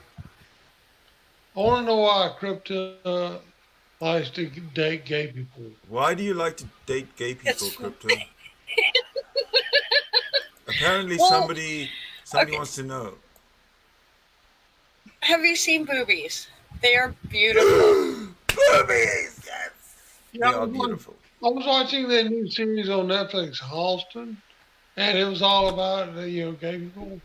[SPEAKER 8] want to know why Crypto likes to date gay people.
[SPEAKER 1] Why do you like to date gay people, Crypto? Apparently,
[SPEAKER 6] Well,
[SPEAKER 1] somebody
[SPEAKER 6] okay.
[SPEAKER 1] wants to know.
[SPEAKER 6] Have you seen boobies? They are beautiful.
[SPEAKER 1] Boobies, yes.
[SPEAKER 8] Yeah,
[SPEAKER 1] They are beautiful.
[SPEAKER 8] I was watching that new series on Netflix, Halston, and it was all about gay people,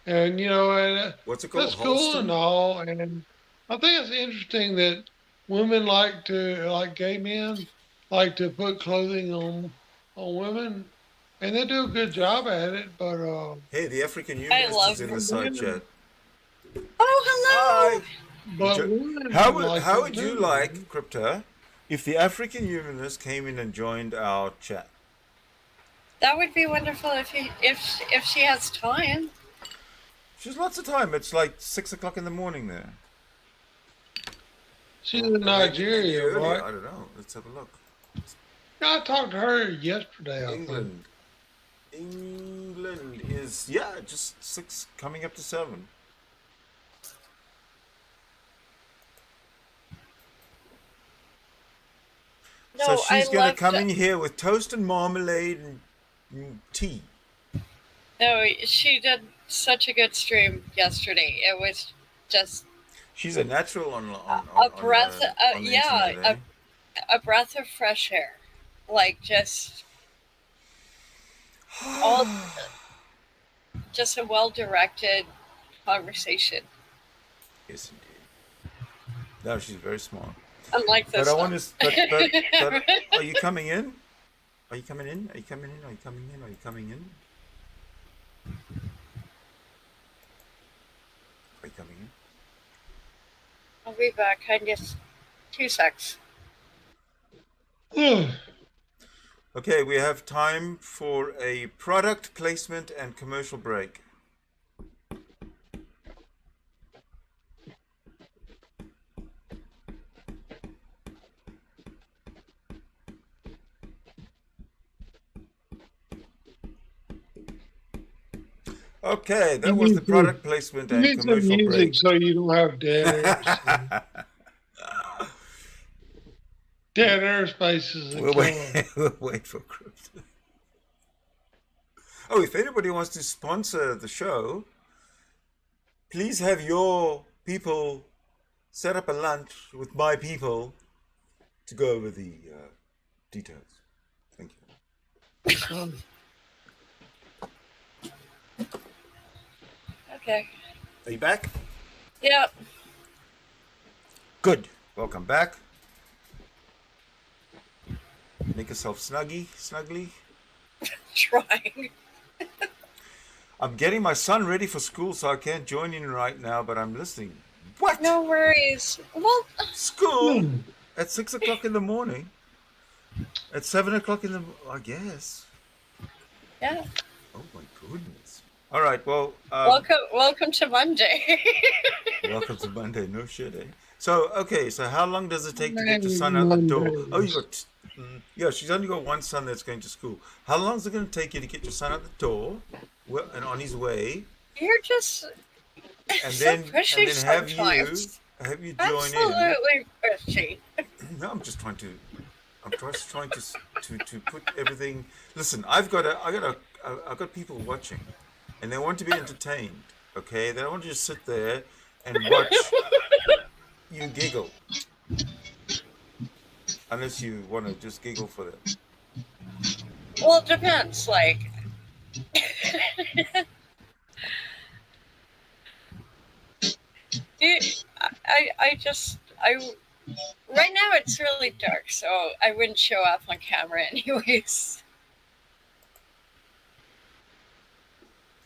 [SPEAKER 8] and and
[SPEAKER 1] What's it called?
[SPEAKER 8] that's cool and all, and I think it's interesting that women like gay men like to put clothing on women, and they do a good job at it. But
[SPEAKER 1] hey, the African humanist is in the side chat.
[SPEAKER 6] Oh, hello.
[SPEAKER 1] Hi.
[SPEAKER 8] But
[SPEAKER 1] How would you like, Crypto, if the African humanist came in and joined our chat?
[SPEAKER 6] That would be wonderful if she has time.
[SPEAKER 1] She's lots of time. It's like 6 o'clock in the morning there.
[SPEAKER 8] She's in Nigeria, right?
[SPEAKER 1] I don't know. Let's have a look.
[SPEAKER 8] I talked to her yesterday.
[SPEAKER 1] England is just 6 coming up to 7.
[SPEAKER 6] No,
[SPEAKER 1] so she's going to come in here with toast and marmalade and tea.
[SPEAKER 6] No, she did such a good stream yesterday. It was just.
[SPEAKER 1] She's a natural on
[SPEAKER 6] a breath.
[SPEAKER 1] On the internet,
[SPEAKER 6] a breath of fresh air, like just just a well-directed conversation.
[SPEAKER 1] Yes, indeed. No, she's very smart.
[SPEAKER 6] Unlike this.
[SPEAKER 1] But I want to. But are you coming in? Are you coming in? Are you coming in? Are you coming in? Are you coming in? Are you coming in?
[SPEAKER 6] I'll be back. I just 2 secs.
[SPEAKER 1] Okay, we have time for a product placement and commercial break. Okay, that was the product placement and commercial
[SPEAKER 8] music
[SPEAKER 1] break.
[SPEAKER 8] So you don't have dead air. Dead air spaces.
[SPEAKER 1] We'll wait for crypto. Oh, if anybody wants to sponsor the show, please have your people set up a lunch with my people to go over the details. Thank you.
[SPEAKER 6] Okay.
[SPEAKER 1] Are you back?
[SPEAKER 6] Yep.
[SPEAKER 1] Good. Welcome back. Make yourself snuggly.
[SPEAKER 6] Trying.
[SPEAKER 1] I'm getting my son ready for school, so I can't join in right now, but I'm listening. What?
[SPEAKER 6] No worries. Well,
[SPEAKER 1] school at 6 o'clock in the morning. At 7 o'clock in the, I guess.
[SPEAKER 6] Yeah.
[SPEAKER 1] Oh my goodness. All right. Well.
[SPEAKER 6] Welcome to Monday.
[SPEAKER 1] Welcome to Monday. No shit, eh? So okay. So how long does it take to get your son out the door? Oh, you got. Yeah, she's only got one son that's going to school. How long is it going to take you to get your son out the door and on his way?
[SPEAKER 6] You're just
[SPEAKER 1] and
[SPEAKER 6] so
[SPEAKER 1] then
[SPEAKER 6] pushy
[SPEAKER 1] have
[SPEAKER 6] sometimes.
[SPEAKER 1] you join
[SPEAKER 6] Absolutely pushy.
[SPEAKER 1] No, I'm just trying to put everything. Listen, I've got people watching, and they want to be entertained. Okay, they don't want to just sit there and watch you giggle. Unless you want to just giggle for them.
[SPEAKER 6] Well, it depends. Like, right now it's really dark, so I wouldn't show up on camera anyways.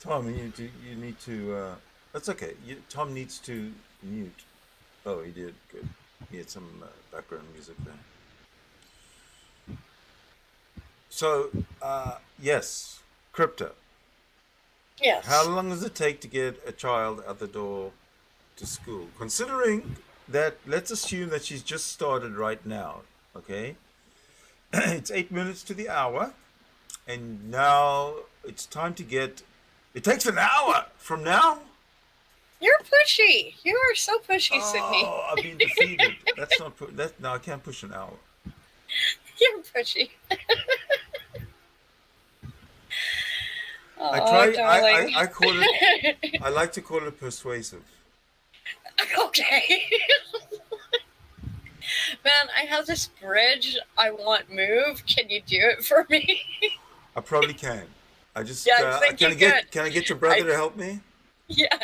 [SPEAKER 1] Tom, you need to. That's okay. Tom needs to mute. Oh, he did. Good. He had some background music there. So, yes, crypto.
[SPEAKER 6] Yes.
[SPEAKER 1] How long does it take to get a child out the door to school? Considering that, let's assume that she's just started right now, okay? It's 8 minutes to the hour, and now it's time to get... It takes an hour from now?
[SPEAKER 6] You're pushy. You are so pushy, Sydney.
[SPEAKER 1] Oh, I've been defeated. That's not that. No, I can't push an hour.
[SPEAKER 6] You're pushy.
[SPEAKER 1] I try.
[SPEAKER 6] Darling.
[SPEAKER 1] I call it. I like to call it persuasive.
[SPEAKER 6] Okay. Man, I have this bridge I want moved. Can you do it for me?
[SPEAKER 1] I probably can. I just
[SPEAKER 6] Yeah, I think
[SPEAKER 1] can I
[SPEAKER 6] you
[SPEAKER 1] get
[SPEAKER 6] could.
[SPEAKER 1] can I get your brother to help me?
[SPEAKER 6] Yeah.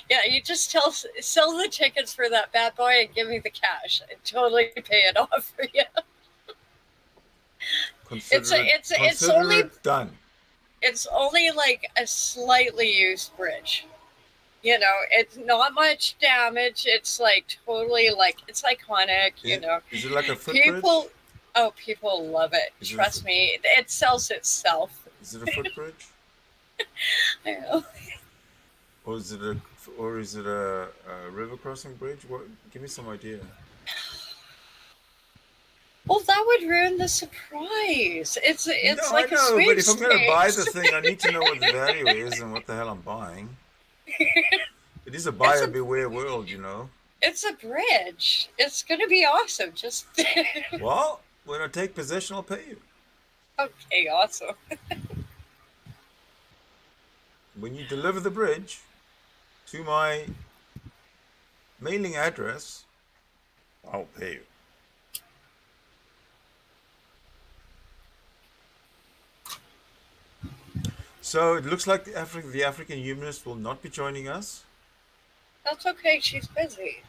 [SPEAKER 6] Yeah, you just sell the tickets for that bad boy and give me the cash. I'd totally pay it off for you. It's only
[SPEAKER 1] done.
[SPEAKER 6] It's only like a slightly used bridge. You know, it's not much damage. It's like totally like it's iconic. You know,
[SPEAKER 1] is it like a footbridge?
[SPEAKER 6] People love it. Trust me, it sells itself.
[SPEAKER 1] Is it a footbridge?
[SPEAKER 6] I know.
[SPEAKER 1] Or is it a river crossing bridge? What? Give me some idea.
[SPEAKER 6] Well, that would ruin the surprise. It's
[SPEAKER 1] no,
[SPEAKER 6] like
[SPEAKER 1] I know,
[SPEAKER 6] a sweepstakes.
[SPEAKER 1] but if I'm going to buy the thing, I need to know what the value is and what the hell I'm buying. It is a buyer beware world, you know.
[SPEAKER 6] It's a bridge. It's going to be awesome. Just
[SPEAKER 1] well, when I take possession, I'll pay you.
[SPEAKER 6] Okay, awesome.
[SPEAKER 1] When you deliver the bridge to my mailing address, I'll pay you. So it looks like the African humanist will not be joining us.
[SPEAKER 6] That's okay. She's busy.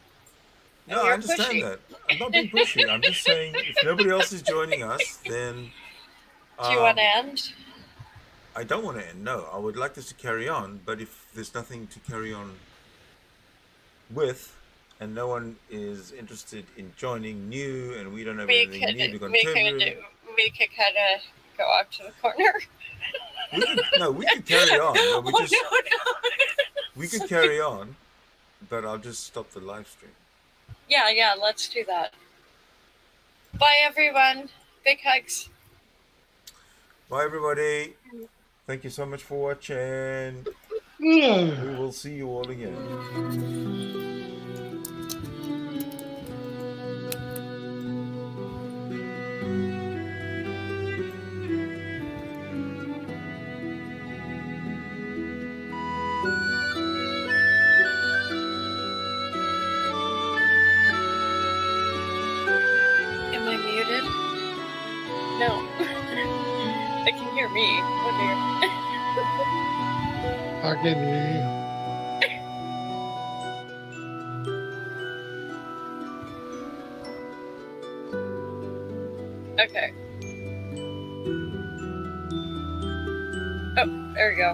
[SPEAKER 1] No, I understand that. I'm not being pushy. I'm just saying if nobody else is joining us, then...
[SPEAKER 6] Do you want to end?
[SPEAKER 1] I don't want to end, no. I would like this to carry on, but if there's nothing to carry on with, and no one is interested in joining new, and we don't have anything new to contribute...
[SPEAKER 6] We could kind of go out to the corner.
[SPEAKER 1] We could carry on. No. We could carry on, but I'll just stop the live stream.
[SPEAKER 6] Yeah, let's do that. Bye, everyone. Big hugs.
[SPEAKER 1] Bye, everybody. Thank you so much for watching. We will see you all again.
[SPEAKER 6] Am I muted? No. They can hear me. Oh dear.
[SPEAKER 8] I can hear you.
[SPEAKER 6] Okay. Oh, there we go.